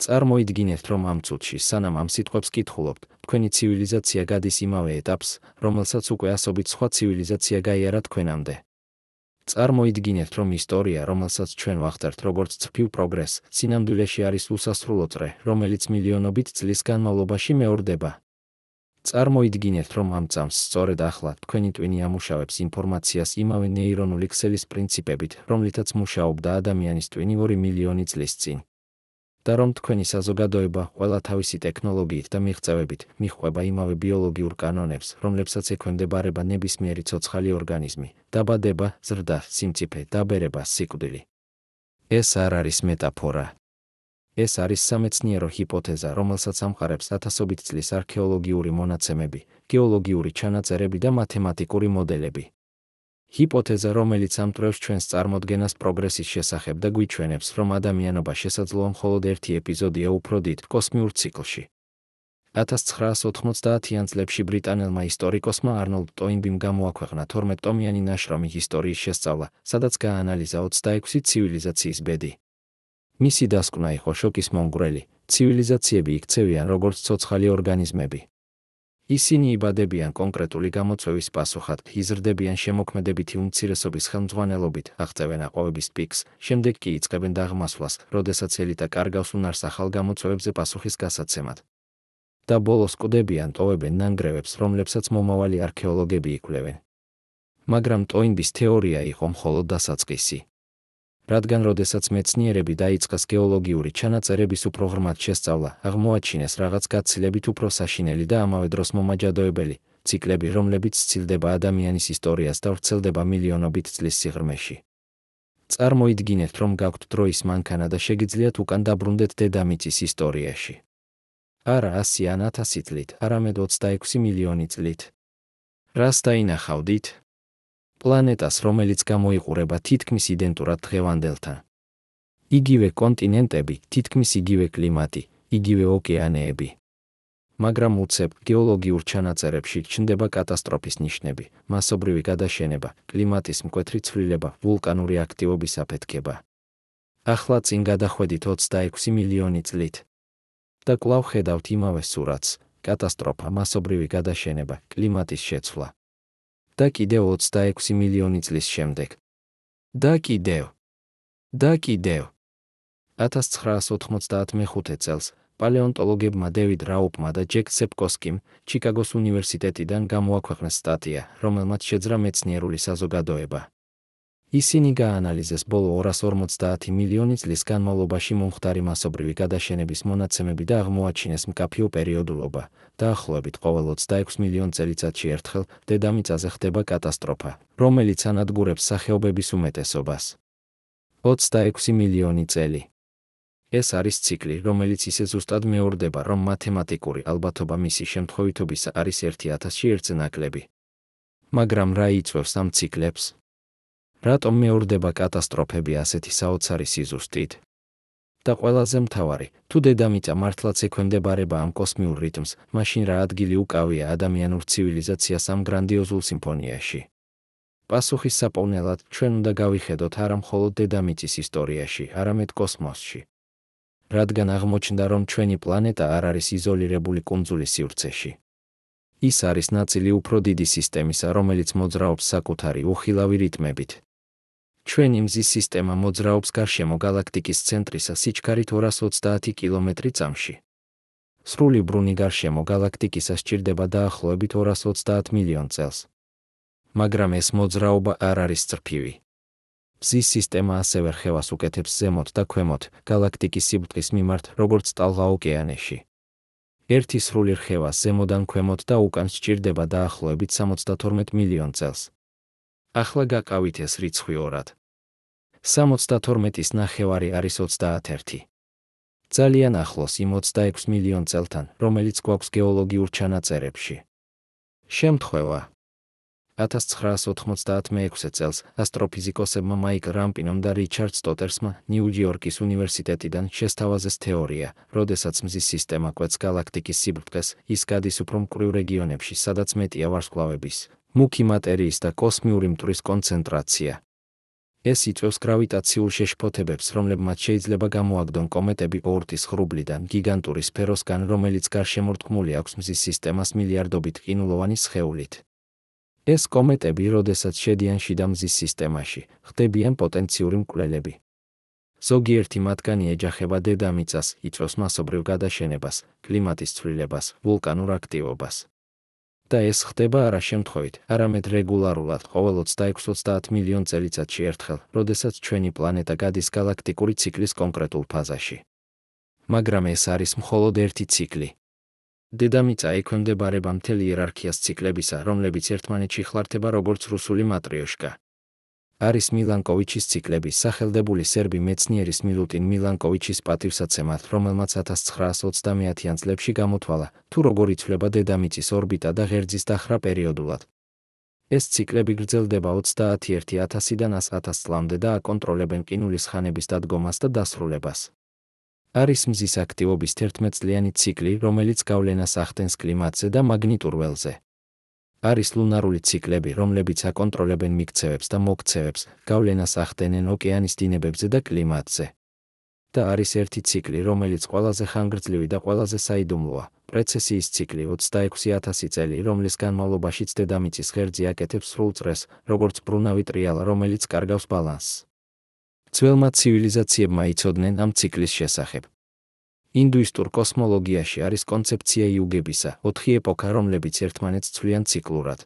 წარმოიდგინეთ, რომ ამ წუთში, სანამ ამ სიტყვებს კითხულობთ, თქვენი ცივილიზაცია გადის იმავე ეტაპს, რომელსაც უკვე ასობით სხვა ცივილიზაცია გაიარა თქვენამდე. წარმოიდგინეთ, რომ ისტორია, რომელსაც ჩვენ ვახდართ როგორც ცფიუ პროგრესს, სინამდვილეში არის უსასრულო წრე, რომელიც მილიონობით წლის განმავლობაში მეორდება. წარმოიდგინეთ, რომ ამ წამს სწორედ ახლა თქვენი ტვინი ამუშავებს ინფორმაციას იმავე ნეირონული ქსელის პრინციპებით, რომლითაც მუშაობდა ადამიანის ტვინი 2 მილიონი წლის წინ. და რომ თქვენი საზოგადოება ყველა თავისი ტექნოლოგიით და მიღწევებით მიჰყვება იმავე ბიოლოგიურ კანონებს, რომლებსაც ექვემდებარება ნებისმიერი ცოცხალი ორგანიზმი, დაბადება, ზრდა, სიმწიფე, დაბერება, სიკვდილი. ეს არ არის მეტაფორა. ეს არის სამეცნიერო ჰიპოთეზა, რომელსაც ამყარებს ათასობით წლის არქეოლოგიური მონაცემები, გეოლოგიური ჩანაწერები და მათემატიკური მოდელები. ჰიპოთეზა, რომელიც ამტვრევს ჩვენს წარმოდგენას პროგრესის შესახებ და გვიჩვენებს, რომ ადამიანობა შესაძლოა მხოლოდ ერთი ეპიზოდია უფრო დიდ კოსმიურ ციკლში. 1990-იან წლებში ბრიტანელმა ისტორიკოსმა არნოლდ ტოინბიმ გამოაქვეყნა 12-ტომიანი ნაშრომი ისტორიის შესწავლა, სადაც გააანალიზა 26 ცივილიზაციის ბედი. მისი დასკვნა იყო შოკისმომგვრელი: ცივილიზაციები იქცევიან როგორც ცოცხალი ორგანიზმები. ისინი იბადებიან კონკრეტული გამოწვევის პასუხად, იზრდებიან შემოქმედებითი უმცირესობის ხელმძღვანელობით, აღწევენ აყვავების პიკს, შემდეგ კი იწყებენ დაღმასვლას, როდესაც ელიტა კარგავს უნარს ახალ გამოწვევებზე პასუხის გასაცემად. და ბოლოს კვდებიან, ტოვებენ ნანგრევებს, რომლებსაც მომავალი არქეოლოგები იკვლევენ. მაგრამ ტოინბის თეორია იყო მხოლოდ დასაწყისი. რადგან როდესაც მეცნიერები დაიწყეს გეოლოგიური ჩანაწერების უფრო ღრმად შესწავლა, აღმოაჩინეს რაღაც გაცილებით უფრო საშინელი და ამავე დროს მომაჯადოებელი ციკლები, რომლებიც სცილდება ადამიანის ისტორიას და ვრცელდება მილიონობით წლის სიღრმეში. წარმოიდგინეთ, რომ გაქვთ დროის მანქანა და შეგიძლიათ უკან დაბრუნდეთ დედამიწის ისტორიაში. არა 100 ან 1000 წლით, არამედ 26 მილიონი წლით. რას დაინახავდით? პლანეტას, რომელიც გამოიყურება თითქმის იდენტურად დღევანდელთან. იგივე კონტინენტები, თითქმის იგივე კლიმატი, იგივე ოკეანეები. მაგრამ უცებ გეოლოგიურ ჩანაწერებში ჩნდება კატასტროფის ნიშნები, მასობრივი გადაშენება, კლიმატის მკვეთრი ცვლილება, ვულკანური აქტივობის აფეთქება. ახლა წინ გადახვედით 26 მილიონი წლით. და კვლავ ხედავთ იმავე სურათს: კატასტროფა, მასობრივი გადაშენება, კლიმატის შეცვლა. და კიდევ 26 მილიონი წლის შემდეგ. და კიდევ. 1995 წელს პალეონტოლოგებმა დევიდ რაუპმა და ჯეკ სეპკოსკიმ ჩიკაგოს უნივერსიტეტიდან გამოაქვეყნეს სტატია, რომელმაც შეძრა მეცნიერული საზოგადოება. ისინი გააანალიზეს ბოლო 250 მილიონი წლის განმავლობაში მომხდარი მასობრივი გადაშენების მონაცემები და აღმოაჩინეს მკაფიო პერიოდულობა. დაახლოებით ყოველ 26 მილიონ წელიწადში ერთხელ დედამიწაზე ხდება კატასტროფა, რომელიც ანადგურებს სახეობების უმეტესობას. 26 მილიონი წელი. ეს არის ციკლი, რომელიც ისე ზუსტად მეორდება, რომ მათემატიკური ალბათობა მისი შემთხვევითობისა არის 1000-ში ერთზე ნაკლები. მაგრამ რა იწვევს ამ ციკლებს? რატომ მეორდება კატასტროფები ასეთი საოცარი სიზუსტით? და ყველაზე მთავარი, თუ დედამიწა მართლაც ექვემდებარება ამ კოსმიურ რიტმს, მაშინ რა ადგილი უკავია ადამიანურ ცივილიზაციას ამ გრანდიოზულ სიმფონიაში? პასუხის საპოვნელად ჩვენ უნდა გავიხედოთ არა მხოლოდ დედამიწის ისტორიაში, არამედ კოსმოსში. რადგან აღმოჩნდა, რომ ჩვენი პლანეტა არ არის იზოლირებული კუნძული სივრცეში. ის არის ნაწილი უფრო დიდი სისტემისა, რომელიც მოძრაობს საკუთარი უხილავი რიტმებით. ჩვენი მზის სისტემა მოძრაობს გარშემო გალაქტიკის ცენტრისა სიჩქარით 230 კილომეტრი წამში. სრული ბრუნი გარშემო გალაქტიკისა სჭირდება დაახლოებით 230 მილიონ წელს. მაგრამ ეს მოძრაობა არ არის სწრფივი. მზის სისტემა ასევე რხევას უკეთებს ზემოთ და ქვემოთ, გალაქტიკის სიბრტყის მიმართ, როგორც ტალღა ოკეანეში. ერთი სრული რხევა ზემოდან ქვემოთ და უკან სჭირდება დაახლოებით 72 მილიონ წელს. ახლა გაკავით ეს რიცხვი ორად. 72-ის ნახევარი არის 21. ძალიან ახლოს იმ 26 მილიონ წელთან, რომელიც გვაქვს გეოლოგიურ ჩანაწერებში. შემთხვევა 1996 წელს ასტროფიზიკოსებმა მაიკლ რამპინომ და რიჩარდ სტოტერსმა ნიუ-იორკის უნივერსიტეტიდან შესთავაზეს თეორია, როდესაც მზის სისტემა კვეთს გალაქტიკის სიბრტყეს, ის გადის უფრო მკვრივ რეგიონებში, სადაც მეტია ვარსკვლავების, მუქი მატერიის და კოსმიური მტვრის კონცენტრაცია. ეს იწვევს გრავიტაციულ შეშფოთებებს, რომლებმაც შეიძლება გამოაგდონ კომეტები ოორტის ღრუბლიდან გიგანტური სფეროსგან, რომელიც გარშემორტყმული აქვს მზის სისტემას მილიარდობით ყინულოვანი სხეულით. ეს კომეტები, როდესაც შედიან შიდა მზის სისტემაში, ხდებიან პოტენციური მკვლელები. ზოგიერთი მათგანი ეჯახება დედამიწას, იწვევს მასობრივ გადაშენებას, კლიმატის ცვლილებას, ვულკანურ აქტივობას. და ეს ხდება არა შემთხვევით, არამედ რეგულარულად, ყოველ 26-30 მილიონ წელიწადში ერთხელ, როდესაც ჩვენი პლანეტა გადის გალაქტიკური ციკლის კონკრეტულ ფაზაში. მაგრამ ეს არის მხოლოდ ერთი ციკლი. დედამიწა ექვემდებარება მთელ იერარქიას ციკლებისა, რომლებიც ერთმანეთში ხლართება როგორც რუსული მატრიოშკა. არის მილანკოვიჩის ციკლები, სახელდებული სერბი მეცნიერის მილუტინ მილანკოვიჩის პატივსაცემად, რომელმაც 1930-იან წლებში გამოთვალა, თუ როგორ იცვლება დედამიწის ორბიტა და ღერძის დახრა პერიოდულად. ეს ციკლები გრძელდება 31.000-დან 100.000 წლამდე და აკონტროლებენ ყინულის ხანების დადგომას და დასრულებას. არის მზის აქტივობის 11-წლიანი ციკლი, რომელიც გავლენას ახდენს კლიმატზე და მაგნიტურ ველზე. არის ლუნარული ციკლები, რომლებიც აკონტროლებენ მიქცევებს და მოქცევებს, გავლენას ახდენენ ოკეანის დინებებზე და კლიმატზე. და არის ერთი ციკლი, რომელიც ყველაზე ხანგრძლივი და ყველაზე საიდუმლოა, პრეცესიის ციკლი 26.000 წელი, რომლის განმავლობაშიც დედამიწის ღერძი აკეთებს სრულ წრეს, როგორც ბრუნავი ტრიალა, რომელიც კარგავს ბალანსს. ძველმა ცივილიზაციებმა იცოდნენ ამ ციკლის შესახებ. ინდუისტურ კოსმოლოგიაში არის კონცეფცია იუგებისა, 4 ეპოქა, რომლებიც ერთმანეთს ცვლიან ციკლურად.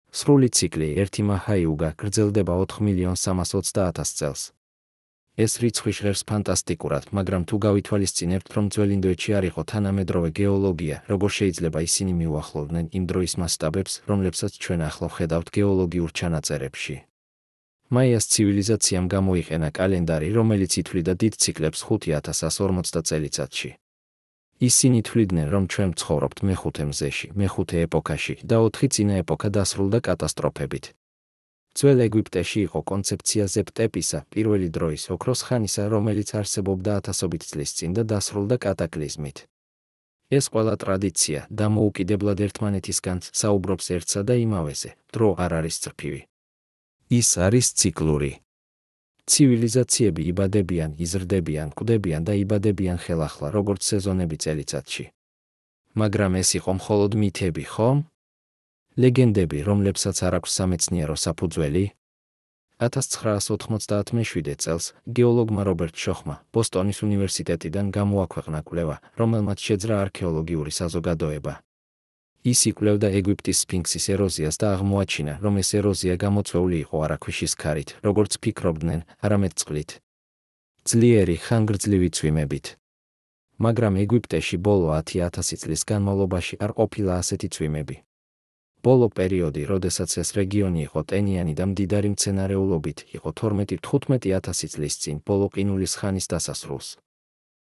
სრული ციკლი, ერთი მაჰა იუგა, გრძელდება 4.320.000 წელს. ეს რიცხვი ჟღერს ფანტასტიკურად, მაგრამ თუ გავითვალისწინებთ, რომ ძველ ინდოეთში არ იყო თანამედროვე გეოლოგია, როგორ შეიძლება ისინი მიუახლოვდნენ იმ დროის მასშტაბებს, რომლებსაც ჩვენ ახლო ვხედავთ გეოლოგიურ ჩანაწერებში. მაიას ცივილიზაციამ გამოიყენა კალენდარი, რომელიც ითვლიდა დიდ ციკლებს 5140 წელიწადში. ისინი თვლიდნენ, რომ ჩვენ ვცხოვრობთ მეხუთე მზეში, მეხუთე ეპოქაში და 4 წინა ეპოქა დასრულდა კატასტროფებით. ძველ ეგვიპტეში იყო კონცეფცია ზეპტეპისა, პირველი დროის ოქროს ხანისა, რომელიც არსებობდა ათასობით წლის წინ და დასრულდა კატაკლიზმით. ეს ყველა ტრადიცია დამოუკიდებლად ერთმანეთისგან საუბრობს ერთსა და იმავეზე, დრო არ არის წრფივი. ის არის ციკლური. ცივილიზაციები იბადებიან, იზრდებიან, კვდებიან და იბადებიან ხელახლა, როგორც სეზონები წელიწადში. მაგრამ ეს იყო მხოლოდ მითები, ხომ? ლეგენდები, რომლებსაც არ აქვს სამეცნიერო საფუძველი? 1997 წელს გეოლოგმა რობერტ შოხმა ბოსტონის უნივერსიტეტიდან გამოაქვეყნა კვლევა, რომელმაც შეძრა არქეოლოგიური საზოგადოება. ის იკვლევდა ეგვიპტის სფინქსის ეროზიას და აღმოაჩინა, რომ ეს ეროზია გამოწვეული იყო არა ქვიშის ქარით, როგორც ფიქრობდნენ, არამედ წყლით. ძლიერი, ხანგრძლივი წვიმებით. მაგრამ ეგვიპტეში ბოლო 10.000 წლის განმავლობაში არ ყოფილა ასეთი წვიმები. ბოლო პერიოდი, როდესაც ეს რეგიონი იყო ტენიანი და მდიდარი მცენარეულობით, იყო 12-15.000 წლის წინ, ბოლო ყინულის ხანის დასასრულს.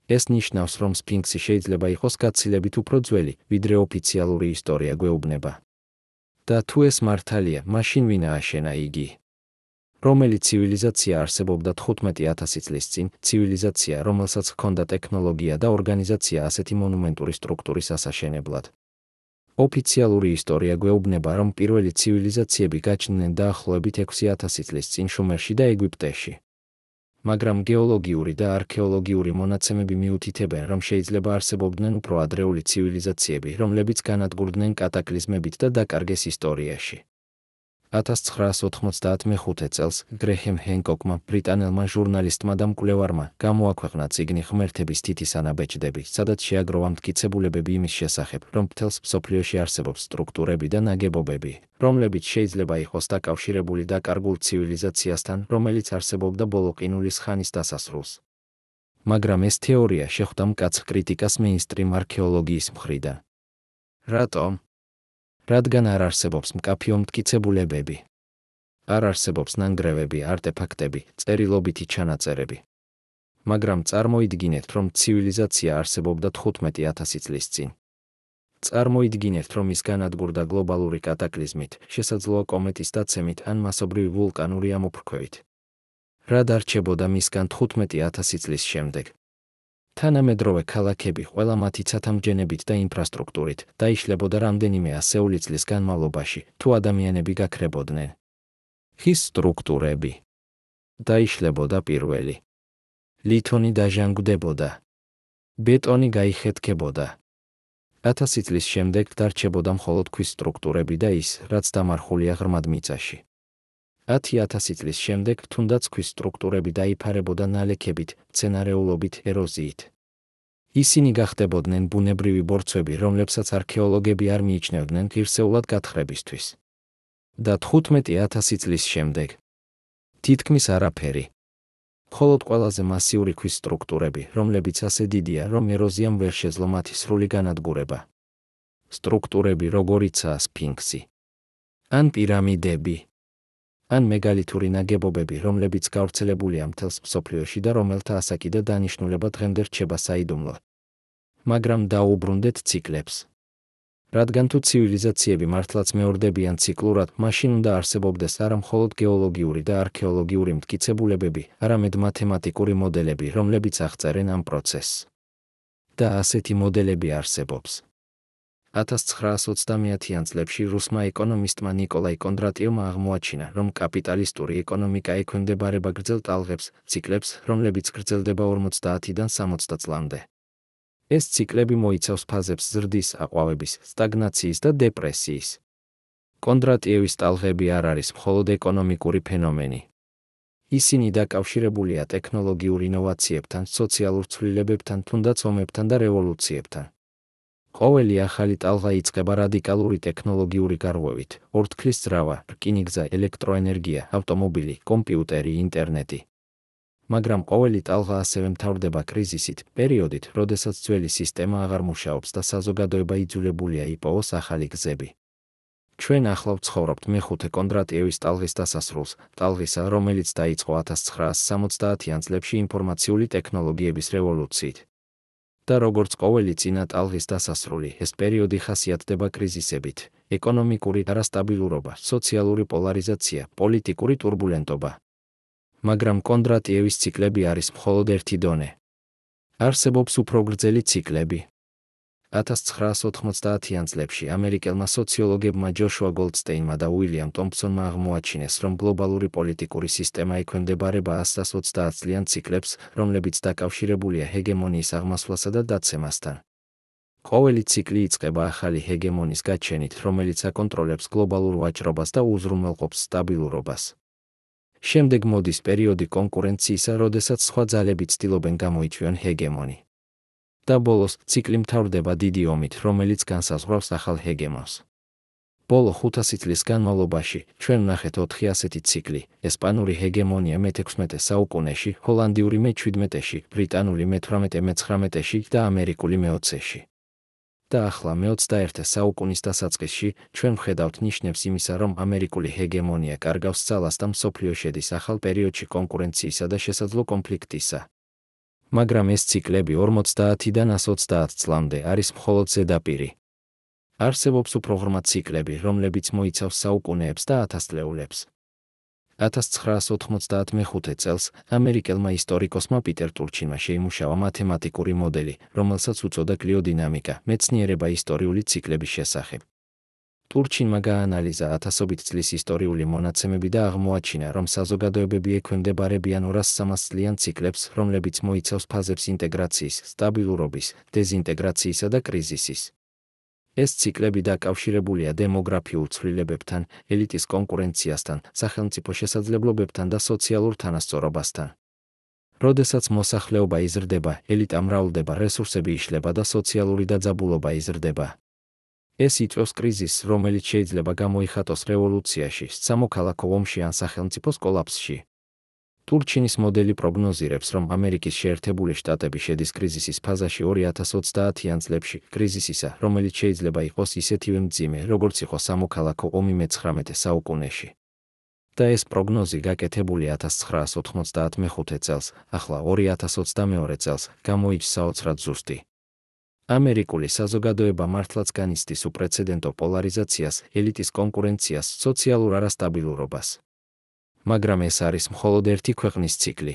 ეს ნიშნავს, რომ სფინქსი შეიძლება იყოს გაცილებით უფრო ძველი, ვიდრე ოფიციალური ისტორია გვეუბნება. და თუ ეს მართალია, მაშინ ვინ ააშენა იგი? რომელი ცივილიზაცია არსებობდა 15.000 წლის წინ, ცივილიზაცია, რომელსაც ჰქონდა ტექნოლოგია და ორგანიზაცია ასეთი მონუმენტური სტრუქტურის ასაშენებლად? ოფიციალური ისტორია გვეუბნება, რომ პირველი ცივილიზაციები გაჩნდნენ დაახლოებით 6000 წლის წინ შუმერში და ეგვიპტეში. მაგრამ გეოლოგიური და არქეოლოგიური მონაცემები მიუთითებენ, რომ შეიძლება არსებობდნენ უფრო ადრეული ცივილიზაციები, რომლებიც განადგურდნენ კატაკლიზმებით და დაკარგეს ისტორიაში. 1995 წელს გრეჰემ ჰენკოკმა, ბრიტანელმა ჟურნალისტმა და მკვლევარმა, გამოაქვეყნა წიგნი ღმერთების თითის ანაბეჭდები, სადაც შეაგროვა მტკიცებულებები იმის შესახებ, რომ მთელს მსოფლიოში არსებობს სტრუქტურები და ნაგებობები, რომლებიც შეიძლება იყოს დაკავშირებული დაკარგულ ცივილიზაციასთან, რომელიც არსებობდა ბოლო ყინულის ხანის დასასრულს. მაგრამ ეს თეორია შეხვდა მკაცრ კრიტიკას მეინსტრიმ არქეოლოგიის მხრიდან. რატომ? რადგან არ არსებობს მკაფიო მტკიცებულებები. არ არსებობს ნანგრევები, არტეფაქტები, წერილობითი ჩანაწერები. მაგრამ წარმოიდგინეთ, რომ ცივილიზაცია არსებობდა 15.000 წლის წინ. წარმოიდგინეთ, რომ ის განადგურდა გლობალური კატაკლიზმით, შესაძლოა კომეტის დაცემით ან მასობრივი ვულკანური ამოფრქვევით. რა დარჩებოდა მისგან 15.000 წლის შემდეგ? თანამედროვე ქალაქები ყველა მათი ცათამბჯენებით და ინფრასტრუქტურით დაიშლებოდა რამდენიმე ასეული წლის განმავლობაში, თუ ადამიანები გაქრებოდნენ. ხის სტრუქტურები. დაიშლებოდა პირველი. ლითონი დაჟანგდებოდა. ბეტონი გაიხეთქებოდა. 1000 წლის შემდეგ დარჩებოდა მხოლოდ ქვის სტრუქტურები და ის, რაც დამარხულია ღრმად მიწაში. 10,000 წლის შემდეგ თუნდაც ქვის სტრუქტურები დაიფარებოდა ნალექებით, მცენარეულობით, ეროზიით. ისინი გახდებოდნენ ბუნებრივი ბორცვები, რომლებსაც არქეოლოგები არ მიიჩნევდნენ ღირსეულად გათხრებისთვის. და 15,000 წლის შემდეგ თითქმის არაფერი. მხოლოდ ყველაზე მასიური ქვის სტრუქტურები, რომლებიც ასე დიდია, რომ ეროზიამ ვერ შეძლო მათი სრული განადგურება. სტრუქტურები, როგორიცაა სფინქსი, ან პირამიდები, ან მეგალითური ნაგებობები, რომლებიც გავრცელებულია მთელს მსოფლიოში და რომელთა ასაკი და დანიშნულება დღემდე რჩება საიდუმლოდ. მაგრამ დაუბრუნდეთ ციკლებს. რადგან თუ ცივილიზაციები მართლაც მეორდებიან ციკლურად, მაშინ უნდა არსებობდეს არა მხოლოდ გეოლოგიური და არქეოლოგიური მტკიცებულებები, არამედ მათემატიკური მოდელები, რომლებიც აღწერენ ამ პროცესს. და ასეთი მოდელები არსებობს. 1920-იან წლებში რუსმა ეკონომისტმა ნიკოლაი კონდრატიევმა აღმოაჩინა, რომ კაპიტალისტური ეკონომიკა ექვემდებარება გრძელ ტალღებს, ციკლებს, რომლებიც გრძელდება 50-დან 60 წლამდე. ეს ციკლები მოიცავს ფაზებს ზრდის, აყვავების, სტაგნაციის და დეპრესიის. კონდრატიევის ტალღები არ არის მხოლოდ ეკონომიკური ფენომენი. ისინი დაკავშირებულია ტექნოლოგიურ ინოვაციებთან, სოციალურ ცვლილებებთან, თუნდაც ომებთან და რევოლუციებთან. ყოველი ახალი ტალღა იწყება რადიკალური ტექნოლოგიური გარღვევით, ორთქლის ძრავა, რკინიგზა, ელექტროენერგია, ავტომობილი, კომპიუტერი, ინტერნეტი. მაგრამ ყოველი ტალღა ასევე მთავრდება კრიზისით, პერიოდით, როდესაც ძველი სისტემა აღარ მუშაობს და საზოგადოება იძულებულია იპოვოს ახალი გზები. ჩვენ ახლა ვცხოვრობთ მეხუთე კონდრატიევის ტალღის დასასრულს, ტალღისა, რომელიც დაიწყო 1970-იან წლებში ინფორმაციული ტექნოლოგიების რევოლუციით. და როგორც ყოველი წინა ტალღის დასასრული, ეს პერიოდი ხასიათდება კრიზისებით, ეკონომიკური არასტაბილურობა, სოციალური პოლარიზაცია, პოლიტიკური ტურბულენტობა. მაგრამ კონდრატიევის ციკლები არის მხოლოდ ერთი დონე. არსებობს უფრო გრძელი ციკლები. 1990-იან წლებში ამერიკელმა სოციოლოგებმა ჯოშუა გოლდსტეინმა და უილიამ ტომპსონმა აღმოაჩინეს, რომ გლობალური პოლიტიკური სისტემა ექვემდებარება 120 წლიან ციკლებს, რომლებიც დაკავშირებულია ჰეგემონიის აღმასვლასა და დაცემასთან. ყოველი ციკლი იწყება ახალი ჰეგემონის გაჩენით, რომელიც აკონტროლებს გლობალურ ვაჭრობას და უზრუნველყოფს სტაბილურობას. შემდეგ მოდის პერიოდი კონკურენციისა, როდესაც სხვა ძალები ცდილობენ გამოიწვიონ ჰეგემონი. და ბოლოს ციკლი მთავრდება დიდი ომით, რომელიც განსაზღვრავს ახალ ჰეგემონს. ბოლო 500 წლის განმავლობაში ჩვენ ვნახეთ 4 ასეთი ციკლი: ესპანური ჰეგემონია მე-16 საუკუნეში, ჰოლანდიური მე-17-ში, ბრიტანული მე-18-მე-19-ში და ამერიკული მე-20-ში. და ახლა მე-21 საუკუნის დასაწყისში ჩვენ ვხედავთ ნიშნებს იმისა, რომ ამერიკული ჰეგემონია კარგავს ძალას და მსოფლიო შედის ახალ პერიოდში კონკურენციისა და შესაძლო კონფლიქტისა. მაგრამ ეს ციკლები 50-დან 120 წლამდე არის მხოლოდ ზედაპირი. არსებობს უფრო ღრმა ციკლები, რომლებიც მოიცავს საუკუნეებს და ათასწლეულებს. 1995 წელს ამერიკელმა ისტორიკოსმა პიტერ ტურჩინმა შეიმუშავა მათემატიკური მოდელი, რომელსაც უწოდა კლიოდინამიკა, მეცნიერება ისტორიული ციკლების შესახებ. ტურჩინმა გაანალიზა ათასობით წლის ისტორიული მონაცემები და აღმოაჩინა, რომ საზოგადოებები ექვემდებარებიან 200-300 წლიან ციკლებს, რომლებიც მოიცავს ფაზებს ინტეგრაციის, სტაბილურობის, დეზინტეგრაციისა და კრიზისის. ეს ციკლები დაკავშირებულია დემოგრაფიულ ცვლილებებთან, ელიტის კონკურენციასთან, სახელმწიფო შესაძლებლობებთან და სოციალურ თანასწორობასთან. როდესაც მოსახლეობა იზრდება, ელიტა მრავლდება, რესურსები იშლება და სოციალური დაძაბულობა იზრდება. ეს იწვევს კრიზისს, რომელიც შეიძლება გამოიხატოს რევოლუციაში, სამოქალაქო ომში ან სახელმწიფოს კოლაფსში. ტურჩინის მოდელი პროგნოზირებს, რომ ამერიკის შეერთებული შტატები შედის კრიზისის ფაზაში 2030-იან წლებში, კრიზისისა, რომელიც შეიძლება იყოს ისეთივე მძიმე, როგორც იყო სამოქალაქო ომი მე-19 საუკუნეში. და ეს პროგნოზი გაკეთებული 1995 წელს, ახლა 2022 წელს, გამოიჩს საოცრად ზუსტი. ამერიკული საზოგადოება მართლაც განიცდის უპრეცედენტო პოლარიზაციას, ელიტის კონკურენციას, სოციალურ არასტაბილურობას. მაგრამ ეს არის მხოლოდ ერთი ქვეყნის ციკლი.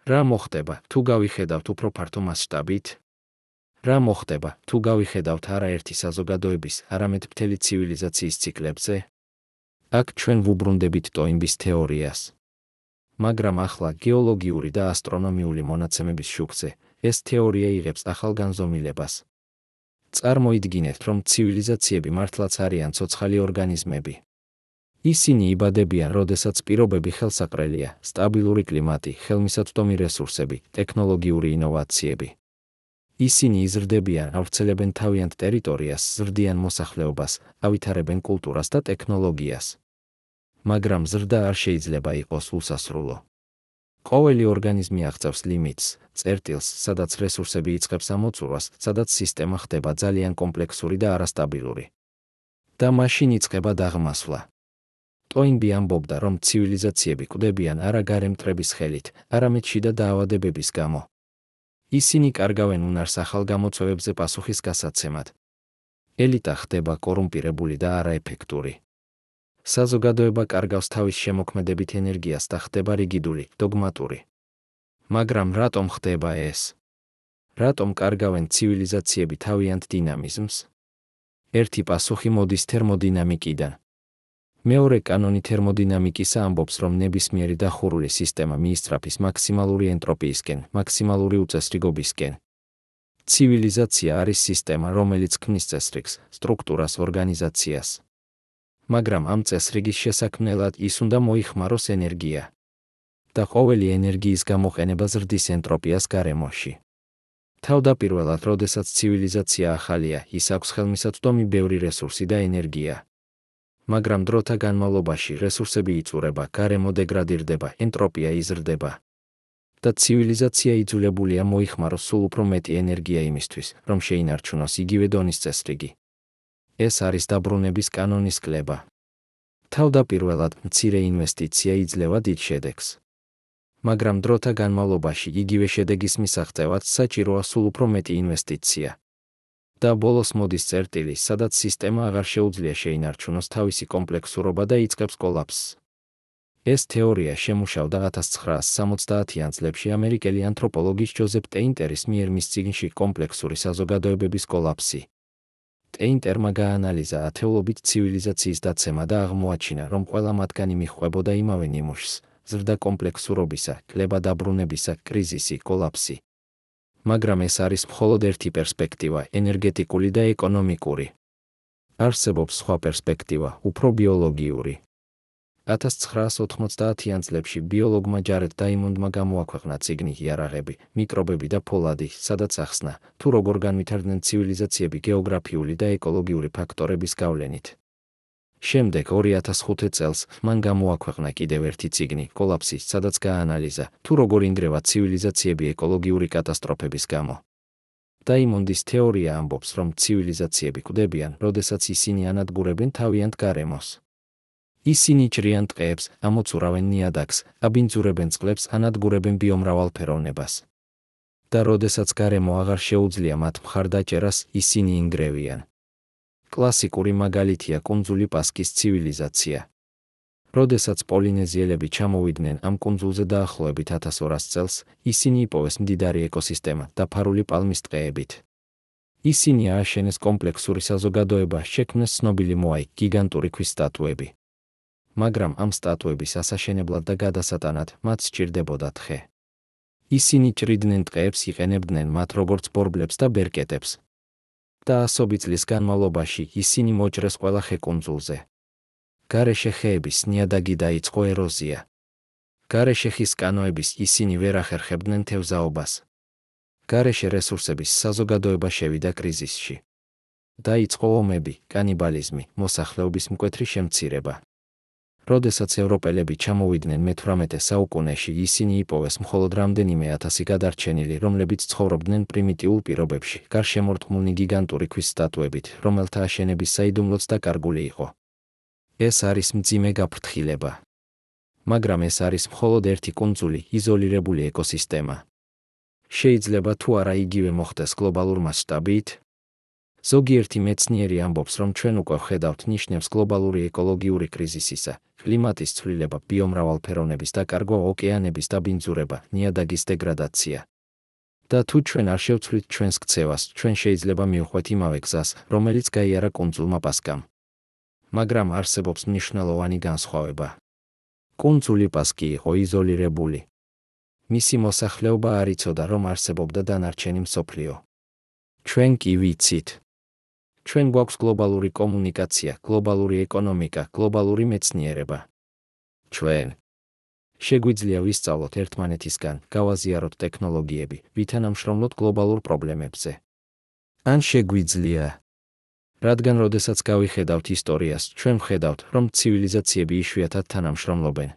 რა მოხდება, თუ გავიხედავთ უფრო ფართო მასშტაბით? რა მოხდება, თუ გავიხედავთ არა ერთი საზოგადოების, არამედ მთელი ცივილიზაციის ციკლებზე? აქ ჩვენ ვუბრუნდებით ტოინბის თეორიას. მაგრამ ახლა გეოლოგიური და ასტრონომიული მონაცემების შუქზე ეს თეორია იღებს ახალ განზომილებას. წარმოიდგინეთ, რომ ცივილიზაციები მართლაც არიან ცოცხალი ორგანიზმები. ისინი იბადებიან, როდესაც პირობები ხელსაყრელია, სტაბილური კლიმატი, ხელმისაწვდომი რესურსები, ტექნოლოგიური ინოვაციები. ისინი იზრდებიან, ავრცელებენ თავიანთ ტერიტორიას, ზრდიან მოსახლეობას, ავითარებენ კულტურას და ტექნოლოგიას. მაგრამ ზრდა არ შეიძლება იყოს უსასრულო. ყოველი ორგანიზმი აღწევს ლიმიტს, წერტილს, სადაც რესურსები იწყებს ამოწურვას, სადაც სისტემა ხდება ძალიან კომპლექსური და არასტაბილური. და მაშინ იწყება დაღმასვლა. ტოინბი ამბობდა, რომ ცივილიზაციები კვდებიან არა გარემტრების ხელით, არამედ შიდა დაავადებების გამო. ისინი კარგავენ უნარს ახალ გამოწვევებზე პასუხის გასაცემად. ელიტა ხდება კორუმპირებული და არაეფექტური. საზოგადოება კარგავს თავის შემოქმედებით ენერგიას და ხდება რიგიდული, დოგმატური. მაგრამ რატომ ხდება ეს? რატომ კარგავენ ცივილიზაციები თავიანთ დინამიზმს? ერთი პასუხი მოდის თერმოდინამიკიდან. მეორე კანონი თერმოდინამიკისა ამბობს, რომ ნებისმიერი დახურული სისტემა მიისწრაფის მაქსიმალური ენტროპიისკენ, მაქსიმალური უწესრიგობისკენ. ცივილიზაცია არის სისტემა, რომელიც ქმნის წესრიგს, სტრუქტურას, ორგანიზაციას. მაგრამ ამ წესრიგის შესაქმნელად ის უნდა მოიხმაროს ენერგია. და ყოველი ენერგიის გამოყენება ზრდის ენტროპიას გარემოში. თავდაპირველად, როდესაც ცივილიზაცია ახალია, ის აქვს ხელმისაწვდომი ბევრი რესურსი და ენერგია. მაგრამ დროთა განმავლობაში რესურსები იწურება, გარემო დეგრადირდება, ენტროპია იზრდება. და ცივილიზაცია იძულებულია მოიხმაროს სულ უფრო მეტი ენერგია იმისთვის, რომ შეინარჩუნოს იგივე დონის წესრიგი. ეს არის დაბრუნების კანონის კლება. თავდაპირველად მცირე ინვესტიცია იძლევა დიდ შედეგს. მაგრამ დროთა განმავლობაში იგივე შედეგის მისაღწევად საჭიროა სულ უფრო მეტი ინვესტიცია. და ბოლოს მოდის წერტილი, სადაც სისტემა აღარ შეუძლია შეინარჩუნოს თავისი კომპლექსურობა და იწყებს კოლაფსს. ეს თეორია შემუშავდა 1970-იან წლებში ამერიკელი ანთროპოლოგის ჯოზეფ ტეინტერის მიერ მის წიგნში „კომპლექსური საზოგადოებების კოლაფსი“. ტეინტერმა გაანალიზა ათეულობით ცივილიზაციის დაცემა და აღმოაჩინა, რომ ყველა მათგანი მიჰყვებოდა იმავე ნიმუშს: ზრდა კომპლექსურობისა, კლება დაბრუნებისა, კრიზისი, კოლაფსი. მაგრამ ეს არის მხოლოდ ერთი პერსპექტივა, ენერგეტიკული და ეკონომიკური. არსებობს სხვა პერსპექტივა, უფრო ბიოლოგიური. 1990-იან წლებში ბიოლოგმა ჯარედ დაიმონდმა გამოაქვეყნა წიგნი „იარაღები, მიკრობები და ფოლადი“, სადაც ახსნა, თუ როგორ განვითარდნენ ცივილიზაციები გეოგრაფიული და ეკოლოგიური ფაქტორების გავლენით. შემდეგ 2005 წელს მან გამოაქვეყნა კიდევ ერთი წიგნი „კოლაფსი“, სადაც გაანალიზა, თუ როგორ ინგრევა ცივილიზაციები ეკოლოგიური კატასტროფების გამო. დაიმონდის თეორია ამბობს, რომ ცივილიზაციები კვდებიან, როდესაც ისინი ანადგურებენ თავიანთ გარემოს. ისინი ჭრიან ტყეებს, ამოწურავენ ნიადაგს, აბინძურებენ წყლებს, ანადგურებენ ბიომრავალფეროვნებას. და როდესაც გარემო აღარ შეუძლია მათ მხარდაჭერას, ისინი ინგრევიან. კლასიკური მაგალითია კუნძული პასკის ცივილიზაცია. როდესაც პოლინეზიელები ჩამოვიდნენ ამ კუნძულზე დაახლოებით 1200 წელს, ისინი იპოვეს მდიდარი ეკოსისტემა, დაფარული პალმის ტყეებით. ისინი ააშენეს კომპლექსური საზოგადოება, შექმნეს ცნობილი მოაი, გიგანტური ქვის სტატუები. მაგრამ ამ სტატუების ასაშენებლად და გადასატანად მათ სჭირდებოდა თხე. ისინი ჭრიდნენ ტყეებს, იყენებდნენ მათ როგორც ბორბლებს და ბერკეტებს. და ასობით წლის განმავლობაში ისინი მოჭრეს ყველა ხე კუნძულზე. გარეშე ხეების ნიადაგი დაიწყო ეროზია. გარეშე ხის კანოების ისინი ვერ ახერხებდნენ თევზაობას. გარეშე რესურსების საზოგადოება შევიდა კრიზისში. დაიწყო ომები, კანიბალიზმი, მოსახლეობის მკვეთრი შემცირება. როდესაც ევროპელები ჩამოვიდნენ მე-18 საუკუნეში, ისინი იპოვეს მხოლოდ რამდენიმე ათასი გადარჩენილი, რომლებიც ცხოვრობდნენ პრიმიტიულ პირობებში, გარშემორტყმული გიგანტური ქვის სტატუებით, რომელთა აშენების საიდუმლოც დაკარგული იყო. ეს არის მძიმე გაფრთხილება. მაგრამ ეს არის მხოლოდ ერთი კუნძული, იზოლირებული ეკოსისტემა. შეიძლება თუ არა იგივე მოხდეს გლობალურ მასშტაბით? ზოგიერთი მეცნიერი ამბობს, რომ ჩვენ უკვე ვხედავთ ნიშნებს გლობალური ეკოლოგიური კრიზისისა, კლიმატის ცვლილება, ბიომრავალფეროვნების დაკარგვა, ოკეანების დაბინძურება, ნიადაგის დეგრადაცია. და თუ ჩვენ არ შევცვლით ჩვენს ქცევას, ჩვენ შეიძლება მივხვდეთ იმავე გზას, რომელიც გაიარა კუნძულმა პასკამ. მაგრამ არსებობს მნიშვნელოვანი განსხვავება. კუნძული პასკი იყო იზოლირებული. მისი მოსახლეობა არ იცოდა, რომ არსებობდა დანარჩენი მსოფლიო. ჩვენ კი ვიცით. ჩვენ გვაქვს გლობალური კომუნიკაცია, გლობალური ეკონომიკა, გლობალური მეცნიერება. ჩვენ შეგვიძლია ვისწავლოთ ერთმანეთისგან, გავაზიაროთ ტექნოლოგიები, ვითანამშრომლოთ გლობალურ პრობლემებზე. ან შეგვიძლია, რადგან როდესაც გავიხედავთ ისტორიას, ჩვენ ვხედავთ, რომ ცივილიზაციები იშვიათად თანამშრომლობენ.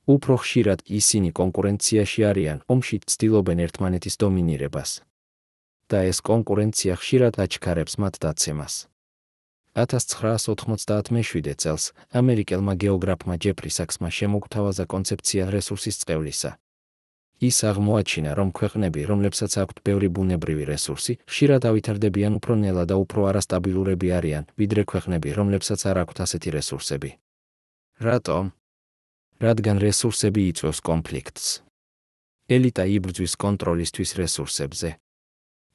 უფრო ხშირად ისინი კონკურენციაში არიან, ომში ცდილობენ ერთმანეთის დომინირებას. და ეს კონკურენცია ხშირად აჩქარებს მათ დაცემას. 1997 წელს ამერიკელმა გეოგრაფმა ჯეფრი საქსმა შემოგთავაზა კონცეფცია რესურსის წყევლისა. ის აღმოაჩინა, რომ ქვეყნები, რომლებსაც აქვთ ბევრი ბუნებრივი რესურსი, ხშირად ავითარდებიან უფრო ნელა და უფრო არასტაბილურები არიან, ვიდრე ქვეყნები, რომლებსაც არ აქვთ ასეთი რესურსები. რატომ? რადგან რესურსები იწვევს კონფლიქტს. ელიტა იბრძვის კონტროლისთვის რესურსებზე.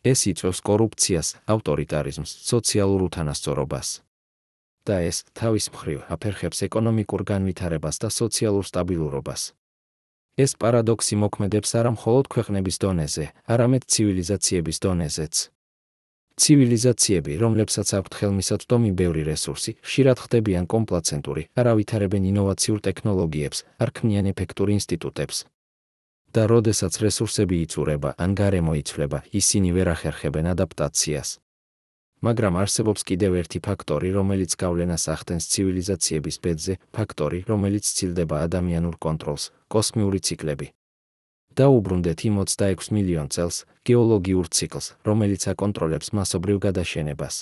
ეს იწვევს კორუფციას, ავტორიტარიზმს, სოციალურ უთანასწორობას. და ეს, თავის მხრივ, აფერხებს ეკონომიკურ განვითარებას და სოციალურ სტაბილურობას. ეს პარადოქსი მოქმედებს არა მხოლოდ ქვეყნების დონეზე, არამედ ცივილიზაციების დონეზეც. ცივილიზაციები, რომლებსაც აქვთ ხელმისაწვდომი ბევრი რესურსი, ხშირად ხდებიან კომპლაცენტური, არ ავითარებენ ინოვაციურ ტექნოლოგიებს, არ ქმნიან ეფექტურ ინსტიტუტებს. და როდესაც რესურსები იწურება ან გარემო იცვლება, ისინი ვერ ახერხებენ ადაპტაციას. მაგრამ არსებობს კიდევ ერთი ფაქტორი, რომელიც გავლენას ახდენს ცივილიზაციების ბედზე, ფაქტორი, რომელიც სცილდება ადამიანურ კონტროლს, კოსმიური ციკლები. დაუბრუნდეთ იმ 26 მილიონ წელს, გეოლოგიურ ციკლს, რომელიც აკონტროლებს მასობრივ გადაშენებას.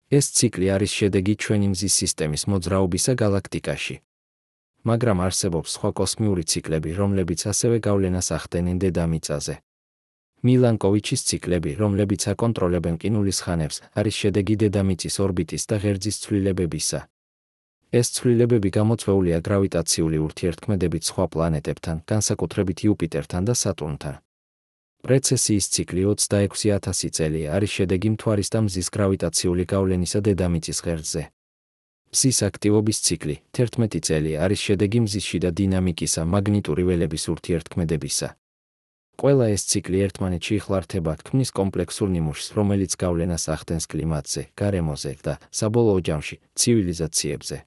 ეს ციკლი არის შედეგი ჩვენი მზის სისტემის მოძრაობისა გალაქტიკაში. მაგრამ არსებობს სხვა კოსმიური ციკლები, რომლებიც ასევე გავლენას ახდენენ დედამიწაზე. მილანკოვიჩის ციკლები, რომლებიც აკონტროლებენ ყინულის ხანებს, არის შედეგი დედამიწის ორბიტის და ღერძის ცვლილებებისა. ეს ცვლილებები გამოწვეულია გრავიტაციული ურთიერთქმედებით სხვა პლანეტებთან, განსაკუთრებით იუპიტერთან და სატურნთან. პრეცესიის ციკლი 26,000 წელია არის შედეგი მთვარის და მზის გრავიტაციული გავლენისა დედამიწის ღერძზე. მზის აქტივობის ციკლი 11 წელია არის შედეგი მზის შიდა დინამიკისა, მაგნიტური ველების ურთიერთქმედებისა. ყველა ეს ციკლი ერთმანეთში იხლართება, ქმნის კომპლექსურ ნიმუშს, რომელიც გავლენას ახდენს კლიმატზე, გარემოზე და, საბოლოო ჯამში, ცივილიზაციებზე.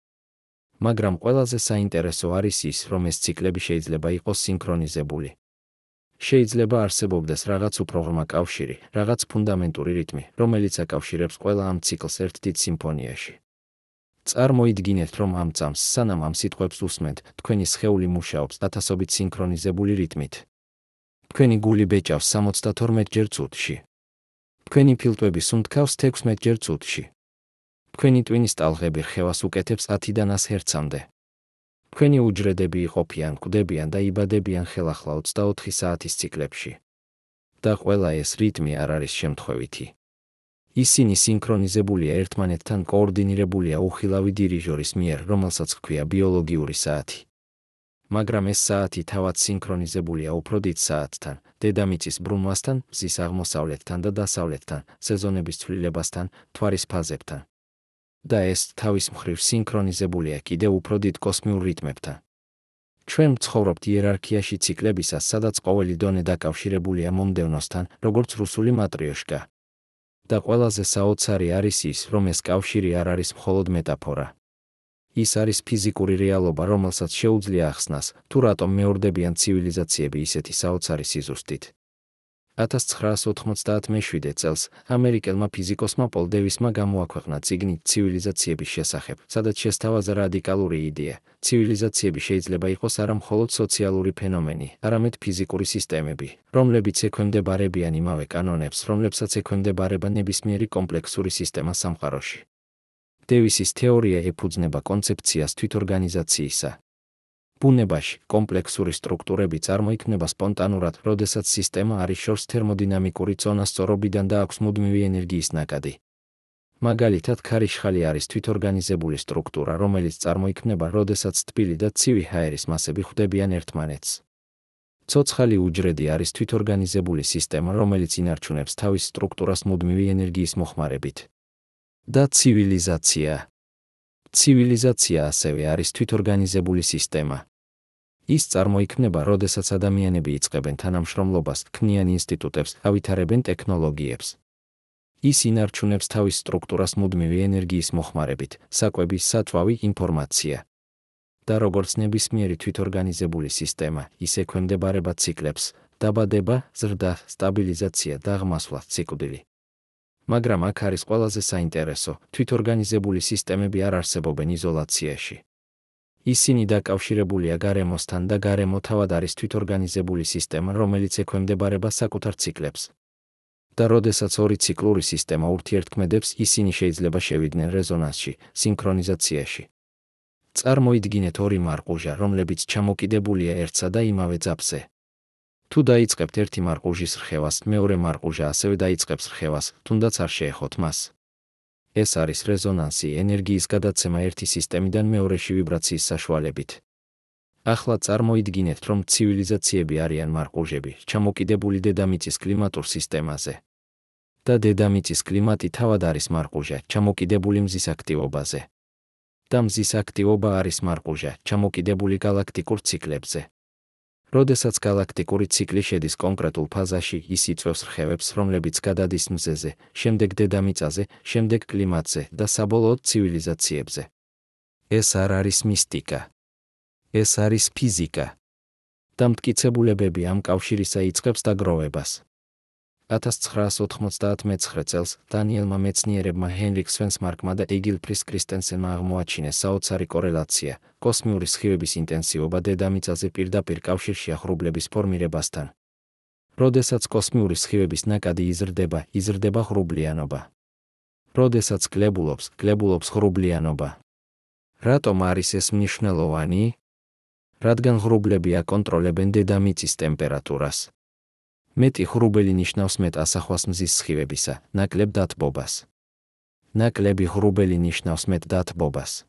მაგრამ ყველაზე საინტერესო არის ის, რომ ეს ციკლები შეიძლება იყოს სინქრონიზებული. შეიძლება არსებობდეს რაღაც უფრო ღრმა კავშირი, რაღაც ფუნდამენტური რიტმი, რომელიც აკავშირებს ყველა ამ ციკლს ერთ დიდ სიმფონიაში. წარმოიდგინეთ, რომ ამ წამს, სანამ ამ სიტყვებს უსმენთ, თქვენი სხეული მუშაობს ათასობით სინქრონიზებული რიტმით. თქვენი გული ბეჭავს 72 ჯერ წუთში. თქვენი ფილტვები სუნთქავს 16 ჯერ წუთში. თქვენი ტვინის ტალღები რხევას უკეთებს 10-დან 100 ჰერცამდე. თქვენი უჯრედები იყოფიან, კვდებიან და იბადებიან ხელახლა 24 საათის ციკლებში. და ყველა ეს რიტმი არ არის შემთხვევითი. ისინი სინქრონიზებულია ერთმანეთთან, კოორდინირებულია უხილავი დირიჟორის მიერ, რომელსაც ჰქვია ბიოლოგიური საათი. მაგრამ ეს საათი თავად სინქრონიზებულია უფრო დიდ საათთან, დედამიწის ბრუნვასთან, მზის აღმოსავლეთთან და დასავლეთთან, სეზონების ცვლილებასთან, მთვარის ფაზებთან. და ეს თავის მხრივ სინქრონიზებულია კიდევ უფრო დიდ კოსმიურ რიტმებთან. ჩვენ ვცხოვრობთ იერარქიაში ციკლებისას, სადაც ყოველი დონე დაკავშირებულია მომდევნოსთან, როგორც რუსული მატრიოშკა. და ყველაზე საოცარი არის ის, რომ ეს კავშირი არ არის მხოლოდ მეტაფორა. ის არის ფიზიკური რეალობა, რომელსაც შეუძლია ახსნას, თუ რატომ მეორდებიან ცივილიზაციები ისეთი საოცარი სიზუსტით. 1997 წელს ამერიკელმა ფიზიკოსმა პოლ დევისმა გამოაქვეყნა წიგნი ცივილიზაციების შესახებ, სადაც შესთავაზა რადიკალური იდეა: ცივილიზაციები შეიძლება იყოს არა მხოლოდ სოციალური ფენომენი, არამედ ფიზიკური სისტემები, რომლებიც ექვემდებარებიან იმავე კანონებს, რომლებსაც ექვემდებარება ნებისმიერი კომპლექსური სისტემა სამყაროში. დევისის თეორია ეფუძნება კონცეფციას თვითორგანიზაციისა. ბუნებაში კომპლექსური სტრუქტურები წარმოიქმნება სპონტანურად, როდესაც სისტემა არის შორს თერმოდინამიკური წონასწორობიდან და აქვს მუდმივი ენერგიის ნაკადი. მაგალითად, ქარიშხალი არის თვითორგანიზებული სტრუქტურა, რომელიც წარმოიქმნება, როდესაც თბილი და ცივი ჰაერის მასები ხვდებიან ერთმანეთს. ცოცხალი უჯრედი არის თვითორგანიზებული სისტემა, რომელიც ინარჩუნებს თავის სტრუქტურას მუდმივი ენერგიის მოხმარებით. და ცივილიზაცია. ცივილიზაცია ასევე არის თვითორგანიზებული სისტემა. ის წარმოიქმნება, როდესაც ადამიანები იწყებენ თანამშრომლობას, ქმნიან ინსტიტუტებს, ავითარებენ ტექნოლოგიებს. ის ინარჩუნებს თავის სტრუქტურას მუდმივი ენერგიის მოხმარებით, საკვების სათვავი ინფორმაცია. და როგორც ნებისმიერი თვითორგანიზებული სისტემა, ის ექვემდებარება ციკლებს, დაბადება, ზრდა, სტაბილიზაცია და აღმასვლა ციკლები. მაგრამ აქ არის ყველაზე საინტერესო, თვითორგანიზებული სისტემები არ არსებობენ იზოლაციაში. ისინი დაკავშირებულია გარემოსთან და გარემო თავად არის თვითორგანიზებული სისტემა, რომელიც ექვემდებარება საკუთარ ციკლებს. და როდესაც ორი ციკლური სისტემა ურთიერთქმედებს, ისინი შეიძლება შევიდნენ რეზონანსში, სინქრონიზაციაში. წარმოიდგინეთ ორი მარყუჟა, რომლებიც ჩამოკიდებულია ერთსა და იმავე ძაბზე. თუ დაიწყებთ ერთი მარყუჟის რხევას, მეორე მარყუჟა ასევე დაიწყებს რხევას, თუნდაც არ შეეხოთ მას. ეს არის რეზონანსი, ენერგიის გადაცემა ერთი სისტემიდან მეორეში ვიბრაციის საშუალებით. ახლა წარმოიდგინეთ, რომ ცივილიზაციები არიან მარყუჟები, ჩამოკიდებული დედამიწის კლიმატურ სისტემაზე. და დედამიწის კლიმატი თავად არის მარყუჟა, ჩამოკიდებული მზის აქტივობაზე. და მზის აქტივობა არის მარყუჟა, ჩამოკიდებული გალაქტიკურ ციკლებზე. როდესაც გალაქტიკური ციკლი შედის კონკრეტულ ფაზაში, ის იწვევს რხევებს, რომლებიც გადადის მზეზე, შემდეგ დედამიწაზე, შემდეგ კლიმატზე და საბოლოოდ ცივილიზაციებზე. ეს არ არის მისტიკა. ეს არის ფიზიკა. და მტკიცებულებები ამ კავშირისა იწყებს დაგროვებას. 1999 წელს დანიელმა მეცნიერებმა ჰენრიკ სვენსმარკმა და ეგილ ფრის კრისტენსენმა აღმოაჩინეს საოცარი კორელაცია, კოსმიური სხივების ინტენსივობა დედამიწაზე პირდაპირ კავშირშია ღრუბლების ფორმირებასთან. როდესაც კოსმიური სხივების ნაკადი იზრდება ღრუბლიანობა. როდესაც კლებულობს ღრუბლიანობა. რატომ არის ეს მნიშვნელოვანი? რადგან ღრუბლები აკონტროლებენ დედამიწის ტემპერატურას. მეტი ღრუბელი ნიშნავს მეტ ასახვას მზის სხივებისა, ნაკლებ დათბობას. ნაკლები ღრუბელი ნიშნავს მეტ დათბობას.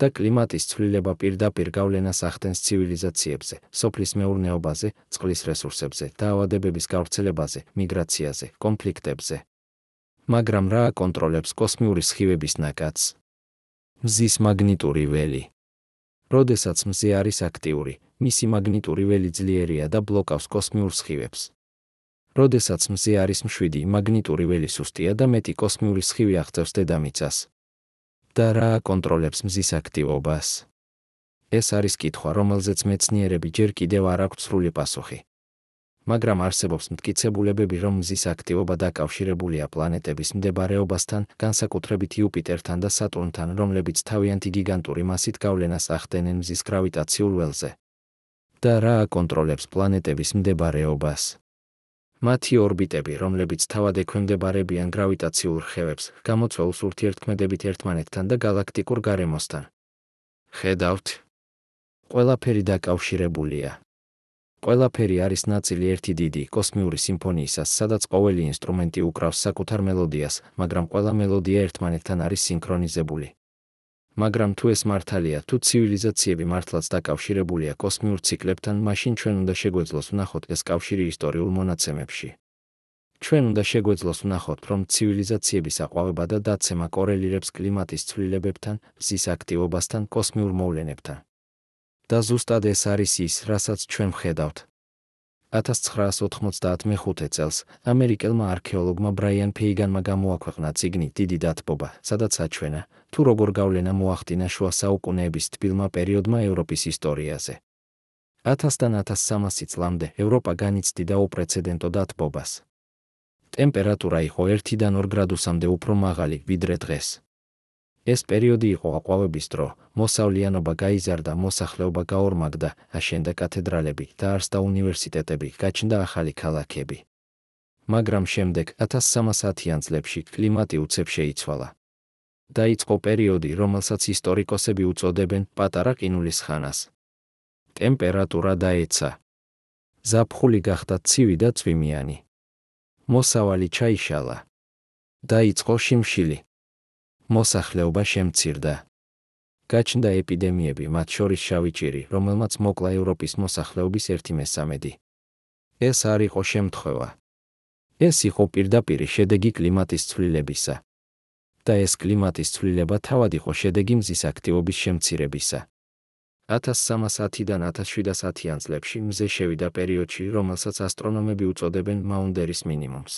და კლიმატის ცვლილება პირდაპირ გავლენას ახდენს ცივილიზაციებზე, სოფლის მეურნეობაზე, წყლის რესურსებზე, დაავადებების გავრცელებაზე, მიგრაციაზე, კონფლიქტებზე. მაგრამ რა აკონტროლებს კოსმიური სხივების ნაკადს? მზის მაგნიტური ველი. როდესაც მზე არის აქტიური, მისი მაგნიტური ველი ძლიერია და ბლოკავს კოსმიურ სხივებს. როდესაც მზე არის მშვიდი, მაგნიტური ველი სუსტია და მეტი კოსმიური სხივი აღწევს დედამიწას. და რა აკონტროლებს მზის აქტივობას? ეს არის კითხვა, რომელზეც მეცნიერები ჯერ კიდევ არ აქვთ სრული პასუხი. მაგრამ არსებობს მტკიცებულებები, რომ მზის აქტივობა დაკავშირებულია პლანეტების მდებარეობასთან, განსაკუთრებით იუპიტერთან და სატურნთან, რომლებიც თავიანთი გიგანტური მასით გავლენას ახდენენ მზის გრავიტაციულ ველზე. და რა აკონტროლებს პლანეტების მდებარეობას? მათი ორბიტები, რომლებიც თავად ექვემდებარებიან გრავიტაციულ რხევებს, გამოწვეულს ურთიერთქმედებით ერთმანეთთან და გალაქტიკურ გარემოსთან. ხედავთ? ყველაფერი დაკავშირებულია. ყველაფერი არის ნაწილი ერთი დიდი კოსმიური სიმფონიისა, სადაც ყოველი ინსტრუმენტი უკრავს საკუთარ მელოდიას, მაგრამ ყველა მელოდია ერთმანეთთან არის სინქრონიზებული. მაგრამ თუ ეს მართალია, თუ ცივილიზაციები მართლაც დაკავშირებულია კოსმიურ ციკლებთან, მაშინ ჩვენ უნდა შეგვეძლოს ვნახოთ ეს კავშირი ისტორიულ მონაცემებში. ჩვენ უნდა შეგვეძლოს ვნახოთ, რომ ცივილიზაციების აყვავება და დაცემა კორელირებს კლიმატის ცვლილებებთან, მზის აქტივობასთან, კოსმიურ მოვლენებთან. და ზუსტად ეს არის ის, რასაც ჩვენ ვხედავთ. 1995 წელს ამერიკელმა არქეოლოგმა ბრაიან ფეიგანმა გამოაქვეყნა წიგნი „დიდი დათბობა“, სადაც აჩვენა, თუ როგორ გავლენა მოახდინა შუა საუკუნეების თბილმა პერიოდმა ევროპის ისტორიაზე. 1000-დან 1300 წლამდე ევროპა განიცდიდა უპრეცედენტო დათბობას. ტემპერატურა იყო 1-დან 2 გრადუსამდე უფრო მაღალი, ვიდრე დღეს. ეს პერიოდი იყო აყვავების დრო, მოსავლიანობა გაიზარდა, მოსახლეობა გაორმაგდა, აშენდა კათედრალები, დაარსდა უნივერსიტეტები, გაჩნდა ახალი ქალაქები. მაგრამ შემდეგ 1310-იან წლებში კლიმატი უცებ შეიცვალა. დაიწყო პერიოდი, რომელსაც ისტორიკოსები უწოდებენ პატარა ყინულის ხანას. ტემპერატურა დაეცა. ზაფხული გახდა ცივი და წვიმიანი. მოსავალი ჩაიშალა. დაიწყო შიმშილი. მოსახლეობა შემცირდა. გაჩნდა ეპიდემიები, მათ შორის შავი ჭირი, რომელმაც მოკლა ევროპის მოსახლეობის 1/3. ეს არ იყო შემთხვევა. ეს იყო პირდაპირი შედეგი კლიმატის ცვლილებისა. და ეს კლიმატის ცვლილება თავად იყო შედეგი მზის აქტივობის შემცირებისა. 1310-დან 1710-იან წლებში მზე შევიდა პერიოდში, რომელსაც ასტრონომები უწოდებენ მაუნდერის მინიმუმს.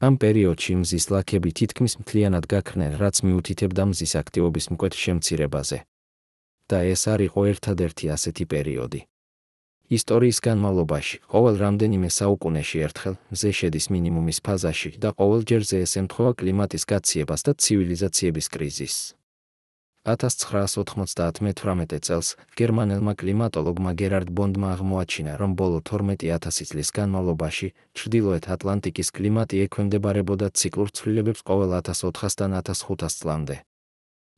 ამ პერიოდში მზის ლაქები თითქმის მთლიანად გაქრნენ, რაც მიუთითებდა მზის აქტივობის მკვეთ შემცირებაზე. და ეს არ იყო ერთადერთი ასეთი პერიოდი. ისტორიის განმავლობაში, ყოველ რამდენიმე საუკუნეში ერთხელ მზე შედის მინიმუმის ფაზაში და ყოველჯერზე ეს ემთხვევა კლიმატის გაციებას და ცივილიზაციების კრიზისს. 1998 წელს გერმანელმა კლიმატოლოგმა გერარდ ბონდმა აღმოაჩინა, რომ ბოლო 12,000 წლის განმავლობაში ჩრდილოეთ ატლანტიკის კლიმატი ექვემდებარებოდა ციკლურ ცვლილებებს ყოველ 1400-დან 1500 წლამდე.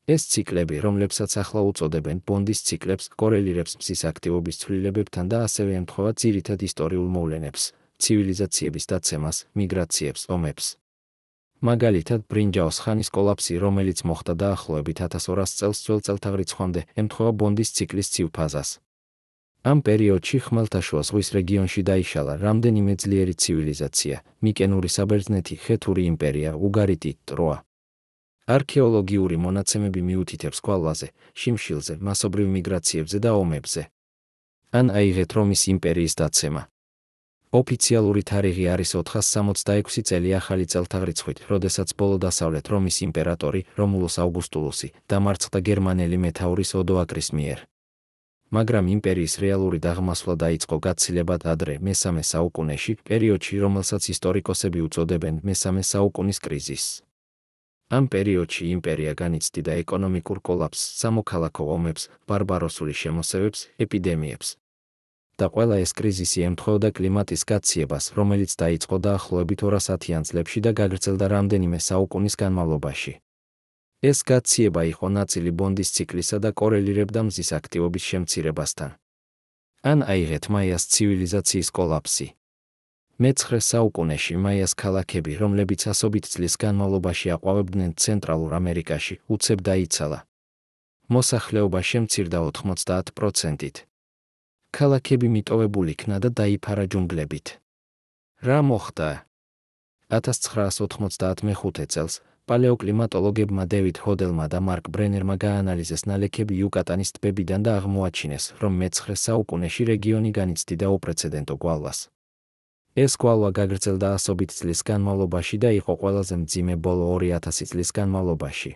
ეს ციკლები, რომლებსაც ახლა უწოდებენ ბონდის ციკლებს, კორელირებს მზის აქტივობის ცვლილებებთან და ასევე ემთხვევა ძირითად ისტორიულ მოვლენებს, ცივილიზაციების დაცემას, მიგრაციებს, ომებს. მაგალითად, ბრინჯაოს ხანის კოლაფსი, რომელიც მოხდა დაახლოებით 1200 წელს ძველ წელთაღრიცხვამდე, ემთხვევა ბონდის ციკლის ცივ ფაზას. ამ პერიოდში ხმელთაშუა ზღვის რეგიონში დაიშალა რამდენიმე ძლიერი ცივილიზაცია: მიკენური საბერძნეთი, ხეთური იმპერია, უგარიტი, ტროა. არქეოლოგიური მონაცემები მიუთითებს გვალვაზე, შიმშილზე, მასობრივ მიგრაციებზე და ომებზე. ან აიღეთ რომის იმპერიის დაცემა. ოფიციალური თარიღი არის 466 წელი ახალი წელთაღრიცხვით, როდესაც ბოლო დასავლეთ რომის იმპერატორი, რომულუს აუგუსტულუსი, დამარცხდა გერმანელი მეთაურის ოდოაკრის მიერ. მაგრამ იმპერიის რეალური დაღმასვლა დაიწყო გაცილებად ადრე, მესამე საუკუნეში, პერიოდში, რომელსაც ისტორიკოსები უწოდებენ მესამე საუკუნის კრიზისს. ამ პერიოდში იმპერია განიცდიდა ეკონომიკურ კოლაფსს, სამოქალაქო ომებს, ბარბაროსული შემოსევებს, ეპიდემიებს. და ყველა ეს კრიზისი ემთხვეოდა კლიმატის გაციებას, რომელიც დაიწყო დაახლოებით 210-იან წლებში და გაგრძელდა რამდენიმე საუკუნის განმავლობაში. ეს გაციება იყო ნაწილი ბონდის ციკლისა და კორელირებდა მზის აქტივობის შემცირებასთან. ან აიღეთ მაიას ცივილიზაციის კოლაფსი. მე-9 საუკუნეში მაიას ქალაქები, რომლებიც ასობით წლის განმავლობაში აყვავებდნენ ცენტრალურ ამერიკაში, უცებ დაიცალა. მოსახლეობა შემცირდა 90%-ით. ქალაქები მიტოვებულ იქნა და დაიფარა ჯუნგლებით. რა მოხდა? 1995 წელს პალეოკლიმატოლოგებმა დევიდ ჰოდელმა და მარკ ბრენერმა გაანალიზეს ნალექები იუკატანის ტბებიდან და აღმოაჩინეს, რომ მე-9 საუკუნეში რეგიონი განიცდიდა უპრეცედენტო გვალვას. ეს გვალვა გაგრძელდა ასობით წლის განმავლობაში და იყო ყველაზე მძიმე ბოლო 2000 წლის განმავლობაში.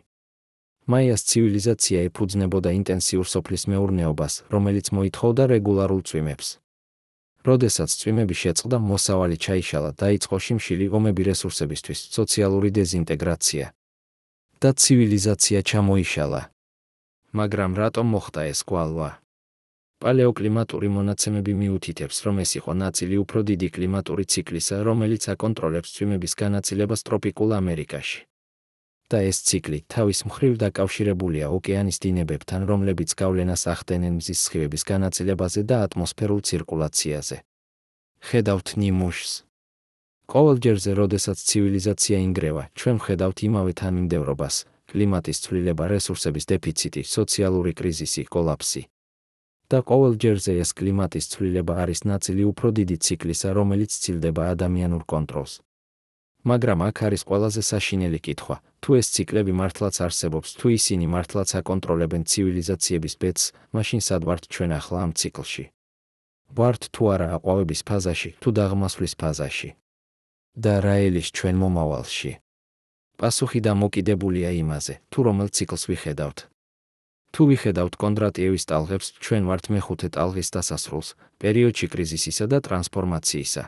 მაიას ცივილიზაცია ეფუძნებოდა ინტენსიურ სოფლის მეურნეობას, რომელიც მოითხოვდა რეგულარულ წვიმებს. როდესაც წვიმები შეწყდა, მოსავალი ჩაიშალა, დაიწყო შიმშილი, ომები რესურსებისთვის, სოციალური დეზინტეგრაცია და ცივილიზაცია ჩამოიშალა. მაგრამ რატომ მოხდა ეს გვალვა? პალეოკლიმატური მონაცემები მიუთითებს, რომ ეს იყო ნაწილი უფრო დიდი კლიმატური ციკლისა, რომელიც აკონტროლებს წვიმების განაწილებას ტროპიკულ ამერიკაში. და ეს ციკლი თავის მხრივ დაკავშირებულია ოკეანის დინებებთან, რომლებიც გავლენას ახდენენ მზის სხივების განაწილებაზე და ატმოსფერულ ცირკულაციაზე. ხედავთ ნიმუშს. ყოველჯერზე, როდესაც ცივილიზაცია ინგრევა, ჩვენ ვხედავთ იმავე თანმიმდევრობას: კლიმატის ცვლილება, რესურსების დეფიციტი, სოციალური კრიზისი, კოლაფსი. და ყოველჯერზე ეს კლიმატის ცვლილება არის ნაწილი უფრო დიდი ციკლისა, რომელიც ცილდება ადამიანურ კონტროლს. მაგრამ აქ არის ყველაზე საშინელი კითხვა: თუ ეს ციკლები მართლაც არსებობს, თუ ისინი მართლაც აკონტროლებენ ცივილიზაციების ბედს, მაშინ სად ვართ ჩვენ ახლა ამ ციკლში? ვართ თუ არა აყვავების ფაზაში, თუ დაღმასვლის ფაზაში? და რა ელის ჩვენ მომავალში? პასუხი დამოკიდებულია იმაზე, თუ რომელ ციკლს ვიხედავთ. თუ ვიხედავთ კონდრატიევის ტალღებს, ჩვენ ვართ მე-5 ტალღის დასასრულს, პერიოდში კრიზისისა და ტრანსფორმაციისა.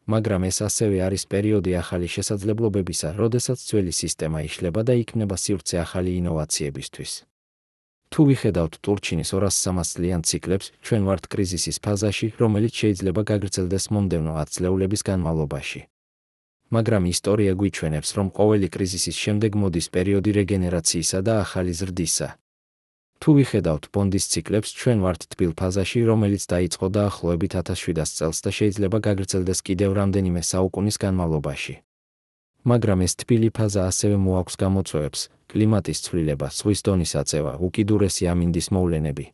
მაგრამ ეს ასევე არის პერიოდი ახალი შესაძლებლობებისა, როდესაც ძველი სისტემა იშლება და იქმნება სივრცე ახალი ინოვაციებისთვის. თუ ვიხედავთ ტურჩინის 200-300 წლიან ციკლებს, ჩვენ ვართ კრიზისის ფაზაში, რომელიც შეიძლება გაგრძელდეს მომდევნო 10 წლეულების განმავლობაში. მაგრამ ისტორია გვიჩვენებს, რომ ყოველი კრიზისის შემდეგ მოდის პერიოდი რეგენერაციისა და ახალი ზრდისა. თუ ვიხედავთ ბონდის ციკლებს, ჩვენ ვართ თბილ ფაზაში, რომელიც დაიწყო დაახლოებით 1700 წელს და შეიძლება გაგრძელდეს კიდევ რამდენიმე საუკუნის განმავლობაში. მაგრამ ეს თბილი ფაზა ასევე მოაქვს გამოწვევებს: კლიმატის ცვლილება, ზღვის დონის აწევა, უკიდურესი ამინდის მოვლენები.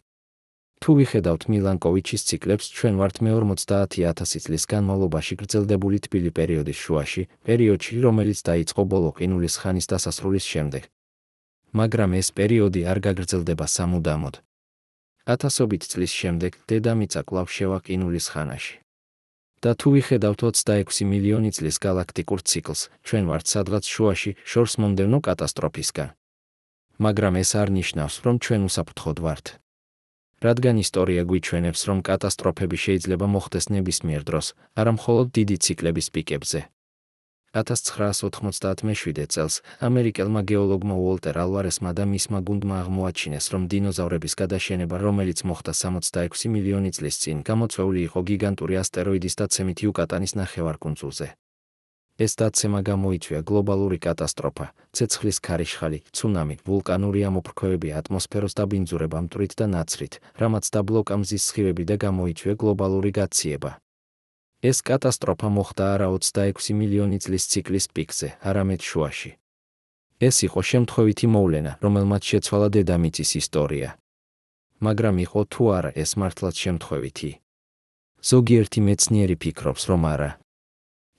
თუ ვიხედავთ მილანკოვიჩის ციკლებს, ჩვენ ვართ მე-50,000 წლის განმავლობაში გრძელდებული თბილი პერიოდის შუაში, პერიოდში, რომელიც დაიწყო ბოლო ყინულის ხანის დასასრულის შემდეგ. მაგრამ ეს პერიოდი არ გაგრძელდება სამუდამოდ. 1000 წლის შემდეგ დედამიწა კვლავ შევაყინულის ხანაში. და თუ ვიხედავთ 26 მილიონი წლის გალაქტიკურ ციკლს, ჩვენ ვართ სადღაც შუაში, შორს მომდევნო კატასტროფისგან. მაგრამ ეს არ ნიშნავს, რომ ჩვენ უსაფრთხოდ ვართ. რადგან ისტორია გვიჩვენებს, რომ კატასტროფები შეიძლება მოხდეს ნებისმიერ დროს, არა მხოლოდ დიდი ციკლების პიკებზე. 1997 წელს ამერიკელმა გეოლოგმა უოლტერ ალვარესმა და მისმა გუნდმა აღმოაჩინეს, რომ დინოზავრების გადაშენება, რომელიც მოხდა 66 მილიონი წლის წინ, გამოწვეული იყო გიგანტური ასტეროიდის დაცემით იუკატანის ნახევარკუნძულზე. ეს დაცემა გამოიწვია გლობალური კატასტროფა, ცეცხლის ქარიშხალი, ცუნამი, ვულკანური ამოფრქვევები, ატმოსფეროს დაბინძურება მტვრით და ნაცრით, რამაც დაბლოკა მზის სხივები და გამოიწვია გლობალური გაციება. ეს კატასტროფა მოხდა არა 26 მილიონი წლის ციკლის პიკზე, არამედ შუაში. ეს იყო შემთხვევითი მოვლენა, რომელმაც შეცვალა დედამიწის ისტორია. მაგრამ იყო თუ არა ეს მართლაც შემთხვევითი? ზოგიერთი მეცნიერი ფიქრობს, რომ არა.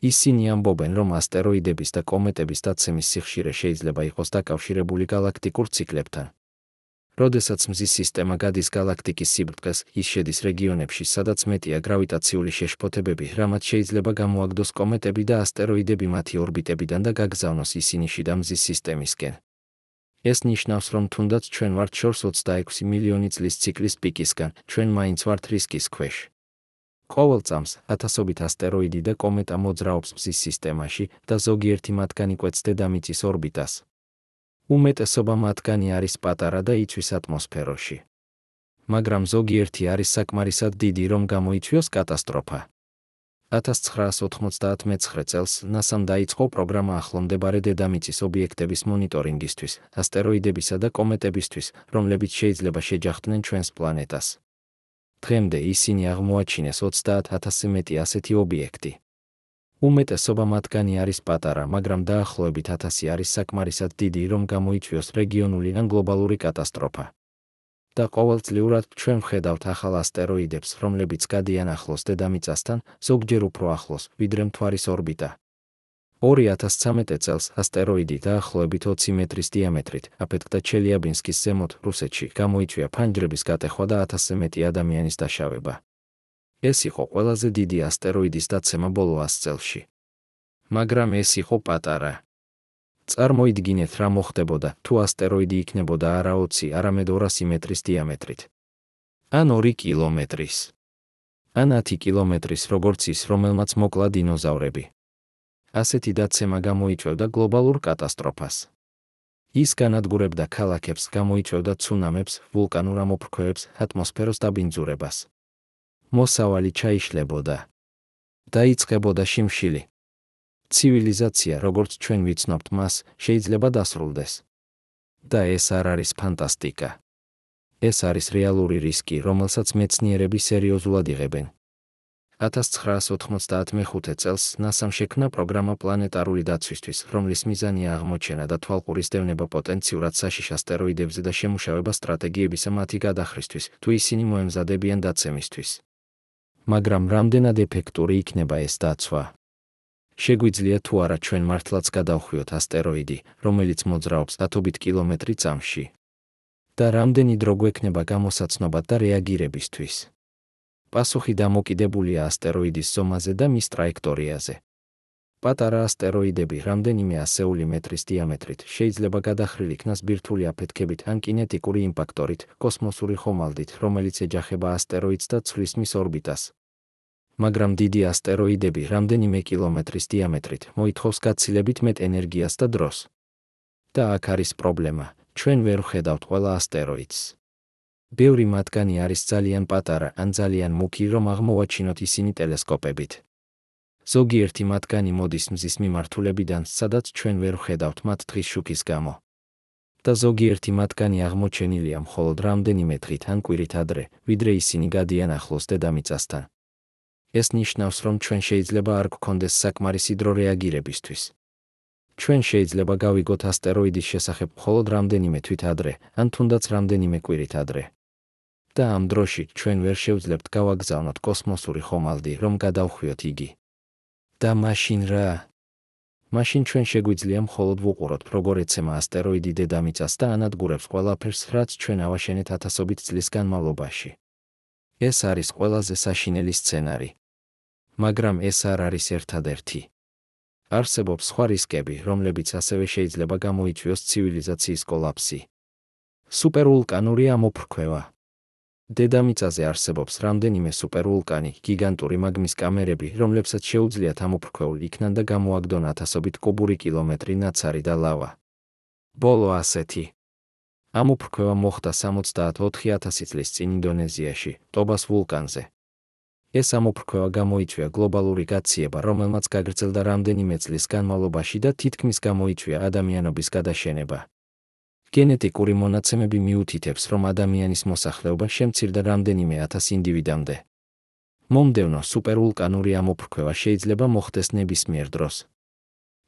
ისინი ამბობენ, რომ ასტეროიდების და კომეტების დაცემის სიხშირე შეიძლება იყოს დაკავშირებული გალაქტიკურ ციკლებთან. როდესაც მზის სისტემა გადის გალაქტიკის სიბრტყეს, ის შედის რეგიონებში, სადაც მეტია გრავიტაციული შეშფოთებები, რამაც შეიძლება გამოაგდოს კომეტები და ასტეროიდები მათი ორბიტებიდან და გაგზავნოს ისინი შიდა მზის სისტემისკენ. ეს ნიშნავს, რომ თუნდაც ჩვენ ვართ შორს 26 მილიონი წლის ციკლის პიკისგან, ჩვენ მაინც ვართ რისკის ქვეშ. ყოველ წამს 1000 ასტეროიდი და კომეტა მოძრაობს მზის სისტემაში და ზოგიერთი მათგანი კვეთს დედამიწის ორბიტას. უმეტესობა მათგანი არის პატარა და იცვის ატმოსფეროში. მაგრამ ზოგიერთი არის საკმარისად დიდი, რომ გამოიწვიოს კატასტროფა. 1999 წელს NASA-მ დაიწყო პროგრამა ახლომდებარე დედამიწის ობიექტების მონიტორინგისთვის, ასტეროიდებისა და კომეტებისთვის, რომლებიც შეიძლება შეჯახდნენ ჩვენს პლანეტას. დღემდე ისინი აღმოაჩინეს 30,000-ზე მეტი ასეთი ობიექტი. უმეტესობა მათგანი არის პატარა, მაგრამ დაახლოებით 1000 არის საკმარისად დიდი, რომ გამოიწვიოს რეგიონული ან გლობალური კატასტროფა. და ყოველწლიურად ჩვენ ვხედავთ ახალ ასტეროიდებს, რომლებიც გადიან ახლოს დედამიწასთან, ზოგჯერ უფრო ახლოს, ვიდრე მთვარის ორბიტა. 2013 წელს ასტეროიდი დაახლოებით 20 მეტრის დიამეტრით, აფეთქდა ჩელიაბინსკის ზემოთ, რუსეთში, გამოიწვია ფანჯრების გატეხვა და 1000-ზე მეტი ადამიანის დაშავება. ეს იყო ყველაზე დიდი ასტეროიდის დაცემა ბოლო 100 წელში. მაგრამ ეს იყო პატარა. წარმოიდგინეთ, რა მოხდებოდა, თუ ასტეროიდი იქნებოდა არა 20, არამედ 200 მეტრის დიამეტრით. ან 2 კილომეტრის. ან 10 კილომეტრის, როგორც ის, რომელმაც მოკლა დინოზავრები. ასეთი დაცემა გამოიწვევდა გლობალურ კატასტროფას. ის განადგურებდა ქალაქებს, გამოიწვევდა ცუნამებს, ვულკანურ ამოფრქვევებს, ატმოსფეროს დაბინძურებას. მოსავალი ჩაიშლებოდა. დაიწყებოდა შიმშილი. ცივილიზაცია, როგორც ჩვენ ვიცნობთ მას, შეიძლება დასრულდეს. და ეს არ არის ფანტასტიკა. ეს არის რეალური რისკი, რომელსაც მეცნიერები სერიოზულად იღებენ. 1995 წელს NASA-მ შექმნა პროგრამა პლანეტარული დაცვისთვის, რომლის მიზანია აღმოჩენა და თვალყურის დევნება პოტენციურად საშიშ ასტეროიდებზე და შემუშავება სტრატეგიებისა მათი გადახრისთვის, თუ ისინი მოემზადებიან დაცემისთვის. მაგრამ რამდენად ეფექტური იქნება ეს დაცვა? შეგვიძლია თუ არა ჩვენ მართლაც გადავხვიოთ ასტეროიდი, რომელიც მოძრაობს 1000 კილომეტრი წამში? და რამდენი დრო გვექნება გამოსაცნობად და რეაგირებისთვის? პასუხი დამოკიდებულია ასტეროიდის ზომაზე და მის ტრაექტორიაზე. პატარა ასტეროიდები რამდენიმე ასეული მეტრის დიამეტრით შეიძლება გადახრილ იქნას ბირთვული აფეთქებით ან კინეტიკური იმპაქტორით, კოსმოსური ხომალდით, რომელიც ეჯახება ასტეროიდს და ცვლის მის ორბიტას. მაგრამ დიდი ასტეროიდები რამდენიმე კილომეტრის დიამეტრით მოითხოვს გაცილებით მეტ ენერგიას და დროს. და აქ არის პრობლემა, ჩვენ ვერ ვხედავთ ყველა ასტეროიდს. ბევრი მათგანი არის ძალიან პატარა ან ძალიან მუქი, რომ აღმოვაჩინოთ ისინი ტელესკოპებით. ზოგიერთი მათგანი მოდის მზის მიმართულებიდან, სადაც ჩვენ ვერ ვხედავთ მათ დღის შუქის გამო. და ზოგიერთი მათგანი აღმოჩენილია მხოლოდ რამდენიმე დღით ან კვირით ადრე, ვიდრე ისინი გადიან ახლოს დედამიწასთან. ეს ნიშნავს, რომ ჩვენ შეიძლება არ გვქონდეს საკმარისი დრო რეაგირებისთვის. ჩვენ შეიძლება გავიგოთ ასტეროიდის შესახებ მხოლოდ რამდენიმე თვით ადრე, ან თუნდაც რამდენიმე კვირით ადრე. და ამ დროში ჩვენ ვერ შევძლებთ გავაგზავნოთ კოსმოსური ხომალდი, რომ გადავხვიოთ იგი. და მაშინ რა? მაშინ ჩვენ შეგვიძლია მხოლოდ ვუყუროთ, როგორ ეცემა ასტეროიდი დედამიწას და ანადგურებს ყველაფერს, რაც ჩვენ ავაშენეთ ათასობით წლის განმავლობაში. ეს არის ყველაზე საშინელი სცენარი. მაგრამ ეს არ არის ერთადერთი. არსებობს სხვა რისკები, რომლებიც ასევე შეიძლება გამოიწვიოს ცივილიზაციის კოლაფსი. სუპერვულკანური ამოფრქვევა. დედამიწაზე არსებობს რამდენიმე სუპერვულკანი, გიგანტური მაგმის კამერები, რომლებსაც შეუძლიათ ამოფრქვეულ იქნან და გამოაგდონ ათასობით კუბური კილომეტრი ნაცარი და ლავა. ბოლო ასეთი ამოფრქვევა მოხდა 74,000 წლის წინ ინდონეზიაში, ტობას ვულკანზე. ეს ამოფრქვევა გამოიწვია გლობალური გაციება, რომელმაც გაგრძელდა რამდენიმე წლის განმავლობაში და თითქმის გამოიწვია ადამიანობის გადაშენება. გენეტიკური მონაცემები მიუთითებს, რომ ადამიანის მოსახლეობა შემცირდა რამდენიმე ათას ინდივიდამდე. მომდევნო სუპერვულკანური ამოფრქვევა შეიძლება მოხდეს ნებისმიერ დროს.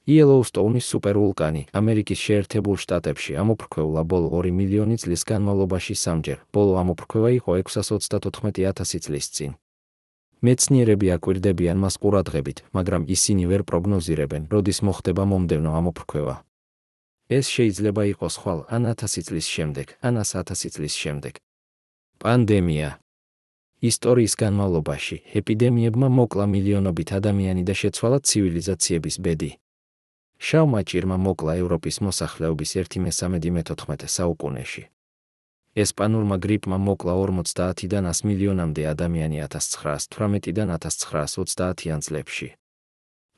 იელოუსტოუნის სუპერვულკანი ამერიკის შეერთებულ შტატებში ამოფრქვეულა ბოლო 2 მილიონი წლის განმავლობაში სამჯერ. ბოლო ამოფრქვევა იყო 634,000 წლის წინ. მეცნიერები აკვირდებიან მას ყურადღებით, მაგრამ ისინი ვერ პროგნოზირებენ, როდის მოხდება მომდევნო ამოფრქვევა. ეს შეიძლება იყოს ხვალ ან 1000 წლის შემდეგ, ან 100 წლის შემდეგ. პანდემია. ისტორიის განმავლობაში ეპიდემიებმა მოკლა მილიონობით ადამიანი და შეცვალა ცივილიზაციების ბედი. შავმა ჭირმა მოკლა ევროპის მოსახლეობის 1/3 მე-14 საუკუნეში. ესპანურმა გრიპმა მოკლა 50-დან 100 მილიონამდე ადამიანი 1918-დან 1930-იან წლებში.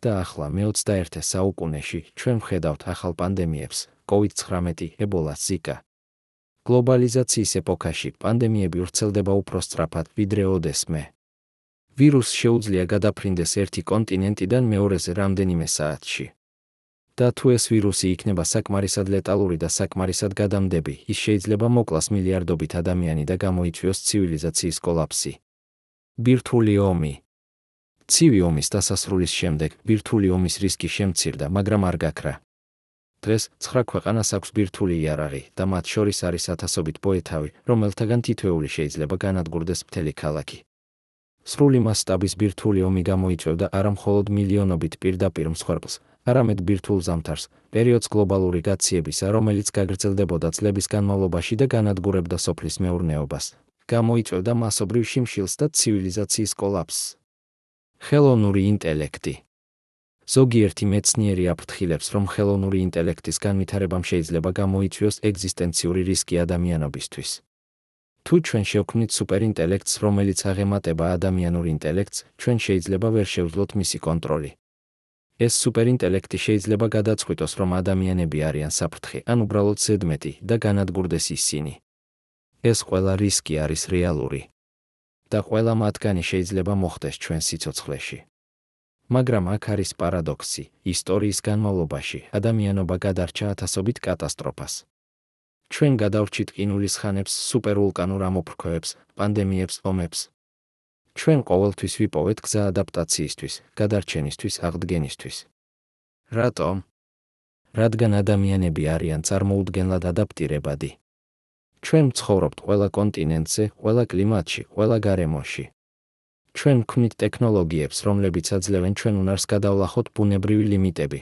და ახლა მე-21 საუკუნეში ჩვენ ვხედავთ ახალ პანდემიებს, COVID-19, ებოლა, ზიკა. გლობალიზაციის ეპოქაში პანდემიები ვრცელდება უფრო სწრაფად, ვიდრე ოდესმე. ვირუსს შეუძლია გადაფრინდეს ერთი კონტინენტიდან მეორეზე რამდენიმე საათში. და თუ ეს ვირუსი იქნება საკმარისად ლეტალური და საკმარისად გადამდები, ის შეიძლება მოკლას მილიარდობით ადამიანი და გამოიწვიოს ცივილიზაციის კოლაფსი. ბირთვული ომი. ცივი ომის დასასრულის შემდეგ ბირთვული ომის რისკი შემცირდა, მაგრამ არ გაქრა. დღეს 9 ქვეყანას აქვს ბირთვული იარაღი და მათ შორის არის ათასობით პოეთავი, რომელთაგან თითოეული შეიძლება განადგურდეს მთელი ქალაქი. სრული მასშტაბის ბირთვული ომი გამოიწვევდა არა მხოლოდ მილიონობით პირდაპირ მსხვერპლს, არამედ ბირთვულ ზამთარს, პერიოდს გლობალური გაციებისა, რომელიც გაგრძელდებოდა წლების განმავლობაში და განადგურებდა სოფლის მეურნეობას, გამოიწვევდა მასობრივ შიმშილს და ცივილიზაციის კოლაფსს. ხელოვნური ინტელექტი. ზოგიერთი მეცნიერი აფრთხილებს, რომ ხელოვნური ინტელექტის განვითარებამ შეიძლება გამოიწვიოს ეგზისტენციური რისკი ადამიანობისთვის. თუ ჩვენ შევქმნით სუპერინტელექტს, რომელიც აღემატება ადამიანურ ინტელექტს, ჩვენ შეიძლება ვერ შევძლოთ მისი კონტროლი. ეს სუპერინტელექტი შეიძლება გადაწყვიტოს, რომ ადამიანები არიან საფრთხე, ან უბრალოდ ზედმეტი და განადგურდეს ისინი. ეს ყველა რისკი არის რეალური. და ყველა მათგანი შეიძლება მოხდეს ჩვენ სიცოცხლეში. მაგრამ აქ არის პარადოქსი, ისტორიის განმავლობაში ადამიანობა გადარჩა ათასობით კატასტროფას. ჩვენ გადავრჩით ყინულის ხანებს, სუპერვულკანურ ამოფრქვევებს, პანდემიებს, ომებს. ჩვენ ყოველთვის ვიპოვეთ გზა ადაპტაციისთვის, გადარჩენისთვის, აღდგენისთვის. რატომ? რადგან ადამიანები არიან წარმოუდგენლად ადაპტირებადი. ჩვენ ვცხოვრობთ ყველა კონტინენტზე, ყველა კლიმატში, ყველა გარემოში. ჩვენ ვქმნით ტექნოლოგიებს, რომლებიც აძლევენ ჩვენ უნარს გადავლახოთ ბუნებრივი ლიმიტები.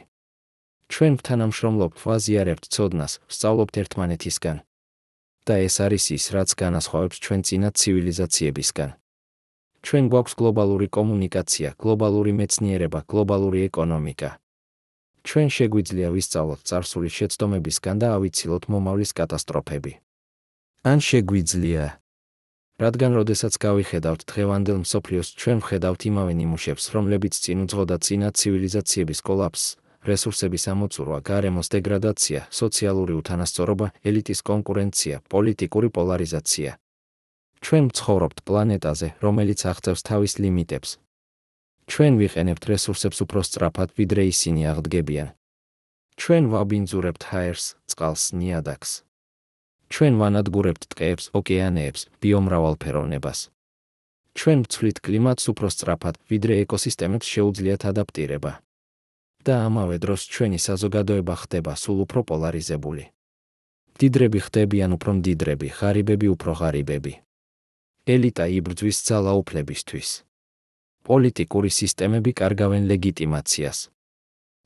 ჩვენ ვთანამშრომლობთ, ვაზიარებთ ცოდნას, ვსწავლობთ ერთმანეთისგან. და ეს არის ის, რაც განასხვავებს ჩვენ წინა ცივილიზაციებისგან. ჩვენ გვაქვს გლობალური კომუნიკაცია, გლობალური მეცნიერება, გლობალური ეკონომიკა. ჩვენ შეგვიძლია ვისწავლოთ წარსული შეცდომებისგან და ავიცილოთ მომავლის კატასტროფები. ან შეგვიძლია. რადგან როდესაც გავიხედავთ დღევანდელ მსოფლიოს, ჩვენ ვხედავთ იმავე ნიმუშებს, რომლებიც წინ უძღოდა წინა ცივილიზაციების კოლაფსს, რესურსების ამოწურვა, გარემოს დეგრადაცია, სოციალური უთანასწორობა, ელიტის კონკურენცია, პოლიტიკური პოლარიზაცია. ჩვენ ვცხოვრობთ პლანეტაზე, რომელიც აღწევს თავის ლიმიტებს. ჩვენ ვიყენებთ რესურსებს უფრო სწრაფად, ვიდრე ისინი აღდგებიან. ჩვენ ვაბინძურებთ ჰაერს, წყალს, ნიადაგს. ჩვენ ვანადგურებთ ტყეებს, ოკეანეებს, ბიომრავალფეროვნებას. ჩვენ ვცვლით კლიმატს უფრო სწრაფად, ვიდრე ეკოსისტემებს შეუძლიათ ადაპტირება. და ამავე დროს ჩვენი საზოგადოება ხდება სულ უფრო პოლარიზებული. მდიდრები ხდებიან უფრო მდიდრები, ღარიბები უფრო ღარიბები. ელიტა იბრძვის ძალაუფლებისთვის. პოლიტიკური სისტემები კარგავენ ლეგიტიმაციას.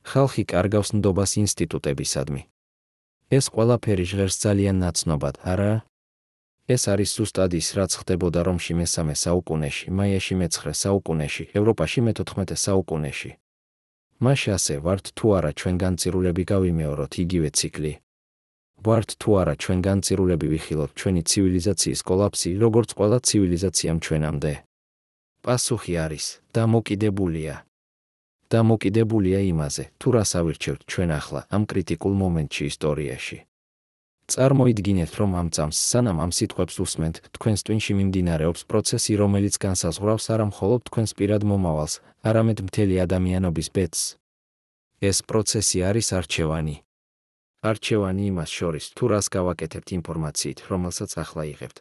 ხალხი კარგავს ნდობას ინსტიტუტებისადმი. ეს ყველაფერი ჟღერს ძალიან ნაცნობად, არა? ეს არის ზუსტად ის, რაც ხდებოდა რომში მე-3 საუკუნეში, მაიაში მე-9 საუკუნეში, ევროპაში მე-14 საუკუნეში. მაშ ასე ვართ თუ არა ჩვენ განწირულები გავიმეოროთ იგივე ციკლი? ვართ თუ არა ჩვენ განწირულები ვიხილოთ ჩვენი ცივილიზაციის კოლაფსი, როგორც ყველა ცივილიზაციამ ჩვენამდე? პასუხი არის დამოკიდებულია. დამოკიდებულია იმაზე, თუ რას ავირჩევთ ჩვენ ახლა ამ კრიტიკულ მომენტში ისტორიაში. წარმოიდგინეთ, რომ ამ წამს, სანამ ამ სიტყვებს უსმენთ, თქვენს ტვინში მიმდინარეობს პროცესი, რომელიც განსაზღვრავს არა მხოლოდ თქვენს პირად მომავალს, არამედ მთელი ადამიანობის ბედს. ეს პროცესი არის არჩევანი. არჩევანი იმას შორის, თუ რას გავაკეთებთ ინფორმაციით, რომელსაც ახლა იღებთ.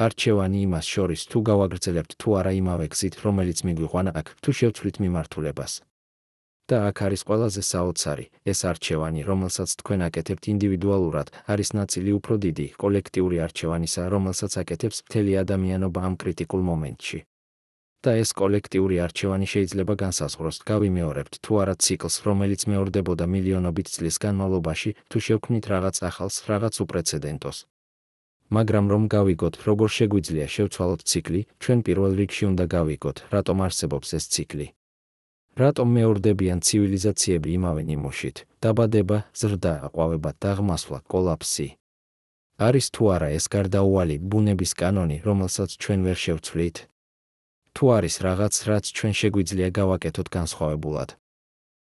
არჩევანი იმას შორის, თუ გავაგრძელებთ თუ არა იმავე გზით, რომელიც მიგვიყვანა აქ, თუ შევცვლით მიმართულებას. და აქ არის ყველაზე საოცარი, ეს არჩევანი, რომელსაც თქვენ აკეთებთ ინდივიდუალურად, არის ნაწილი უფრო დიდი, კოლექტიური არჩევანისა, რომელსაც აკეთებს მთელი ადამიანობა ამ კრიტიკულ მომენტში. და ეს კოლექტიური არჩევანი შეიძლება განსაზღვროს, გავიმეორებთ თუ არა ციკლს, რომელიც მეორდებოდა მილიონობით წლის განმავლობაში, თუ შევქმნით რაღაც ახალს, რაღაც უპრეცედენტოს. მაგრამ რომ გავიგოთ, როგორ შეგვიძლია შევცვალოთ ციკლი, ჩვენ პირველ რიგში უნდა გავიგოთ, რატომ არსებობს ეს ციკლი. რატომ მეორდებიან ცივილიზაციები იმავე ნიმუშით, დაბადება, ზრდა, ყვავება, დაღმასვლა, კოლაფსი. არის თუ არა ეს გარდაუვალი ბუნების კანონი, რომელსაც ჩვენ ვერ შევცვლით? თუ არის რაღაც, რაც ჩვენ შეგვიძლია გავაკეთოთ განსხვავებულად?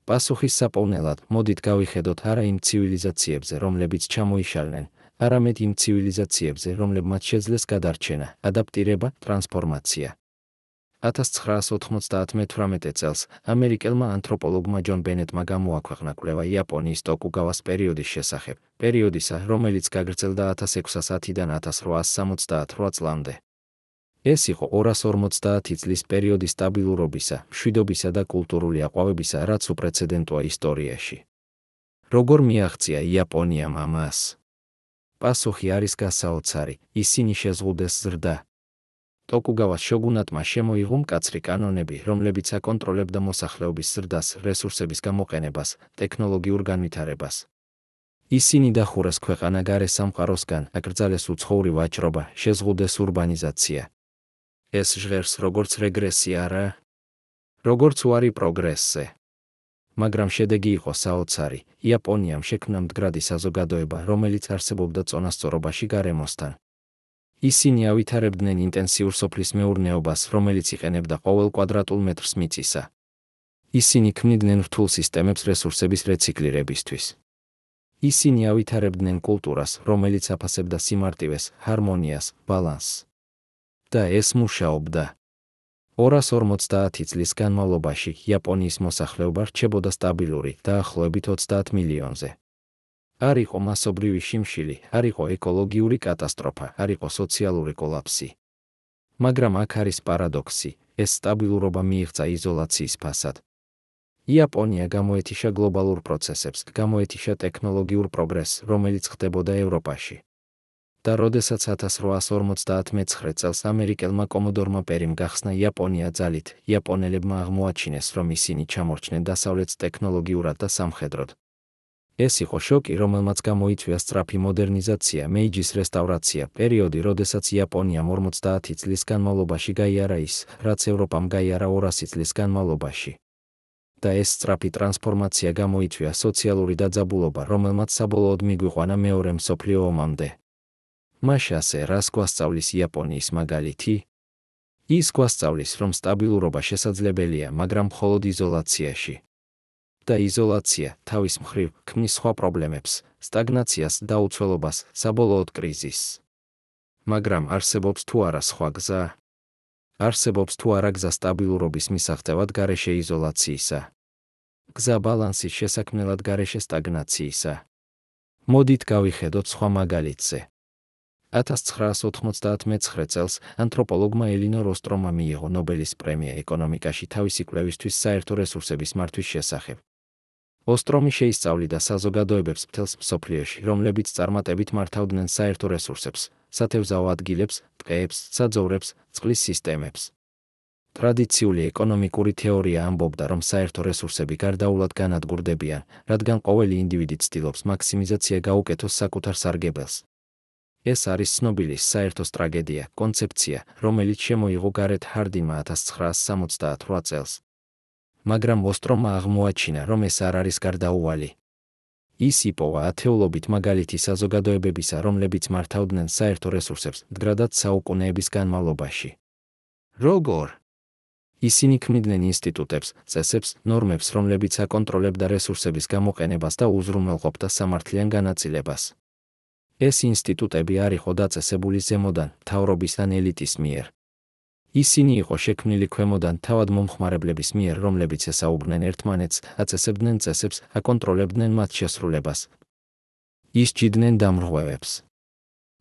პასუხის საპოვნელად, მოდით გავიხედოთ არა იმ ცივილიზაციებზე, რომლებიც ჩამოიშალნენ, არამედ იმ ცივილიზაციებზე, რომლებმაც შეძლეს გადარჩენა, ადაპტირება, ტრანსფორმაცია. 1998 წელს ამერიკელმა ანთროპოლოგმა ჯონ ბენეტმა გამოაქვეყნა კვლევა იაპონიის ტოკუგავას პერიოდის შესახებ, პერიოდისა, რომელიც გაგრძელდა 1610-დან 1878 წლამდე. ეს იყო 250 წლის პერიოდი სტაბილურობისა, მშვიდობისა და კულტურული აყვავებისა, რაც უპრეცედენტოა ისტორიაში. როგორ მიაღწია იაპონიამ ამას? პასუხი არის გასაოცარი, ისინი შეზღუდეს ზრდა. ტოკუგავას შოგუნატმა შემოიღო მკაცრი კანონები, რომლებიც აკონტროლებდა მოსახლეობის ზრდას, რესურსების გამოყენებას, ტექნოლოგიურ განვითარებას. ისინი დახურეს ქვეყანა გარე სამყაროსგან, აკრძალეს უცხოური ვაჭრობა, შეზღუდეს ურბანიზაცია. ეს ჟღერს როგორც რეგრესია, არა? როგორც უარი პროგრესზე. მაგრამ შედეგი იყო საოცარი, იაპონიამ შექმნა მდგრადი საზოგადოება, რომელიც არსებობდა წონასწორობაში გარემოსთან. ისინი ავითარებდნენ ინტენსიურ სოფლის მეურნეობას, რომელიც იყენებდა ყოველ კვადრატულ მეტრს მიწისა. ისინი ქმნიდნენ რთულ სისტემებს რესურსების რეციკლირებისთვის. ისინი ავითარებდნენ კულტურას, რომელიც აფასებდა სიმარტივეს, ჰარმონიას, ბალანსს. და ეს მუშაობდა. 250 წლის განმავლობაში იაპონიის მოსახლეობა რჩებოდა სტაბილური, დაახლოებით 30 მილიონზე. არ იყო მასობრივი შიმშილი, არ იყო ეკოლოგიური კატასტროფა, არ იყო სოციალური კოლაფსი. მაგრამ აქ არის პარადოქსი, ეს სტაბილურობა მიიღწა იზოლაციის ფასად. იაპონია გამოეთიშა გლობალურ პროცესებს, გამოეთიშა ტექნოლოგიურ პროგრესს, რომელიც ხდებოდა ევროპაში. და როდესაც 1859 წელს ამერიკელმა კომოდორმა პერიმ გახსნა იაპონია ძალით, იაპონელებმა აღმოაჩინეს, რომ ისინი ჩამორჩნენ დასავლეთს ტექნოლოგიურად და სამხედროდ. ეს იყო შოკი, რომელმაც გამოიწვია სწრაფი მოდერნიზაცია, მეიჯის რესტავრაცია, პერიოდი, როდესაც იაპონიამ 50 წლის განმავლობაში გაიარა ის, რაც ევროპამ გაიარა 200 წლის განმავლობაში. და ეს სწრაფი ტრანსფორმაცია გამოიწვია სოციალური დაძაბულობა, რომელმაც საბოლოოდ მიგვიყვანა მეორე მსოფლიო ომამდე. მაშ ასე რას გვასწავლის იაპონიის მაგალითი? ის გვასწავლის, რომ სტაბილურობა შესაძლებელია, მაგრამ მხოლოდ იზოლაციაში. და იზოლაცია, თავის მხრივ, ქმნის სხვა პრობლემებს, სტაგნაციას, დაუცველობას, საბოლოოდ კრიზისს. მაგრამ არსებობს თუ არა სხვა გზა? არსებობს თუ არა გზა სტაბილურობის მისაღწევად გარეშე იზოლაციისა? გზა ბალანსის შესაქმნელად გარეშე სტაგნაციისა? მოდით გავიხედოთ სხვა მაგალითზე. 1999 წელს ანთროპოლოგმა ელინორ ოსტრომმა მიიღო ნობელის პრემია ეკონომიკაში თავისი კვლევისთვის საერთო რესურსების მართვის შესახებ. ოსტრომი შეისწავლიდა საზოგადოებებს მთელს მსოფლიოში, რომლებიც წარმატებით მართავდნენ საერთო რესურსებს, სათევზაო ადგილებს, ტყეებს, საძოვრებს, წყლის სისტემებს. ტრადიციული ეკონომიკური თეორია ამბობდა, რომ საერთო რესურსები გარდაულად განადგურდებიან, რადგან ყოველი ინდივიდი ცდილობს მაქსიმიზაცია გაუკეთოს საკუთარ სარგებელს. ეს არის ცნობილის საერთოს ტრაგედია, კონცეფცია, რომელიც შემოიღო გარეთ ჰარდინმა 1978 წელს. მაგრამ ვოსტრომმა აღმოაჩინა, რომ ეს არ არის გარდაუვალი. ის იპოვა ათეულობით მაგალითი საზოგადოებებისა, რომლებიც მართავდნენ საერთო რესურსებს მდგრადად საუკუნეების განმავლობაში. როგორ? ისინი ქმნიდნენ ინსტიტუტებს, წესებს, ნორმებს, რომლებიც აკონტროლებდა რესურსების გამოყენებას და უზრუნველყოფდა სამართლიან განაწილებას. ეს ინსტიტუტები არ იყო დაწესებული ზემოდან, მთავრობის ან ელიტის მიერ. ისინი იყო შექმნილი ქვემოდან თავად მომხმარებლების მიერ, რომლებიც ესაუბრნენ ერთმანეთს, აწესებდნენ წესებს, აკონტროლებდნენ მათ შესრულებას. ისჯიდნენ დამრღვევებს.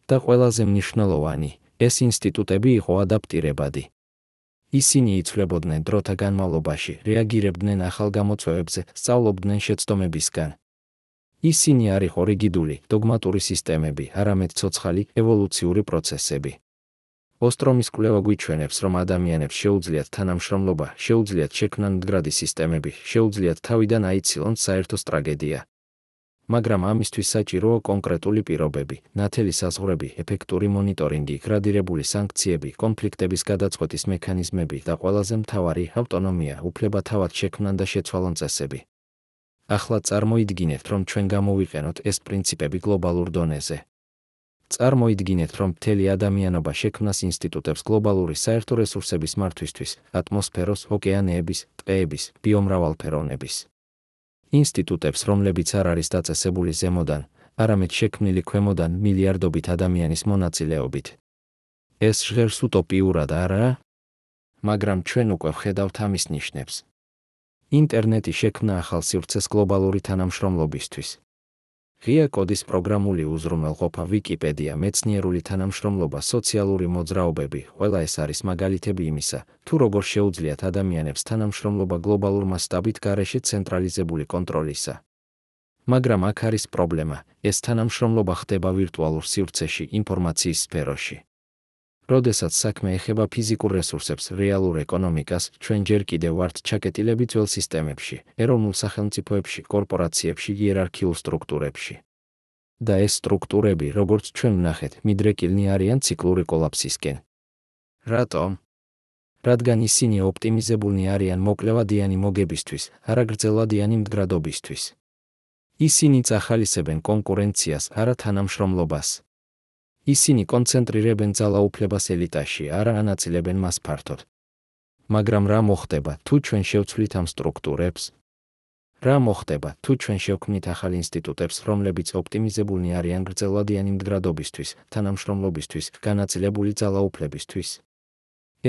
და ყველაზე მნიშვნელოვანი, ეს ინსტიტუტები იყო ადაპტირებადი. ისინი იცვლებოდნენ დროთა განმავლობაში, რეაგირებდნენ ახალ გამოწვევებზე, სწავლობდნენ შეცდომებისგან. ისინი არ იყო რიგიდული, დოგმატური სისტემები, არამედ ცოცხალი, ევოლუციური პროცესები. ოსტრომის კვლევა გვიჩვენებს, რომ ადამიანებს შეუძლიათ თანამშრომლობა, შეუძლიათ შექმნან მდგრადი სისტემები, შეუძლიათ თავიდან აიცილონ საერთოს ტრაგედია. მაგრამ ამისთვის საჭიროა კონკრეტული პირობები, ნათელი საზღვრები, ეფექტური მონიტორინგი, გრადირებული სანქციები, კონფლიქტების გადაწყვეტის მექანიზმები და ყველაზე მთავარი, ავტონომია, უფლება თავად შექმნან და შეცვალონ წესები. ახლა წარმოიდგინეთ, რომ ჩვენ გამოვიყენოთ ეს პრინციპები გლობალურ დონეზე. წარმოიდგინეთ, რომ მთელი ადამიანობა შექმნას ინსტიტუტებს გლობალური საერთო რესურსების მართვისთვის, ატმოსფეროს, ოკეანეების, ტყეების, ბიომრავალფეროვნების. ინსტიტუტებს, რომლებიც არ არის დაწესებული ზემოდან, არამედ შექმნილი ქვემოდან მილიარდობით ადამიანის მონაწილეობით. ეს ჟღერს უტოპიურად, არა? მაგრამ ჩვენ უკვე ვხედავთ ამის ნიშნებს. ინტერნეტი შექმნა ახალ სივრცეს გლობალური თანამშრომლობისთვის. ღია კოდის პროგრამული უზრუნველყოფა, ვიკიპედია, მეცნიერული თანამშრომლობა, სოციალური მოძრაობები, ყველა ეს არის მაგალითები იმისა, თუ როგორ შეუძლიათ ადამიანებს თანამშრომლობა გლობალურ მასშტაბით გარეშე ცენტრალიზებული კონტროლისა. მაგრამ აქ არის პრობლემა, ეს თანამშრომლობა ხდება ვირტუალურ სივრცეში, ინფორმაციის სფეროში. როდესაც საქმე ეხება ფიზიკურ რესურსებს, რეალურ ეკონომიკას, ჩვენ ჯერ კიდევ ვართ ჩაკეტილები ძველ სისტემებში, ეროვნულ სახელმწიფოებში, კორპორაციებში, იერარქიულ სტრუქტურებში. და ეს სტრუქტურები, როგორც ჩვენ ვნახეთ, მიდრეკილნი არიან ციკლური კოლაფსისკენ. რატომ? რადგან ისინი ოპტიმიზებულნი არიან მოკლევადიანი მოგებისთვის, არა გრძელვადიანი მდგრადობისთვის. ისინი წახალისებენ კონკურენციას, არა თანამშრომლობას. ისინი კონცენტრირებენ ძალაუფლებას ელიტაში, არა ანაწილებენ მას ფართოდ. მაგრამ რა მოხდება, თუ ჩვენ შევცვლით ამ სტრუქტურებს? რა მოხდება, თუ ჩვენ შევქმნით ახალ ინსტიტუტებს, რომლებიც ოპტიმიზებულნი არიან გრძელვადიანი მდგრადობისთვის, თანამშრომლობისთვის, განაწილებული ძალაუფლებისთვის?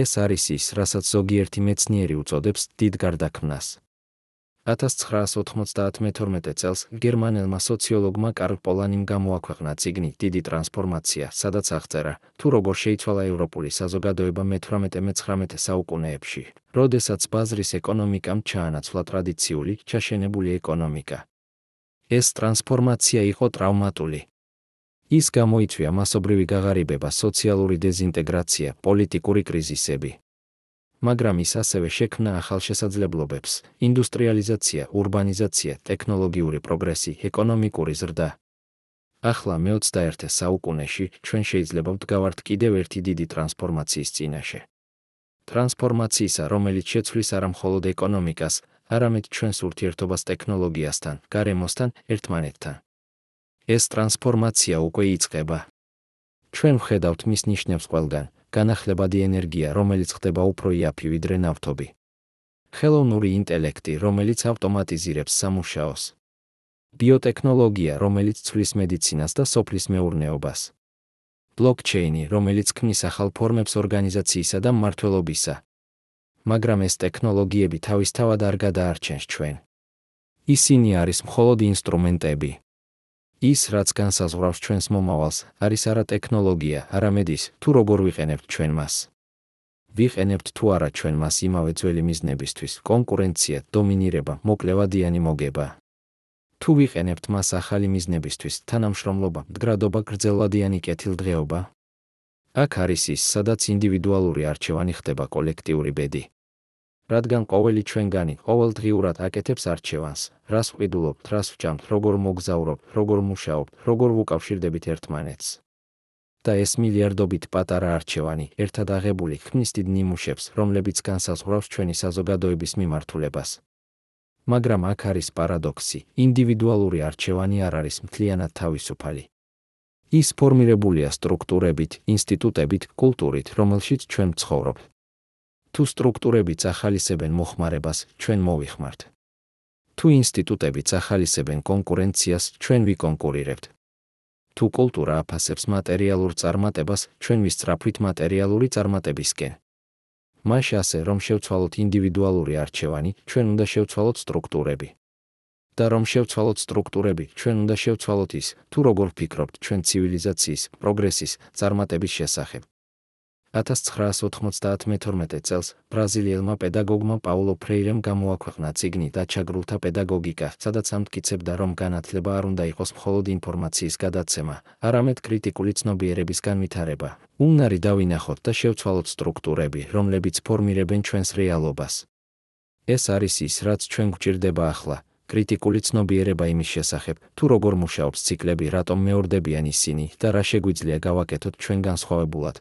ეს არის ის, რასაც ზოგიერთი მეცნიერი უწოდებს დიდ გარდაქმნას. 1992 წელს გერმანელმა სოციოლოგმა კარლ პოლანიმ გამოაქვეყნა წიგნი „დიდი ტრანსფორმაცია“, სადაც აღწერა, თუ როგორ შეიცვალა ევროპული საზოგადოება მე-18-19 საუკუნეებში, როდესაც ბაზრის ეკონომიკამ ჩაანაცვლა ტრადიციული, ჩაშენებული ეკონომიკა. ეს ტრანსფორმაცია იყო ტრავმატული. ის გამოიწვია მასობრივი გაღარიბება, სოციალური დეზინტეგრაცია, პოლიტიკური კრიზისები. მაგრამ ის ასევე შექმნა ახალ შესაძლებლობებს, ინდუსტრიალიზაცია, ურბანიზაცია, ტექნოლოგიური პროგრესი, ეკონომიკური ზრდა. ახლა მე-21 საუკუნეში ჩვენ შეიძლება ვდგავართ კიდევ ერთი დიდი ტრანსფორმაციის წინაშე. ტრანსფორმაციისა, რომელიც შეცვლის არა მხოლოდ ეკონომიკას, არამედ ჩვენს ურთიერთობას ტექნოლოგიასთან, გარემოსთან, ერთმანეთთან. ეს ტრანსფორმაცია უკვე იწყება. ჩვენ ვხედავთ მის ნიშნებს ყველგან. განახლებადი ენერგია, რომელიც ხდება უფრო იაფი ვიდრე ნავთობი. ხელოვნური ინტელექტი, რომელიც ავტომატიზირებს სამუშაოს. ბიოტექნოლოგია, რომელიც ცვლის მედიცინას და სოფლის მეურნეობას. ბლოკჩეინი, რომელიც ქმნის ახალ ფორმებს ორგანიზაციისა და მმართველობისა. მაგრამ ეს ტექნოლოგიები თავისთავად არ გადაარჩენს ჩვენ. ისინი არის მხოლოდ ინსტრუმენტები. ის, რაც განსაზღვრავს ჩვენს მომავალს, არის არა ტექნოლოგია, არამედ ის, თუ როგორ ვიყენებთ ჩვენ მას. ვიყენებთ თუ არა ჩვენ მას იმავე ძველი მიზნებისთვის, კონკურენცია, დომინირება, მოკლევადიანი მოგება. თუ ვიყენებთ მას ახალი მიზნებისთვის, თანამშრომლობა, მდგრადობა, გრძელვადიანი კეთილდღეობა. აქ არის ის, სადაც ინდივიდუალური არჩევანი ხდება კოლექტიური ბედი. რადგან ყოველი ჩვენგანი ყოველდღიურად აკეთებს არჩევანს, რას ვყიდულობთ, რას ვჭამთ, როგორ მოგზაურობთ, როგორ მუშაობთ, როგორ ვუკავშირდებით ერთმანეთს. და ეს მილიარდობით პატარა არჩევანი ერთად აღებული ქმნის დიდ ნიმუშებს, რომლებიც განსაზღვრავს ჩვენი საზოგადოების მიმართულებას. მაგრამ აქ არის პარადოქსი, ინდივიდუალური არჩევანი არ არის მთლიანად თავისუფალი. ის ფორმირებულია სტრუქტურებით, ინსტიტუტებით, კულტურით, რომელშიც ჩვენ ვცხოვრობთ. თუ სტრუქტურებიც ახალისებენ მოხმარებას, ჩვენ მოვიხმართ. თუ ინსტიტუტებიც ახალისებენ კონკურენციას, ჩვენ ვიკონკურირებთ. თუ კულტურა აფასებს მატერიალურ წარმატებას, ჩვენ ვისწრაფვით მატერიალური წარმატებისკენ. მაშ ასე, რომ შევცვალოთ ინდივიდუალური არჩევანი, ჩვენ უნდა შევცვალოთ სტრუქტურები. და რომ შევცვალოთ სტრუქტურები, ჩვენ უნდა შევცვალოთ ის, თუ როგორ ვფიქრობთ ჩვენ ცივილიზაციის, პროგრესის, წარმატების შესახებ. 1992 წელს ბრაზილიელმა პედაგოგმა პაულო ფრეირემ გამოაქვეყნა წიგნი დაჩაგრულთა პედაგოგიკა, სადაც ამტკიცებდა, რომ განათლება არ უნდა იყოს მხოლოდ ინფორმაციის გადაცემა, არამედ კრიტიკული ცნობიერების განვითარება. უნარი დავინახოთ და შევცვალოთ სტრუქტურები, რომლებიც ფორმირებენ ჩვენს რეალობას. ეს არის ის, რაც ჩვენ გვჭირდება ახლა. კრიტიკული ცნობიერება იმის შესახებ, თუ როგორ მუშაობს ციკლები, რატომ მეორდებიან ისინი და რა შეგვიძლია გავაკეთოთ ჩვენ განსხვავებულად.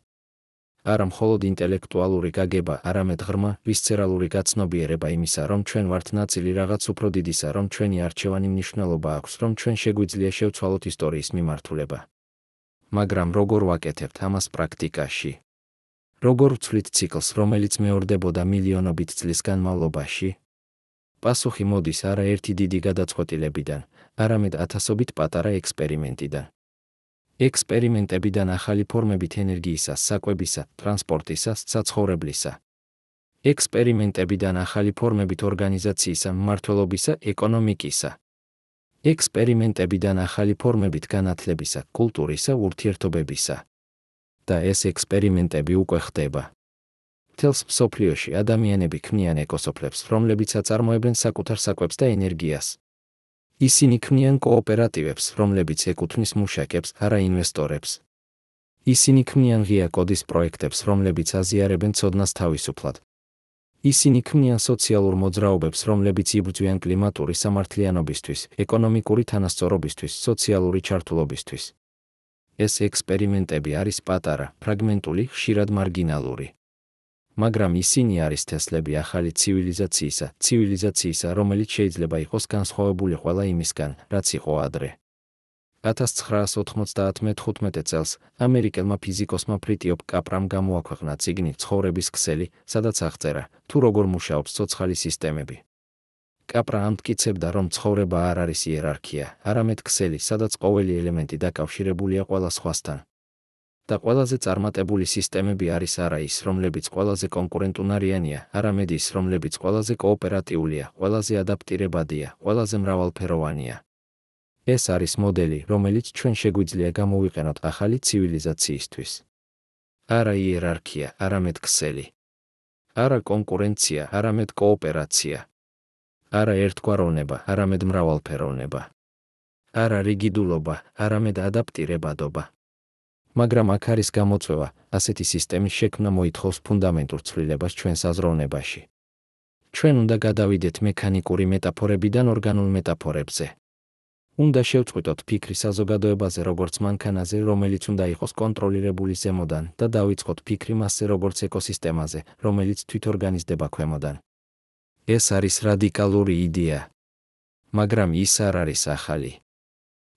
არა მხოლოდ ინტელექტუალური გაგება, არამედ ღრმა, ვისცერალური გაცნობიერება იმისა, რომ ჩვენ ვართ ნაწილი რაღაც უფრო დიდისა, რომ ჩვენი არჩევანი მნიშვნელობა აქვს, რომ ჩვენ შეგვიძლია შევცვალოთ ისტორიის მიმართულება. მაგრამ როგორ ვაკეთებთ ამას პრაქტიკაში? როგორ ვცვლით ციკლს, რომელიც მეორდებოდა მილიონობით წლის განმავლობაში? პასუხი მოდის არა ერთი დიდი გადაწყვეტილებიდან, არამედ ათასობით პატარა ექსპერიმენტიდან. ექსპერიმენტებიდან ახალი ფორმებით ენერგიისა, საკვებისა, ტრანსპორტისა, საცხოვრებლისა. ექსპერიმენტებიდან ახალი ფორმებით ორგანიზაციისა, მმართველობისა, ეკონომიკისა. ექსპერიმენტებიდან ახალი ფორმებით განათლებისა, კულტურისა, ურთიერთობებისა. და ეს ექსპერიმენტები უკვე ხდება. მთელს მსოფლიოში ადამიანები ქმნიან ეკოსოფლებს, რომლებიც აწარმოებენ საკუთარ საკვებს და ენერგიას. ისინი ქმნიან კოოპერატივებს, რომლებიც ეკუთვნის მუშაკებს, არა ინვესტორებს. ისინი ქმნიან ღია კოდის პროექტებს, რომლებიც აზიარებენ ცოდნას თავისუფლად. ისინი ქმნიან სოციალურ მოძრაობებს, რომლებიც იბრძვიან კლიმატური სამართლიანობისთვის, ეკონომიკური თანასწორობისთვის, სოციალური ჩართულობისთვის. ეს ექსპერიმენტები არის პატარა, ფრაგმენტული, ხშირად მარგინალური. მაგრამ ისინი არის თესლები ახალი ცივილიზაციისა, რომელიც შეიძლება იყოს განსხვავებული ყველა იმისგან, რაც იყო ადრე. 1995 წელს ამერიკელმა ფიზიკოსმა ფრიტიოფ კაპრამ გამოაქვეყნა წიგნი ცხოვრების ქსელი, სადაც აღწერა, თუ როგორ მუშაობს ცოცხალი სისტემები. კაპრა ამტკიცებდა, რომ ცხოვრება არ არის იერარქია, არამედ ქსელი, სადაც ყოველი ელემენტი დაკავშირებულია ყველა სხვასთან. და ყველაზე წარმატებული სისტემები არის არა ის, რომლებიც ყველაზე კონკურენტუნარიანია, არამედ ის, რომლებიც ყველაზე კოოპერატიულია, ყველაზე ადაპტირებადია, ყველაზე მრავალფეროვანია. ეს არის მოდელი, რომელიც ჩვენ შეგვიძლია გამოვიყენოთ ახალი ცივილიზაციისთვის. არა იერარქია, არამედ ქსელი. არა კონკურენცია, არამედ კოოპერაცია. არა ერთგვაროვნება, არამედ მრავალფეროვნება. არა რიგიდულობა, არამედ ადაპტირებადობა. მაგრამ აქ არის გამოწვევა, ასეთი სისტემის შექმნა მოითხოვს ფუნდამენტურ ცვლილებას ჩვენს აზროვნებაში. ჩვენ უნდა გადავიდეთ მექანიკური მეტაფორებიდან ორგანულ მეტაფორებზე. უნდა შევწყვიტოთ ფიქრი საზოგადოებაზე როგორც მანქანაზე, რომელიც უნდა იყოს კონტროლირებული ზემოდან და დავიწყოთ ფიქრი მასზე როგორც ეკოსისტემაზე, რომელიც თვითორგანიზდება ქვემოდან. ეს არის რადიკალური იდეა. მაგრამ ის არ არის ახალი.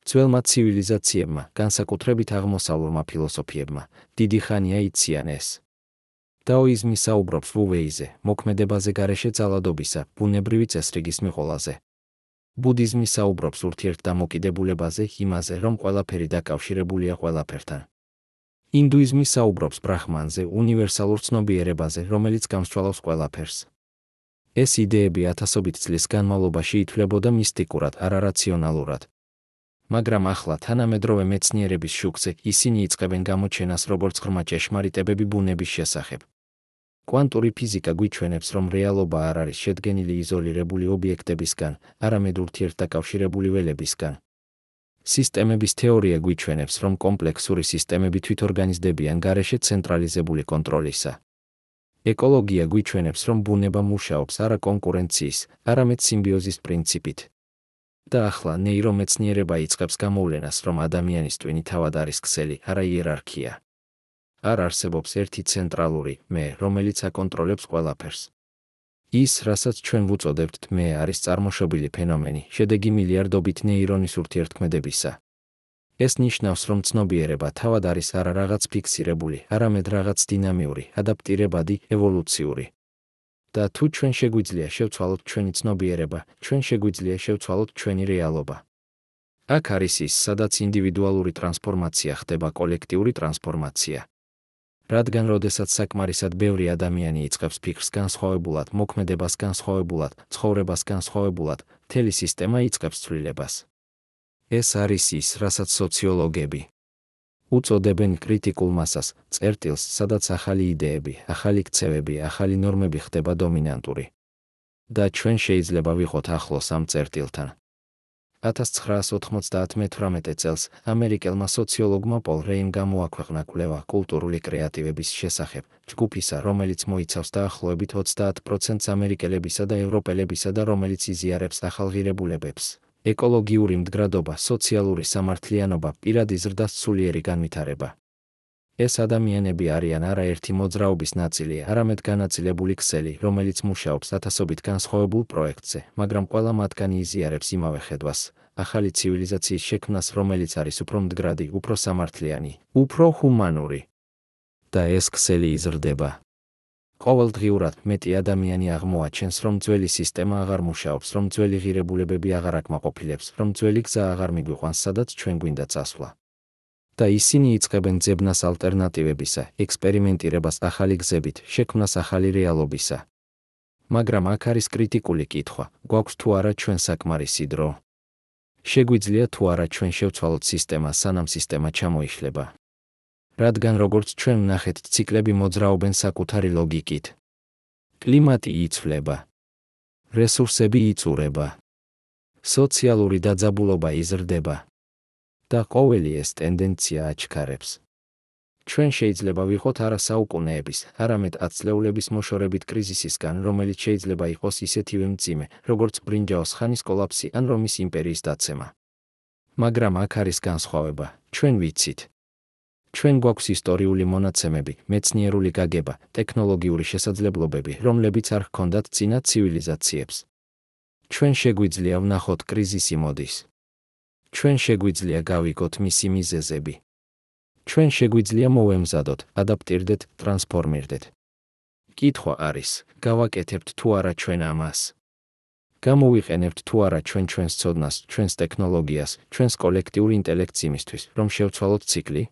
ძველმა ცივილიზაციებმა, განსაკუთრებით აღმოსავლურმა ფილოსოფიებმა, დიდი ხანია იციან ეს. დაოიზმი საუბრობს ვუვეიზე, მოქმედებაზე გარეშე ძალადობისა, ბუნებრივი წესრიგის მიყოლაზე. ბუდიზმი საუბრობს ურთიერთდამოკიდებულებაზე, იმაზე, რომ ყველაფერი დაკავშირებულია ყველაფერთან. ინდუიზმი საუბრობს ბრაჰმანზე, უნივერსალურ ცნობიერებაზე, რომელიც გამსჭვალავს ყველაფერს. ეს იდეები ათასობით წლის განმავლობაში ითვლებოდა მისტიკურად, არარაციონალურად. მაგრამ ახლა თანამედროვე მეცნიერების შუქზე ისინი იწყებენ გამოჩენას როგორც ღრმა ჭეშმარიტებები ბუნების შესახებ. კვანტური ფიზიკა გვიჩვენებს, რომ რეალობა არ არის შედგენილი იზოლირებული ობიექტებისგან, არამედ ურთიერთდაკავშირებული ველებისგან. სისტემების თეორია გვიჩვენებს, რომ კომპლექსური სისტემები თვითორგანიზდებიან გარეშე ცენტრალიზებული კონტროლისა. ეკოლოგია გვიჩვენებს, რომ ბუნება მუშაობს არა კონკურენციის, არამედ სიმბიოზის პრინციპით. და ახლა ნეირომეცნიერება იწყებს გამოვლენას, რომ ადამიანის ტვინი თავად არის ქსელი, არა იერარქია. არ არსებობს ერთი ცენტრალური მე, რომელიც აკონტროლებს ყველაფერს. ის, რასაც ჩვენ ვუწოდებთ მე, არის წარმოშობილი ფენომენი, შედეგი მილიარდობით ნეირონის ურთიერთქმედებისა. ეს ნიშნავს, რომ ცნობიერება თავად არის არა რაღაც ფიქსირებული, არამედ რაღაც დინამიური, ადაპტირებადი, ევოლუციური. და თუ ჩვენ შეგვიძლია შევცვალოთ ჩვენი ცნობიერება, ჩვენ შეგვიძლია შევცვალოთ ჩვენი რეალობა. აქ არის ის, სადაც ინდივიდუალური ტრანსფორმაცია ხდება კოლექტიური ტრანსფორმაცია. რადგან როდესაც საკმარისად ბევრი ადამიანი იწყებს ფიქრს განსხვავებულად, მოქმედებას განსხვავებულად, ცხოვრებას განსხვავებულად, მთელი სისტემა იწყებს ცვლილებას. ეს არის ის, რასაც სოციოლოგები უწოდებენ კრიტიკულ მასას, წერტილს, სადაც ახალი იდეები, ახალი ქცევები, ახალი ნორმები ხდება დომინანტური. და ჩვენ შეიძლება ვიყოთ ახლოს ამ წერტილთან. 1998 წელს ამერიკელმა სოციოლოგმა პოლ რეიმ გამოაქვეყნა კვლევა კულტურული კრეატივების შესახებ, ჯგუფისა, რომელიც მოიცავს დაახლოებით 30% ამერიკელებისა და ევროპელებისა და რომელიც იზიარებს ახალ ღირებულებებს, ეკოლოგიური მდგრადობა, სოციალური სამართლიანობა, პირადი ზრდას სულიერი განვითარება. ეს ადამიანები არიან არა ერთი მოძრაობის ნაწილი, არამედ განაწილებული ქსელი, რომელიც მუშაობს ათასობით განსხვავებულ პროექტზე, მაგრამ ყველა მათგანი იზიარებს იმავე ხედვას, ახალი ცივილიზაციის შექმნას, რომელიც არის უფრო მდგრადი, უფრო სამართლიანი, უფრო ჰუმანური. და ეს ქსელი იზრდება. ყოველდღიურად მეტი ადამიანი აღმოაჩენს, რომ ძველი სისტემა აღარ მუშაობს, რომ ძველი ღირებულებები აღარ აკმაყოფილებს, რომ ძველი გზა აღარ მიგვიყვანს, სადაც ჩვენ გვინდა წასვლა. და ისინი იწყებენ ძებნას ალტერნატივებისა, ექსპერიმენტირებას ახალი გზებით, შექმნას ახალი რეალობისა. მაგრამ აქ არის კრიტიკული კითხვა, გვაქვს თუ არა ჩვენ საკმარისი დრო? შეგვიძლია თუ არა ჩვენ შევცვალოთ სისტემა, სანამ სისტემა ჩამოიშლება? რადგან როგორც ჩვენ ვნახეთ, ციკლები მოძრაობენ საკუთარი ლოგიკით. კლიმატი იცვლება, რესურსები იწურება, სოციალური დაძაბულობა იზრდება. და ყოველი ეს ტენდენცია აჩქარებს. ჩვენ შეიძლება ვიყოთ არა საუკუნეების, არამედ ათწლეულების მოშორებით კრიზისისგან, რომელიც შეიძლება იყოს ისეთივე მძიმე, როგორც ბრინჯაოს ხანის კოლაფსი ან რომის იმპერიის დაცემა. მაგრამ აქ არის განსხვავება, ჩვენ ვიცით. ჩვენ გვაქვს ისტორიული მონაცემები, მეცნიერული გაგება, ტექნოლოგიური შესაძლებლობები, რომლებიც არ ჰქონდათ წინა ცივილიზაციებს. ჩვენ შეგვიძლია ვნახოთ კრიზისი მოდის. ჩვენ შეგვიძლია გავიგოთ მისი მიზეზები. ჩვენ შეგვიძლია მოვემზადოთ, ადაპტირდეთ, ტრანსფორმირდეთ. კითხვა არის, გავაკეთებთ თუ არა ჩვენ ამას? გამოვიყენებთ თუ არა ჩვენ ჩვენს ცოდნას, ჩვენს ტექნოლოგიას, ჩვენს კოლექტიურ ინტელექტს იმისთვის, რომ შევცვალოთ ციკლი?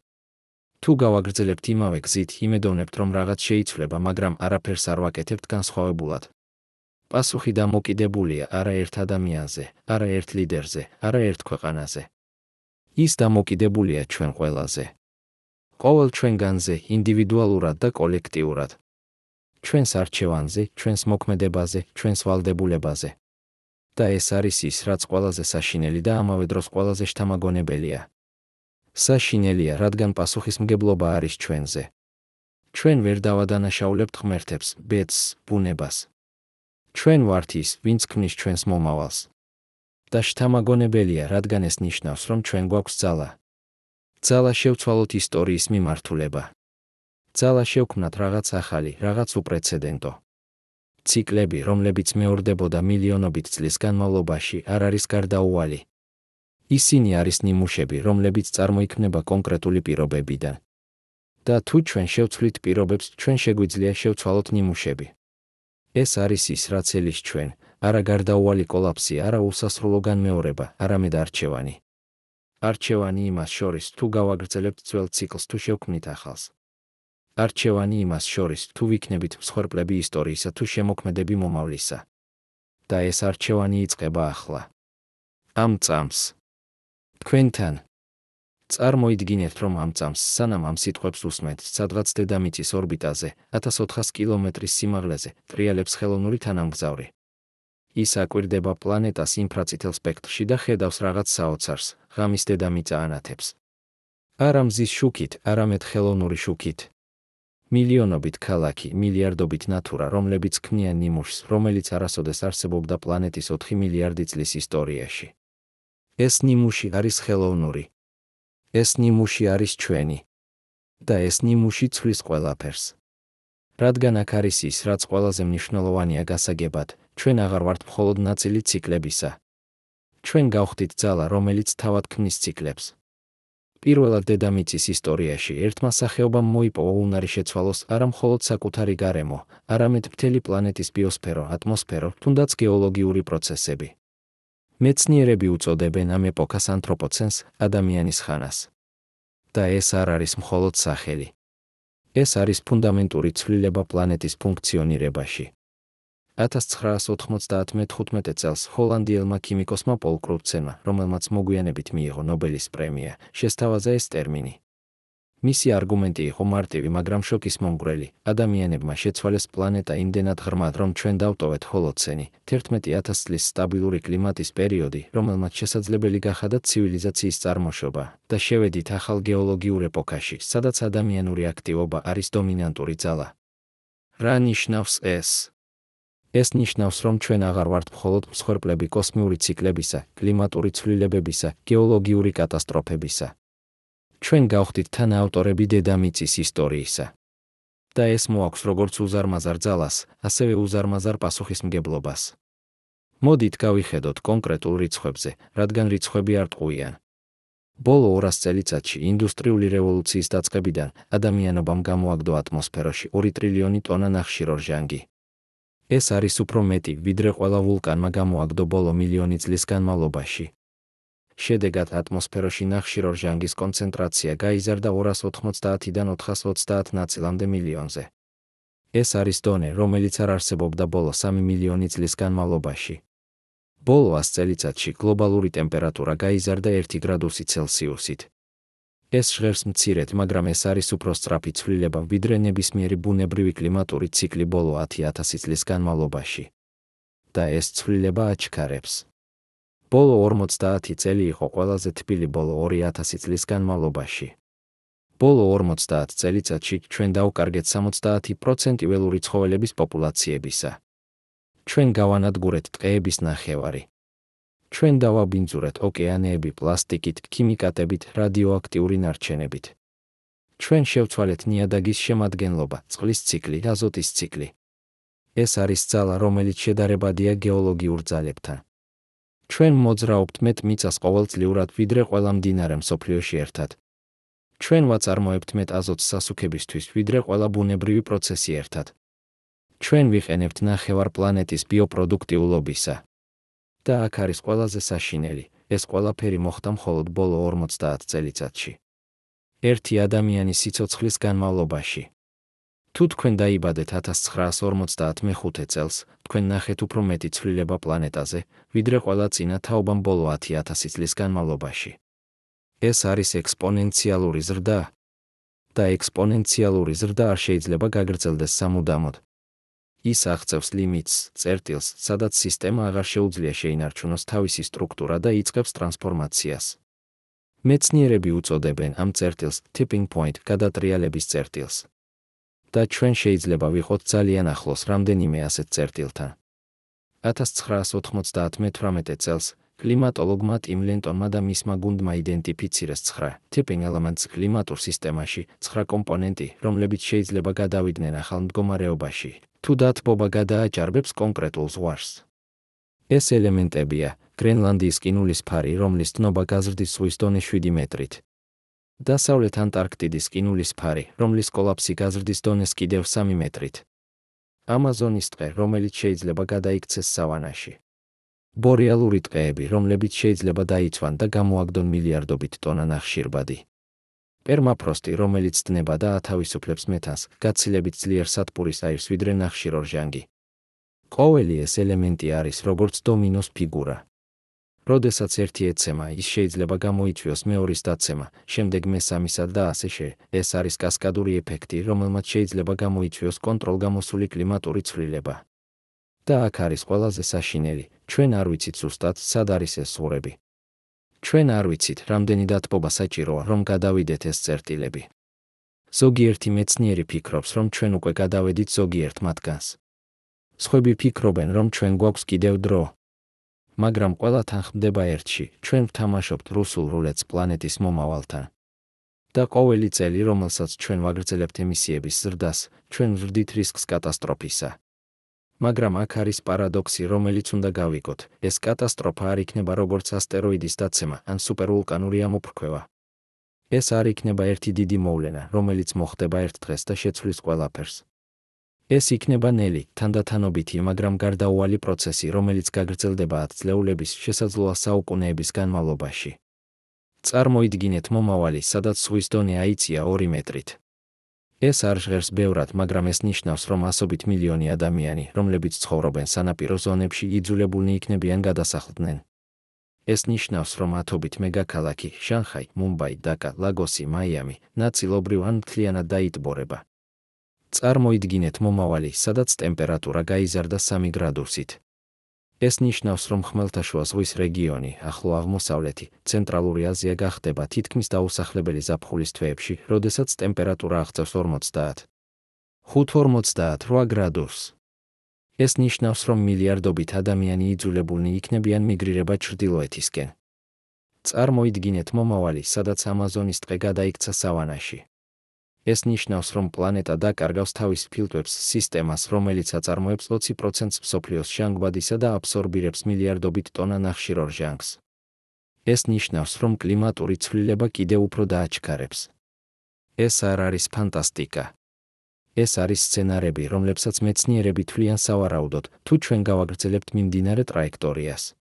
თუ გავაგრძელებთ იმავე გზით, იმედოვნებთ, რომ რაღაც შეიცვლება, მაგრამ არაფერს არ ვაკეთებთ განსხვავებულად. პასუხი დამოკიდებულია არა ერთ ადამიანზე, არა ერთ ლიდერზე, არა ერთ ქვეყანაზე. ის დამოკიდებულია ჩვენ ყველაზე. ყოველ ჩვენგანზე, ინდივიდუალურად და კოლექტიურად. ჩვენს არჩევანზე, ჩვენს მოქმედებაზე, ჩვენს ვალდებულებაზე. და ეს არის ის, რაც ყველაზე საშინელი და ამავე დროს ყველაზე შთამაგონებელია. საშინელია, რადგან პასუხისმგებლობა არის ჩვენზე. ჩვენ ვერ დავადანაშაულებთ ღმერთებს, ბედს, ბუნებას. ჩვენ ვართ ის, ვინც ქმნის ჩვენს მომავალს. და შთამაგონებელია, რადგან ეს ნიშნავს, რომ ჩვენ გვაქვს ძალა. ძალა შევცვალოთ ისტორიის მიმართულება. ძალა შევქმნათ რაღაც ახალი, რაღაც უპრეცედენტო. ციკლები, რომლებიც მეორდებოდა მილიონობით წლის განმავლობაში, არ არის გარდაუვალი. ისინი არის ნიმუშები, რომლებიც წარმოიქმნება კონკრეტული პირობებიდან. და თუ ჩვენ შევცვლით პირობებს, ჩვენ შეგვიძლია შევცვალოთ ნიმუშები. ეს არის ის, რაც ელის ჩვენ, არა გარდაუვალი კოლაფსი, არა უსასრულო განმეორება, არამედ არჩევანი. არჩევანი იმას შორის, თუ გავაგრძელებთ ძველ ციკლს, თუ შევქმნით ახალს. არჩევანი იმას შორის, თუ ვიქნებით მსხვერპლები ისტორიისა, თუ შემოქმედები მომავლისა. და ეს არჩევანი იწყება ახლა. ამ წამს. თქვენთან. წარმოიდგინეთ, რომ ამ წამს, სანამ ამ სიტყვებს უსმენთ, სადღაც დედამიწის ორბიტაზე, 1400 კილომეტრის სიმაღლეზე, ტრიალებს ხელოვნური თანამგზავრი. ის აკვირდება პლანეტას ინფრაწითელ სპექტრში და ხედავს რაღაც საოცარს, ღამის დედამიწა ანათებს. არა მზის შუქით, არამედ ხელოვნური შუქით. მილიონობით ქალაქი, მილიარდობით ნათურა, რომლებიც ქმნიან ნიმუშს, რომელიც არასოდეს არსებობდა პლანეტის 4 მილიარდი წლის ისტორიაში. ეს ნიმუში არის ხელოვნური. ეს ნიმუში არის ჩვენი. და ეს ნიმუში ცვლის ყველაფერს. რადგან აქ არის ის, რაც ყველაზე მნიშვნელოვანია გასაგებად, ჩვენ აღარ ვართ მხოლოდ ნაწილი ციკლებისა. ჩვენ გავხდით ძალა, რომელიც თავად ქმნის ციკლებს. პირველად დედამიწის ისტორიაში ერთმა სახეობამ მოიპოვა უნარი შეცვალოს არა მხოლოდ საკუთარი გარემო, არამედ მთელი პლანეტის ბიოსფერო, ატმოსფერო, თუნდაც გეოლოგიური პროცესები. მეცნიერები უწოდებენ ამ ეპოქას ანთროპოცენს, ადამიანის ხანას. და ეს არ არის მხოლოდ სახელი. ეს არის ფუნდამენტური ცვლილება პლანეტის ფუნქციონირებაში. 1995 წელს ჰოლანდიელმა ქიმიკოსმა პოლ კრუცენმა, რომელმაც მოგვიანებით მიიღო ნობელის პრემია, შესთავაზა ეს ტერმინი. მისი არგუმენტი იყო მარტივი, მაგრამ შოკისმომგვრელი. ადამიანებმა შეცვალეს პლანეტა იმდენად ღრმად, რომ ჩვენ დავტოვეთ ჰოლოცენი, 11,000 წლის სტაბილური კლიმატის პერიოდი, რომელმაც შესაძლებელი გახადა ცივილიზაციის წარმოშობა და შევედით ახალ გეოლოგიურ ეპოქაში, სადაც ადამიანური აქტივობა არის დომინანტური ძალა. რა ნიშნავს ეს? ეს ნიშნავს, რომ ჩვენ აღარ ვართ მხოლოდ მსხვერპლები კოსმიური ციკლებისა, კლიმატური ცვლილებებისა, გეოლოგიური კატასტროფებისა. ჩვენ გავხდით თანაავტორები დედამიწის ისტორიისა. და ეს მოაქვს როგორც უზარმაზარ ძალას, ასევე უზარმაზარ პასუხისმგებლობას. მოდით გავიხედოთ კონკრეტულ რიცხვებზე, რადგან რიცხვები არ ტყუიან. ბოლო 200 წელიწადში ინდუსტრიული რევოლუციის დაწყებიდან ადამიანობამ გამოაგდო ატმოსფეროში 2 ტრილიონი ტონა ნახშირორჟანგი. ეს არის უფრო მეტი, ვიდრე ყველა ვულკანმა გამოაგდო ბოლო მილიონი წლის განმავლობაში. შედეგად ატმოსფეროში ნახშირორჟანგის კონცენტრაცია გაიზარდა 290-დან 430 ნაწილამდე მილიონზე. ეს არის დონე, რომელიც არ არსებობდა ბოლო 3 მილიონი წლის განმავლობაში. ბოლო 100 წელიწადში გლობალური ტემპერატურა გაიზარდა 1 გრადუსი ცელსიუსით. ეს ჟღერს მცირედ, მაგრამ ეს არის უფრო სწრაფი ცვლილება, ვიდრე ნებისმიერი ბუნებრივი კლიმატური ციკლი ბოლო 10,000 წლის განმავლობაში. და ეს ცვლილება აჩქარებს. ბოლო 50 წელი იყო ყველაზე თბილი ბოლო 2000 წლის განმავლობაში. ბოლო 50 წელიწადში ჩვენ დავკარგეთ 70% ველური ცხოველების პოპულაციებისა. ჩვენ გავანადგურეთ ტყეების ნახევარი. ჩვენ დავაბინძურეთ ოკეანეები პლასტიკით, ქიმიკატებით, რადიოაქტიური ნარჩენებით. ჩვენ შევცვალეთ ნიადაგის შემადგენლობა, წყლის ციკლი, აზოტის ციკლი. ეს არის ძალა, რომელიც შედარებადია გეოლოგიურ ძალებთან. ჩვენ მოძრაობთ მეტ მიწას ყოველწლიურად, ვიდრე ყველა მდინარე მსოფლიოში ერთად. ჩვენ ვაწარმოებთ მეტ აზოტს სასუქებისთვის, ვიდრე ყველა ბუნებრივი პროცესი ერთად. ჩვენ ვიყენებთ ნახევარ პლანეტის ბიოპროდუქტიულობისა. და აქ არის ყველაზე საშინელი, ეს ყველაფერი მოხდა მხოლოდ ბოლო 50 წელიწადში. ერთი ადამიანის სიცოცხლის განმავლობაში. თუ თქვენ დაიბადეთ 1955 წელს, თქვენ ნახეთ უფრო მეტი ცვლილება პლანეტაზე, ვიდრე ყველა წინა თაობამ ბოლო 10,000 წლის განმავლობაში. ეს არის ექსპონენციალური ზრდა. და ექსპონენციალური ზრდა არ შეიძლება გაგრძელდეს სამუდამოდ. ის აღწევს ლიმიტს, წერტილს, სადაც სისტემა აღარ შეუძლია შეინარჩუნოს თავისი სტრუქტურა და იწყებს ტრანსფორმაციას. მეცნიერები უწოდებენ ამ წერტილს tipping point, გადატრიალების წერტილს. და ჩვენ შეიძლება ვიყოთ ძალიან ახლოს რამდენიმე ასეთ წერტილთან. 1998 წელს კლიმატოლოგმა ტიმ ლენტონმა და მისმა გუნდმა იდენტიფიცირეს 9 tipping elements კლიმატურ სისტემაში, 9 კომპონენტი, რომლებიც შეიძლება გადავიდნენ ახალ მდგომარეობაში, თუ დათბობა გადააჭარბებს კონკრეტულ ზღვარს. ეს ელემენტებია გრენლანდიის ყინულისფარი, რომლის დნობა გაზრდის ზღვის დონეს 7 მეტრით. დასავლეთ ანტარქტიდის ყინულისფარი, რომლის კოლაფსი გაზრდის დონეს კიდევ 3 მეტრით. ამაზონის ტყე, რომელიც შეიძლება გადაიქცეს სავანაში. ბორეალური ტყეები, რომლებიც შეიძლება დაიცვან და გამოაგდონ მილიარდობით ტონა ნახშირბადი. პერმაფროსტი, რომელიც დნება და ათავისუფლებს მეთანს, გაცილებით ძლიერ სათბურის აირს ვიდრე ნახშირორჟანგი. ყოველი ეს ელემენტი არის როგორც დომინოს ფიგურა. როდესაც ერთი ეცემა, ის შეიძლება გამოიწვიოს მეორის დაცემა, შემდეგ მესამისა და ასე შემდეგ. ეს არის კასკადური ეფექტი, რომელმაც შეიძლება გამოიწვიოს კონტროლგამოსული კლიმატური ცვლილება. და აქ არის ყველაზე საშინელი, ჩვენ არ ვიცით ზუსტად, სად არის ეს ზღურები. ჩვენ არ ვიცით, რამდენი დათბობა საჭიროა, რომ გადავიდეთ ეს წერტილები. ზოგიერთი მეცნიერი ფიქრობს, რომ ჩვენ უკვე გადავედით ზოგიერთ მათგანს. სხვები ფიქრობენ, რომ ჩვენ გვაქვს კიდევ დრო. მაგრამ ყველა თან ხდება ერთში, ჩვენ ვთამაშობთ რუსულ რულეტს პლანეტის მომავალთან. და ყოველი წელი, რომელსაც ჩვენ ვაგრძელებთ ემისიების ზრდას, ჩვენ ვზრდით რისკს კატასტროფისა. მაგრამ აქ არის პარადოქსი, რომელიც უნდა გავიგოთ, ეს კატასტროფა არ იქნება როგორც ასტეროიდის დაცემა ან სუპერვულკანური ამოფრქვევა. ეს არ იქნება ერთი დიდი მოვლენა, რომელიც მოხდება ერთ დღეს და შეცვლის ყველაფერს. ეს იქნება ნელი, თანდათანობითი, მაგრამ გარდაუვალი პროცესი, რომელიც გაგრძელდება ათწლეულების, შესაძლოა საუკუნეების განმავლობაში. წარმოიდგინეთ მომავალი, სადაც ზღვის დონე აიწია 2 მეტრით. ეს არ ჟღერს ბევრად, მაგრამ ეს ნიშნავს, რომ ასობით მილიონი ადამიანი, რომლებიც ცხოვრობენ სანაპირო ზონებში, იძულებულნი იქნებიან გადასახლდნენ. ეს ნიშნავს, რომ ათობით მეგაქალაქი, შანხაი, მუმბაი, დაკა, ლაგოსი, მაიამი, ნაწილობრივ ან მთლიანად დაიტბორება. წარმოიდგინეთ მომავალი, სადაც ტემპერატურა გაიზარდა 3 გრადუსით. ეს ნიშნავს, რომ ხმელთაშუა ზღვის რეგიონი, ახლო აღმოსავლეთი, ცენტრალური აზია გახდება თითქმის დაუსახლებელი ზაფხულის თვეებში, როდესაც ტემპერატურა აღწევს 50-58 გრადუსს. ეს ნიშნავს, რომ მილიარდობით ადამიანი იძულებულნი იქნებიან მიგრირება ჩრდილოეთისკენ. წარმოიდგინეთ მომავალი, სადაც ამაზონის ტყე გადაიქცა სავანაში. ეს ნიშნავს, რომ პლანეტა დაკარგავს თავის ფილტვებს სისტემას, რომელიც აწარმოებს 20% მსოფლიოს ჟანგბადისა და აბსორბირებს მილიარდობით ტონა ნახშირორჟანგს. ეს ნიშნავს, რომ კლიმატური ცვლილება კიდევ უფრო დააჩქარებს. ეს არ არის ფანტასტიკა. ეს არის სცენარები, რომლებსაც მეცნიერები თვლიან სავარაუდოდ, თუ ჩვენ გავაგრძელებთ მიმდინარე ტრაექტორიას.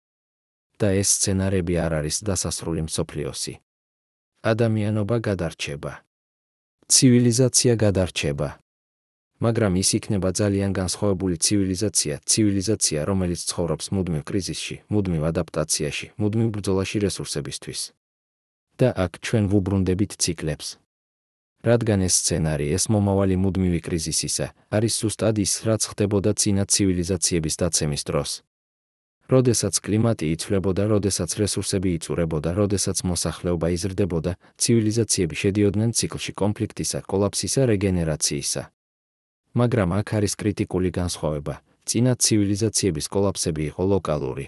და ეს სცენარები არ არის დასასრული მსოფლიოსი. ადამიანობა გადარჩება. ცივილიზაცია გადარჩება. მაგრამ ის იქნება ძალიან განსხვავებული ცივილიზაცია, რომელიც ცხოვრობს მუდმივ კრიზისში, მუდმივ ადაპტაციაში, მუდმივ ბრძოლაში რესურსებისთვის. და აქ ჩვენ ვუბრუნდებით ციკლებს. რადგან ეს სცენარი, ეს მომავალი მუდმივი კრიზისისა, არის ზუსტად ის, რაც ხდებოდა წინა ცივილიზაციების დაცემის დროს. როდესაც კლიმატი იცვლებოდა, როდესაც რესურსები იწურებოდა, როდესაც მოსახლეობა იზრდებოდა, ცივილიზაციები შედიოდნენ ციკლში კონფლიქტისა, კოლაფსისა, რეგენერაციისა. მაგრამ აქ არის კრიტიკული განსხვავება. წინა ცივილიზაციების კოლაფსები იყო ლოკალური.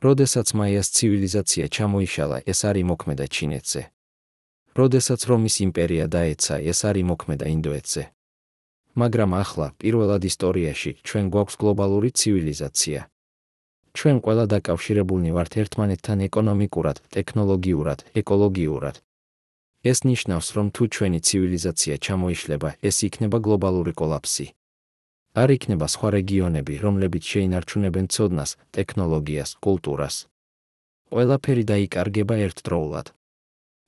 როდესაც მაიას ცივილიზაცია ჩამოიშალა, ეს არ იმოქმედა ჩინეთზე. როდესაც რომის იმპერია დაეცა, ეს არ იმოქმედა ინდოეთზე. მაგრამ ახლა, პირველად ისტორიაში, ჩვენ გვაქვს გლობალური ცივილიზაცია. ჩვენ ყველა დაკავშირებულნი ვართ ერთმანეთთან ეკონომიკურად, ტექნოლოგიურად, ეკოლოგიურად. ეს ნიშნავს, რომ თუ ჩვენი ცივილიზაცია ჩამოიშლება, ეს იქნება გლობალური კოლაფსი. არ იქნება სხვა რეგიონები, რომლებიც შეინარჩუნებენ ცოდნას, ტექნოლოგიას, კულტურას. ყველაფერი დაიკარგება ერთდროულად.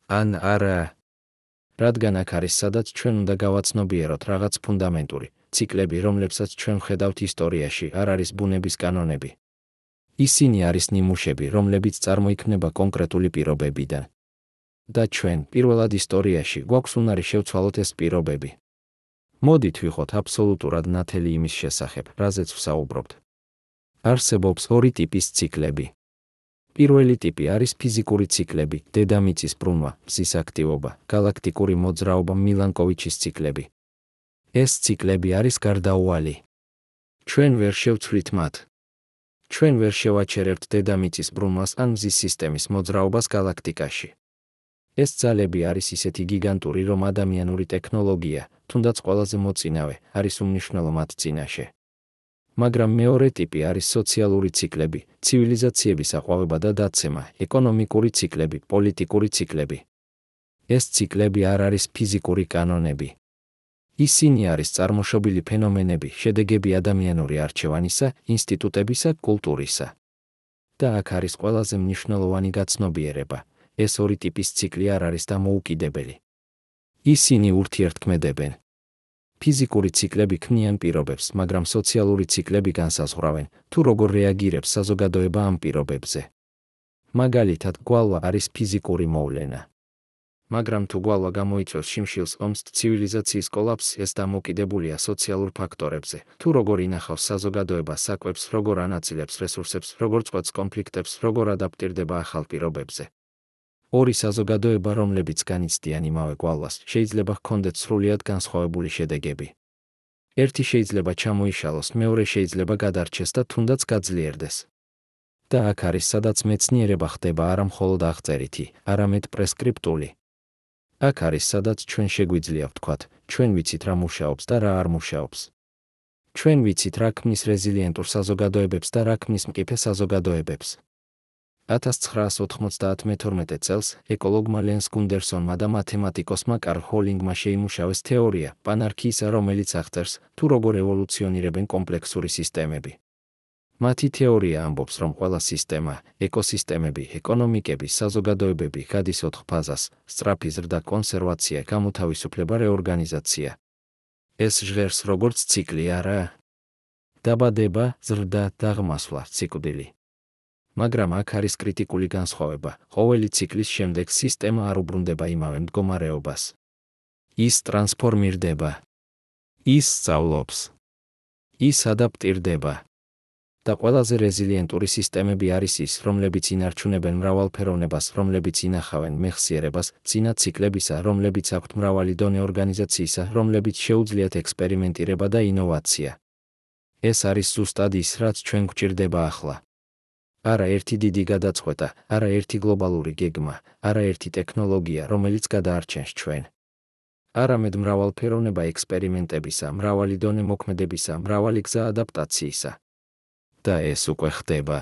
ან არა. რადგან აქ არის სადაც ჩვენ უნდა გავაცნობიეროთ რაღაც ფუნდამენტური ციკლები, რომლებსაც ჩვენ ვხედავთ ისტორიაში, არ არის ბუნების კანონები. ისინი არის ნიმუშები, რომლებიც წარმოიქმნება კონკრეტული პირობებიდან. და ჩვენ, პირველად ისტორიაში, გვაქვს უნარი შევცვალოთ ეს პირობები. მოდით ვიხოთ აბსოლუტურად ნათელი იმის შესახებ, რაზეც ვსაუბრობთ. არსებობს 2 ტიპის ციკლები. პირველი ტიპი არის ფიზიკური ციკლები, დედამიწის ბრუნვა, მზის აქტივობა, გალაქტიკური მოძრაობა, მილანკოვიჩის ციკლები. ეს ციკლები არის გარდაუვალი. ჩვენ ვერ შევცვლით მათ. ჩვენ ვერ შევაჩერებთ დედამიწის ბრუნვას ან მზის სისტემის მოძრაობას გალაქტიკაში. ეს ძალები არის ისეთი გიგანტური, რომ ადამიანური ტექნოლოგია, თუნდაც ყველაზე მოწინავე, არის უმნიშვნელო მათ წინაშე. მაგრამ მეორე ტიპი არის სოციალური ციკლები, ცივილიზაციების აყვავება და დაცემა, ეკონომიკური ციკლები, პოლიტიკური ციკლები. ეს ციკლები არ არის ფიზიკური კანონები. ისინი არის წარმოშობილი ფენომენები, შედეგები ადამიანური არჩევანისა, ინსტიტუტებისა, კულტურისა. და აქ არის ყველაზე მნიშვნელოვანი გაცნობიერება. ეს 2 ტიპის ციკლი არ არის დამოუკიდებელი. ისინი ურთიერთქმედებენ. ფიზიკური ციკლები ქმნიან პირობებს, მაგრამ სოციალური ციკლები განსაზღვრავენ, თუ როგორ რეაგირებს საზოგადოება ამ პირობებზე. მაგალითად, გვალვა არის ფიზიკური მოვლენა. მაგრამ თუ გვალვა გამოიწვევს შიმშილს ომს, ცივილიზაციის კოლაფსს, ეს დამოკიდებულია სოციალურ ფაქტორებზე. თუ როგორ ინახავს საზოგადოება საკვებს, როგორ ანაწილებს რესურსებს, როგორ წყვეტს კონფლიქტებს, როგორ ადაპტირდება ახალ პირობებზე. ორი საზოგადოება, რომლებიც განიცდიან იმავე გვალვას, შეიძლება ჰქონდეთ სრულიად განსხვავებული შედეგები. ერთი შეიძლება ჩამოიშალოს, მეორე შეიძლება გადარჩეს და თუნდაც გაძლიერდეს. და აქ არის, სადაც მეცნიერება ხდება არა მხოლოდ აღწერითი, არამედ პრესკრიპტული. აქ არის, სადაც ჩვენ შეგვიძლია ვთქვათ, ჩვენ ვიცით რა მუშაობს და რა არ მუშაობს. ჩვენ ვიცით რა ქმნის რეზილიენტურ საზოგადოებებს და რა ქმნის მყიფე საზოგადოებებს. 1992 წელს ეკოლოგმა ლენს გუნდერსონმა და მათემატიკოსმა კარლ ჰოლინგმა შეიმუშავეს თეორია პანარქიისა, რომელიც აღწერს, თუ როგორ ევოლუციონირებენ კომპლექსური სისტემები. მათი თეორია ამბობს, რომ ყველა სისტემა, ეკოსისტემები, ეკონომიკები, საზოგადოებები გადის 4 ფაზას: სწრაფი ზრდა, კონსერვაცია, გამოთავისუფლება, რეორგანიზაცია. ეს ჟღერს როგორც ციკლი, არა? დაბადება, ზრდა, დაღმასვლა, ციკლი. მაგრამ აქ არის კრიტიკული განსხვავება. ყოველი ციკლის შემდეგ სისტემა არ უბრუნდება იმავე მდგომარეობას. ის ტრანსფორმირდება. ის სწავლობს. ის ადაპტირდება. და ყველაზე რეზილიენტური სისტემები არის ის, რომლებიც ინარჩუნებენ მრავალფეროვნებას, რომლებიც ინახავენ მეხსიერებას, წინა ციკლებისა, რომლებიც აქვთ მრავალი დონე ორგანიზაციისა, რომლებიც შეუძლიათ ექსპერიმენტირება და ინოვაცია. ეს არის ზუსტად ის, რაც ჩვენ გვჭირდება ახლა. არა ერთი დიდი გადაწყვეტა, არა ერთი გლობალური გეგმა, არა ერთი ტექნოლოგია, რომელიც გადაარჩენს ჩვენ. არამედ მრავალფეროვნება ექსპერიმენტებისა, მრავალი დონე მოქმედებისა, მრავალი გზა ადაპტაციისა. და ეს უკვე ხდება.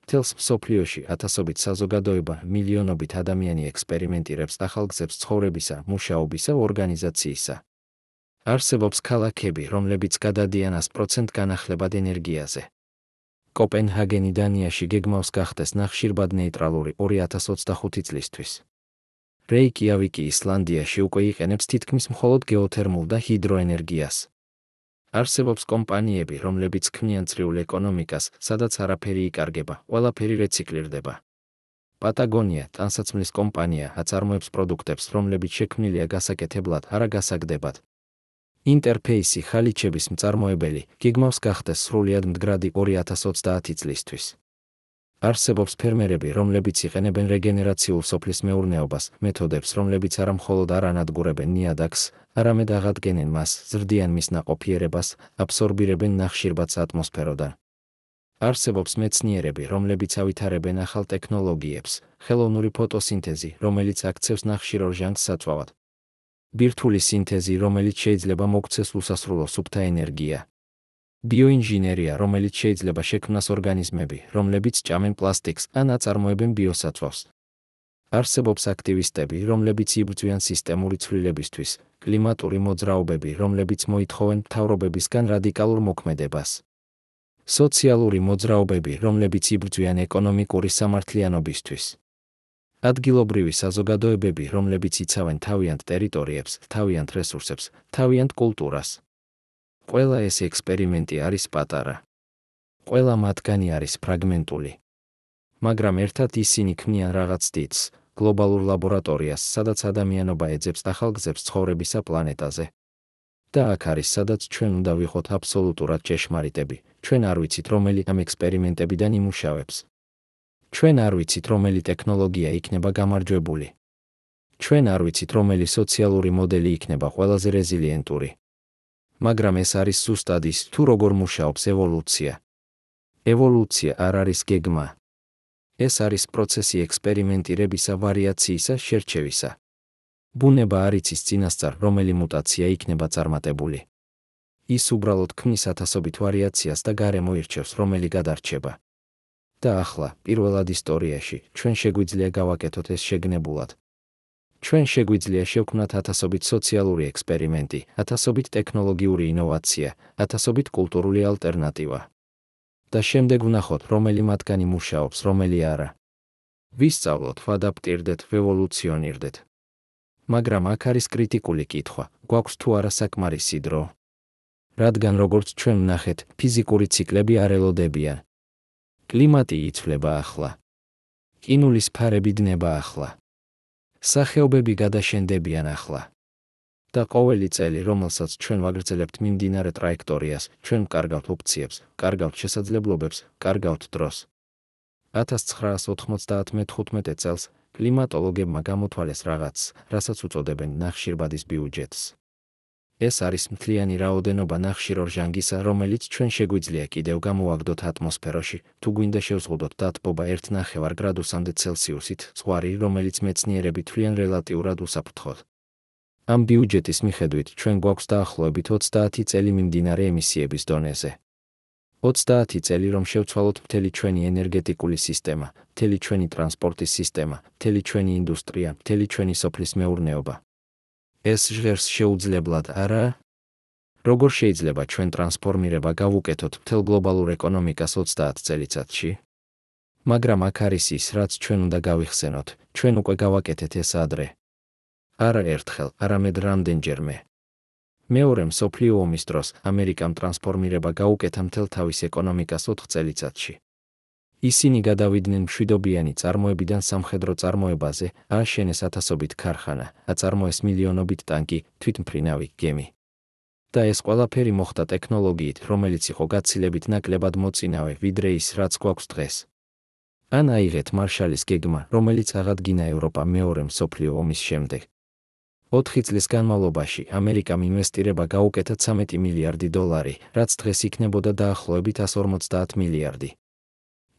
მთელს მსოფლიოში ათასობით საზოგადოება, მილიონობით ადამიანი ექსპერიმენტირებს ახალ გზებს ცხოვრებისა, მუშაობისა, ორგანიზაციისა. არსებობს ქალაქები, რომლებიც გადადიან 100% განახლებად ენერგიაზე. კოპენჰაგენი დანიაში გეგმავს გახდეს ნახშირბად ნეიტრალური 2025 წლისთვის. რეიკიავიკი ისლანდიაში უკვე იყენებს თითქმის მხოლოდ გეოთერმულ და ჰიდროენერგიას. არსებობს კომპანიები, რომლებიც ქმნიან წრიულ ეკონომიკას, სადაც არაფერი იკარგება, ყველაფერი რეციკლირდება. პატაგონია, ტანსაცმლის კომპანია, აწარმოებს პროდუქტებს, რომლებიც შექმნილია გასაკეთებლად, არა გასაგდებად. ინტერფეისი, ხალიჩების მწარმოებელი, გეგმავს გახდეს სრულიად მდგრადი 2030 წლისთვის. არსებობს ფერმერები, რომლებიც იყენებენ რეგენერაციულ სოფლის მეურნეობას, მეთოდებს, რომლებიც არა მხოლოდ არ ანადგურებენ ნიადაგს, არამედ აღადგენენ მას, ზრდიან მის ნაყოფიერებას, აბსორბირებენ ნახშირბადს ატმოსფეროდან. არსებობს მეცნიერები, რომლებიც ავითარებენ ახალ ტექნოლოგიებს, ხელოვნური ფოტოსინთეზი, რომელიც აქცევს ნახშირორჟანგს საწვავად. ბირთვული სინთეზი, რომელიც შეიძლება მოქცეს უსასრულო სუფთა ენერგია. ბიოინჟინერია, რომელიც შეიძლება შექმნას ორგანიზმები, რომლებიც ჭამენ პლასტიკს ან აწარმოებენ ბიოსაწვავს. არსებობს აქტივისტები, რომლებიც იბრძვიან სისტემური ცვლილებისთვის, კლიმატური მოძრაობები, რომლებიც მოითხოვენ მთავრობებისგან რადიკალურ მოქმედებას. სოციალური მოძრაობები, რომლებიც იბრძვიან ეკონომიკური სამართლიანობისთვის. ადგილობრივი საზოგადოებები, რომლებიც იცავენ თავიანთ ტერიტორიებს, თავიანთ რესურსებს, თავიანთ კულტურას. ყველა ეს ექსპერიმენტი არის პატარა. ყველა მათგანი არის ფრაგმენტული. მაგრამ ერთად ისინი ქმნიან რაღაც დიდს, გლობალურ ლაბორატორიას, სადაც ადამიანობა ეძებს ახალ გზებს ცხოვრებისა პლანეტაზე. და აქ არის, სადაც ჩვენ უნდა ვიყოთ აბსოლუტურად ჭეშმარიტები. ჩვენ არ ვიცით, რომელი ამ ექსპერიმენტებიდან იმუშავებს. ჩვენ არ ვიცით, რომელი ტექნოლოგია იქნება გამარჯვებული. ჩვენ არ ვიცით, რომელი სოციალური მოდელი იქნება ყველაზე რეზილიენტური. მაგრამ ეს არის ზუსტად ის, თუ როგორ მუშაობს ევოლუცია. ევოლუცია არ არის გეგმა. ეს არის პროცესი ექსპერიმენტირებისა, ვარიაციისა, შერჩევისა. ბუნება არ იცის წინასწარ, რომელი მუტაცია იქნება წარმატებული. ის უბრალოდ ქმნის ათასობით ვარიაციას და გარემო ირჩევს, რომელი გადარჩება. და ახლა, პირველად ისტორიაში, ჩვენ შეგვიძლია გავაკეთოთ ეს შეგნებულად. ჩვენ შეგვიძლია შევქმნათ ათასობით სოციალური ექსპერიმენტი, ათასობით ტექნოლოგიური ინოვაცია, ათასობით კულტურული ალტერნატივა. და შემდეგ ვნახოთ, რომელი მათგანი მუშაობს, რომელი არა. ვისწავლოთ, ვადაპტირდეთ, ვევოლუციონირდეთ. მაგრამ აქ არის კრიტიკული კითხვა, გვაქვს თუ არა საკმარისი დრო. რადგან როგორც ჩვენ ვნახეთ, ფიზიკური ციკლები არ ელოდებიან. კლიმატი იცვლება ახლა. ყინულის ფარები დნება ახლა. სახეობები გადაშენდებიან ახლა. და ყოველი წელი, რომელსაც ჩვენ ვაგრძელებთ მიმდინარე ტრაექტორიას, ჩვენ ვკარგავთ ოფციებს, ვკარგავთ შესაძლებლობებს, ვკარგავთ დროს. 1995 წელს კლიმატოლოგებმა გამოთვალეს რაღაცს, რასაც უწოდებენ ნახშირბადის ბიუჯეტს. ეს არის მთლიანი რაოდენობა ნახშირორჟანგისა, რომელიც ჩვენ შეგვიძლია კიდევ გამოვაგდოთ ატმოსფეროში, თუ გვინდა შევზღუდოთ დათბობა 1,5 გრადუსამდე ცელსიუსით, ზღვარი, რომელიც მეცნიერები თვლიან რელატიურად უსაფრთხოდ. ამ ბიუჯეტის მიხედვით ჩვენ გვაქვს დაახლოებით 30 წელი მიმდინარე ემისიების დონეზე. 30 წელი რომ შევცვალოთ მთელი ჩვენი ენერგეტიკული სისტემა, მთელი ჩვენი ტრანსპორტის სისტემა, მთელი ჩვენი ინდუსტრია, მთელი ჩვენი სოფლის მეურნეობა. ეს ჟღერს შეუძლებლად, არა? როგორ შეიძლება ჩვენ ტრანსფორმირება გავუკეთოთ მთელ გლობალურ ეკონომიკას 30 წელიწადში? მაგრამ აქ არის ის, რაც ჩვენ უნდა გავიხსენოთ, ჩვენ უკვე გავაკეთეთ ეს ადრე. არა ერთხელ, არამედ რამდენჯერმე. მეორე მსოფლიო ომის დროს ამერიკამ ტრანსფორმირება გაუკეთა მთელ თავის ეკონომიკას 4 წელიწადში. ისინი გადავიდნენ მშვიდობიანი წარმოებიდან სამხედრო წარმოებაზე, ააშენეს ათასობით ქარხანა, აწარმოეს მილიონობით ტანკი, თვითმფრინავი გემი. და ეს ყველაფერი მოხდა ტექნოლოგიით, რომელიც იყო გაცილებით ნაკლებად მოწინავე, ვიდრე ის, რაც გვაქვს დღეს. ან აიღეთ მარშალის გეგმა, რომელიც აღადგინა ევროპა მეორე მსოფლიო ომის შემდეგ. 4 წლის განმავლობაში ამერიკამ ინვესტირება გაუკეთა 13 მილიარდი დოლარი, რაც დღეს იქნებოდა დაახლოებით 150 მილიარდი.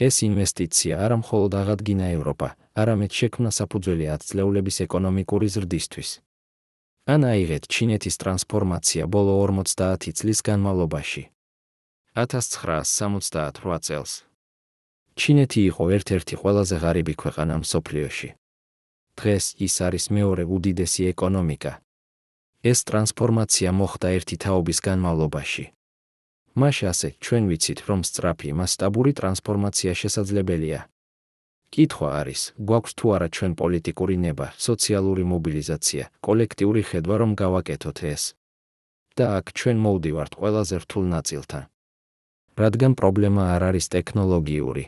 ეს ინვესტიცია არა მხოლოდ აღადგინა ევროპა, არამედ შექმნა საფუძველი 10 წლეულების ეკონომიკური ზრდისთვის. ან აიღეთ ჩინეთის ტრანსფორმაცია ბოლო 50 წლის განმავლობაში. 1978 წელს. ჩინეთი იყო ერთ-ერთი ყველაზე ღარიბი ქვეყანა მსოფლიოში. დღეს ის არის მეორე უდიდესი ეკონომიკა. ეს ტრანსფორმაცია მოხდა ერთი თაობის განმავლობაში. მაშ ასე, ჩვენ ვიცით, რომ სწრაფი, მასშტაბური ტრანსფორმაცია შესაძლებელია. კითხვა არის, გვაქვს თუ არა ჩვენ პოლიტიკური ნება, სოციალური მობილიზაცია, კოლექტიური ხედვა, რომ გავაკეთოთ ეს. და აქ ჩვენ მოვდივართ ყველაზე რთულ ნაწილთან. რადგან პრობლემა არ არის ტექნოლოგიური.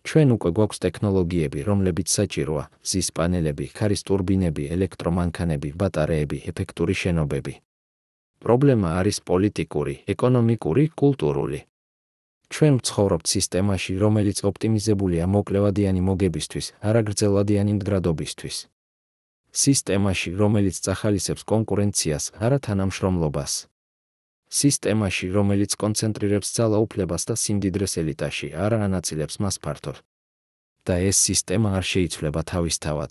ჩვენ უკვე გვაქვს ტექნოლოგიები, რომლებიც საჭიროა, მზის პანელები, ქარის ტურბინები, ელექტრომანქანები, ბატარეები, ეფექტური შენობები. პრობლემა არის პოლიტიკური, ეკონომიკური, კულტურული. ჩვენ ვცხოვრობთ სისტემაში, რომელიც ოპტიმიზებულია მოკლევადიანი მოგებისთვის, არა გრძელვადიანი მდგრადობისთვის. სისტემაში, რომელიც წახალისებს კონკურენციას, არა თანამშრომლობას. სისტემაში, რომელიც კონცენტრირებს ძალაუფლებას და სიმდიდრეს ელიტაში, არა ანაწილებს მას ფართოდ. და ეს სისტემა არ შეიცვლება თავისთავად.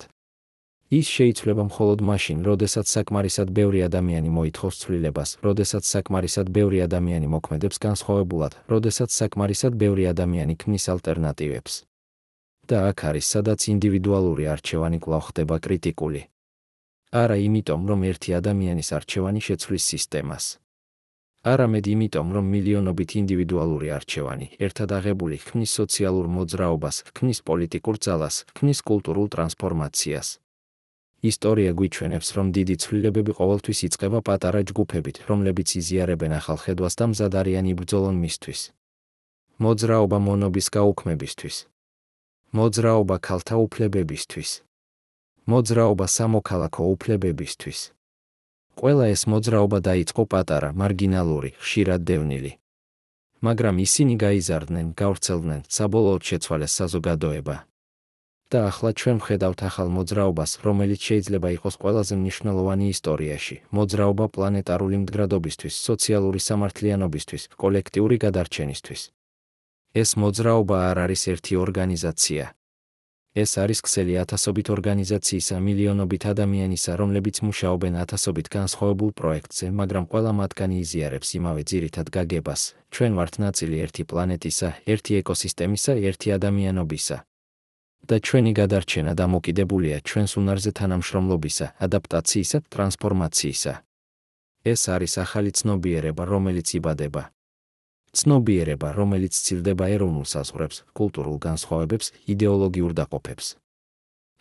ის შეიცვლება მხოლოდ მაშინ, როდესაც საკმარისად ბევრი ადამიანი მოითხოვს ცვლილებას, როდესაც საკმარისად ბევრი ადამიანი მოქმედებს განსხვავებულად, როდესაც საკმარისად ბევრი ადამიანი ქმნის ალტერნატივებს. და აქ არის, სადაც ინდივიდუალური არჩევანი კვლავ ხდება კრიტიკული. არა იმიტომ, რომ ერთი ადამიანის არჩევანი შეცვლის სისტემას. არამედ იმიტომ, რომ მილიონობით ინდივიდუალური არჩევანი, ერთად აღებული, ქმნის სოციალურ მოძრაობას, ქმნის პოლიტიკურ ძალას, ქმნის კულტურულ ტრანსფორმაციას. ისტორია გვიჩვენებს, რომ დიდი ცვლილებები ყოველთვის იწყება პატარა ჯგუფებით, რომლებიც იზიარებენ ახალ ხედვას და მზად არიან იბრძოლონ მისთვის. მოძრაობა მონობის გაუქმებისთვის. მოძრაობა ქალთა უფლებებისთვის. მოძრაობა სამოქალაქო უფლებებისთვის. ყველა ეს მოძრაობა დაიწყო პატარა, მარგინალური, ხშირად დევნილი. მაგრამ ისინი გაიზარდნენ, გავრცელდნენ, საბოლოოდ შეცვალეს საზოგადოება. და ახლა ჩვენ ვხედავთ ახალ მოძრაობას, რომელიც შეიძლება იყოს ყველაზე მნიშვნელოვანი ისტორიაში, მოძრაობა პლანეტარული მდგრადობისთვის, სოციალური სამართლიანობისთვის, კოლექტიური გადარჩენისთვის. ეს მოძრაობა არ არის ერთი ორგანიზაცია. ეს არის ქსელი ათასობით ორგანიზაციისა, მილიონობით ადამიანისა, რომლებიც მუშაობენ ათასობით განსხვავებულ პროექტზე, მაგრამ ყველა მათგანი იზიარებს იმავე ძირითად გაგებას. ჩვენ ვართ ნაწილი ერთი პლანეტისა, ერთი ეკოსისტემისა, ერთი ადამიანობისა. და ჩვენი გადარჩენა დამოკიდებულია ჩვენს უნარზე თანამშრომლობისა, ადაპტაციისა, ტრანსფორმაციისა. ეს არის ახალი ცნობიერება, რომელიც იბადება. ცნობიერება, რომელიც ცილდება ეროვნულ საზღვრებს, კულტურულ განსხვავებებს, იდეოლოგიურ დაყოფებს.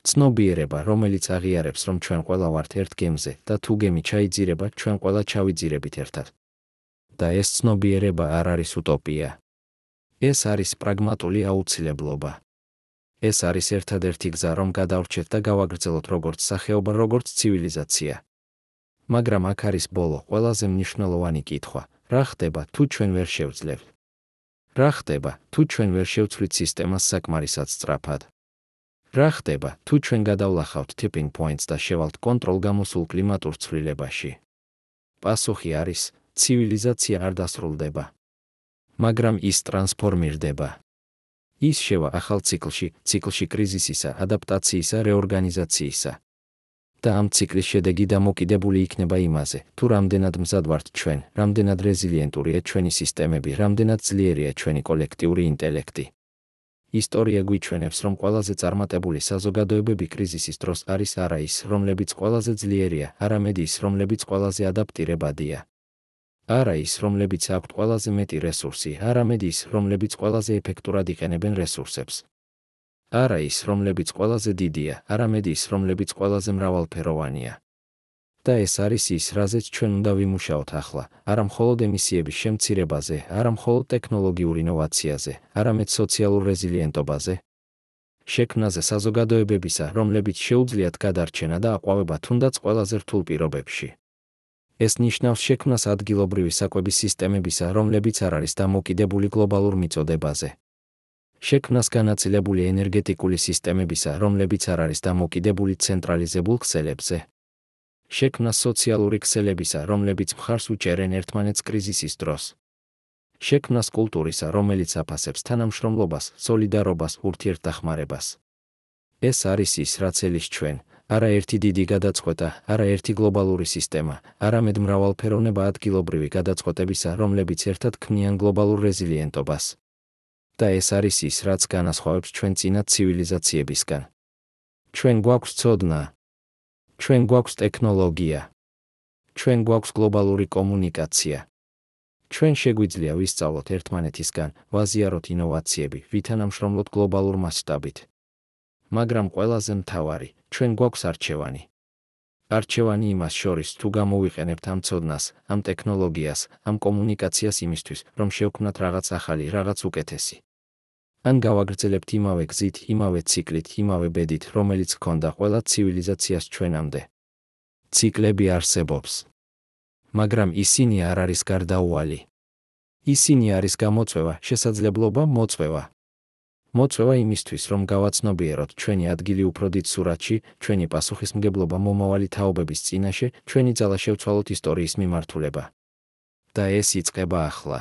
ცნობიერება, რომელიც აღიარებს, რომ ჩვენ ყველა ვართ ერთ გემზე და თუ გემი ჩაიძირება, ჩვენ ყველა ჩავიძირებით ერთად. და ეს ცნობიერება არ არის უტოპია. ეს არის პრაგმატული აუცილებლობა. ეს არის ერთადერთი გზა, რომ გადავრჩეთ და გავაგრძელოთ როგორც სახეობა, როგორც ცივილიზაცია. მაგრამ აქ არის ბოლო, ყველაზე მნიშვნელოვანი კითხვა: რა ხდება, თუ ჩვენ ვერ შევძლებთ? რა ხდება, თუ ჩვენ ვერ შევცვლით სისტემას საკმარისად სწრაფად? რა ხდება, თუ ჩვენ გადავლახავთ tipping points და შევალთ კონტროლგამოსულ კლიმატურ ცვლილებაში? პასუხი არის: ცივილიზაცია არ დასრულდება. მაგრამ ის ტრანსფორმირდება. ის შევა ახალ ციკლში კრიზისისა, ადაპტაციისა, რეორგანიზაციისა. და ამ ციკლის შედეგი დამოკიდებული იქნება იმაზე, თუ რამდენად მზად ვართ ჩვენ, რამდენად რეზილიენტურია ჩვენი სისტემები, რამდენად ძლიერია ჩვენი კოლექტიური ინტელექტი. ისტორია გვიჩვენებს, რომ ყველაზე წარმატებული საზოგადოებები კრიზისის დროს არის არა ის, რომლებიც ყველაზე ძლიერია, არამედ ის, რომლებიც ყველაზე ადაპტირებადია. არა ის, რომლებიც აქვთ ყველაზე მეტი რესურსი, არამედ ის, რომლებიც ყველაზე ეფექტურად იყენებენ რესურსებს. არა ის, რომლებიც ყველაზე დიდია, არამედ ის, რომლებიც ყველაზე მრავალფეროვანია. და ეს არის ის, რაზეც ჩვენ უნდა ვიმუშაოთ ახლა, არა მხოლოდ ემისიების შემცირებაზე, არა მხოლოდ ტექნოლოგიურ ინოვაციაზე, არამედ სოციალურ რეზილიენტობაზე. შექმნაზე საზოგადოებებისა, რომლებიც შეუძლიათ გადარჩენა და აყვავება თუნდაც ყველაზე რთულ პირობებში. ეს ნიშნავს შექმნას ადგილობრივი საკვების სისტემებისა, რომლებიც არ არის დამოკიდებული გლობალურ მიწოდებაზე. შექმნას განაწილებული ენერგეტიკული სისტემებისა, რომლებიც არ არის დამოკიდებული ცენტრალიზებულ ქსელებზე. შექმნას სოციალური ქსელებისა, რომლებიც მხარს უჭერენ ერთმანეთს კრიზისის დროს. შექმნას კულტურისა, რომელიც აფასებს თანამშრომლობას, სოლიდარობას, ურთიერთდახმარებას. ეს არის ის, რაც ელის ჩვენ, არა ერთი დიდი გადაწყვეტა, არა ერთი გლობალური სისტემა, არამედ მრავალფეროვნება ადგილობრივი გადაწყვეტებისა, რომლებიც ერთად ქმნიან გლობალურ რეზილიენტობას. და ეს არის ის, რაც განასხვავებს ჩვენ წინა ცივილიზაციებისგან. ჩვენ გვაქვს ცოდნა. ჩვენ გვაქვს ტექნოლოგია. ჩვენ გვაქვს გლობალური კომუნიკაცია. ჩვენ შეგვიძლია ვისწავლოთ ერთმანეთისგან, ვაზიაროთ ინოვაციები, ვითანამშრომლოთ გლობალურ მასშტაბით. მაგრამ ყველაზე მთავარი, ჩვენ გვაქვს არჩევანი. არჩევანი იმას შორის, თუ გამოვიყენებთ ამ ცოდნას, ამ ტექნოლოგიას, ამ კომუნიკაციას იმისთვის, რომ შევქმნათ რაღაც ახალი, რაღაც უკეთესი. ან გავაგრძელებთ იმავე გზით, იმავე ციკლით, იმავე ბედით, რომელიც ჰქონდა ყველა ცივილიზაციას ჩვენამდე. ციკლები არსებობს. მაგრამ ისინი არ არის გარდაუვალი. ისინი არის გამოწვევა, შესაძლებლობა, მოწვევა. მოწვევა იმისთვის, რომ გავაცნობიეროთ ჩვენი ადგილი უფრო დიდ სურათში, ჩვენი პასუხისმგებლობა მომავალი თაობების წინაშე, ჩვენი ძალა შევცვალოთ ისტორიის მიმართულება. და ეს იწყება ახლა.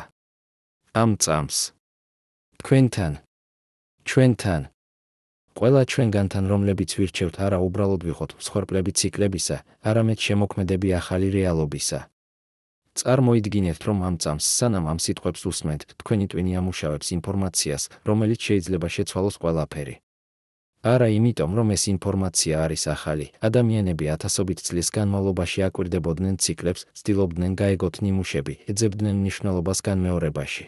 ამ წამს. თქვენთან. ჩვენთან. ყველა ჩვენგანთან, რომლებიც ვირჩევთ არა უბრალოდ ვიყოთ მსხვერპლები ციკლებისა, არამედ შემოქმედები ახალი რეალობისა. წარმოიდგინეთ, რომ ამ წამს, სანამ ამ სიტყვებს უსმენთ, თქვენი ტვინი ამუშავებს ინფორმაციას, რომელიც შეიძლება შეცვალოს ყველაფერი. არა იმიტომ, რომ ეს ინფორმაცია არის ახალი, ადამიანები ათასობით წლის განმავლობაში აკვირდებოდნენ ციკლებს, ცდილობდნენ გაეგოთ ნიმუშები, ეძებდნენ მნიშვნელობას განმეორებაში.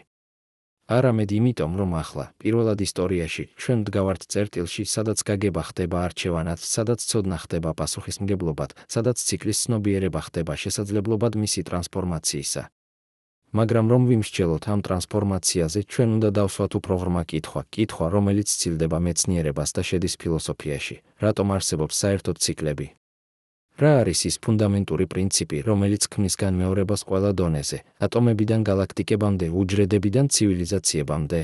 არამედ იმიტომ, რომ ახლა, პირველად ისტორიაში, ჩვენ ვდგავართ წერტილში, სადაც გაგება ხდება არჩევანად, სადაც ცოდნა ხდება პასუხისმგებლობად, სადაც ციკლის ცნობიერება ხდება შესაძლებლობად მისი ტრანსფორმაციისა. მაგრამ რომ ვიმსჯელოთ ამ ტრანსფორმაციაზე, ჩვენ უნდა დავსვათ უფრო ღრმა კითხვა, რომელიც სცილდება მეცნიერებას და შედის ფილოსოფიაში, რატომ არსებობს საერთოდ ციკლები? რა არის ის ფუნდამენტური პრინციპი, რომელიც ქმნის განმეორებას ყველა დონეზე, ატომებიდან გალაქტიკებამდე, უჯრედებიდან ცივილიზაციებამდე?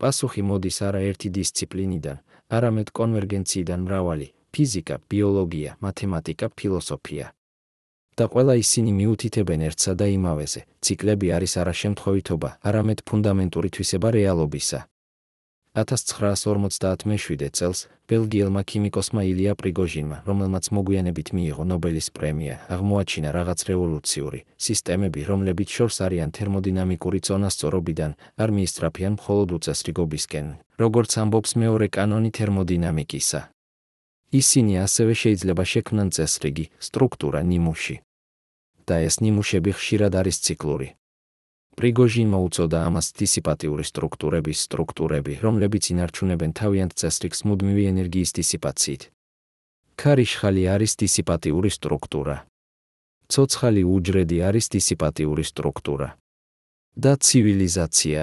პასუხი მოდის არა ერთი დისციპლინიდან, არამედ კონვერგენციიდან მრავალი: ფიზიკა, ბიოლოგია, მათემატიკა, ფილოსოფია. და ყველა ისინი მიუთითებენ ერთსა და იმავეზე: ციკლები არის არა შემთხვევითობა, არამედ ფუნდამენტური თვისება რეალობისა. 1957 წელს ბელგიელმა ქიმიკოსმა ილია პრიგოჟინმა, რომელმაც მოგვიანებით მიიღო ნობელის პრემია, აღმოაჩინა რაღაც რევოლუციური სისტემები, რომლებიც შორს არიან თერმოდინამიკური წონასწორობიდან, არ მიისწრაფიან მხოლოდ უწესრიგობისკენ, როგორც ამბობს მეორე კანონი თერმოდინამიკისა. ისინი ასევე შეიძლება შექმნან წესრიგი, სტრუქტურა, ნიმუში. და ეს ნიმუშები ხშირად არის ციკლური. პრიგოჟინმა უწოდა ამას დისიპატიური სტრუქტურები, რომლებიც ინარჩუნებენ თავიანთ წესრიგს მუდმივი ენერგიის დისიპაციით. ქარიშხალი არის დისიპატიური სტრუქტურა. ცოცხალი უჯრედი არის დისიპატიური სტრუქტურა. და ცივილიზაცია.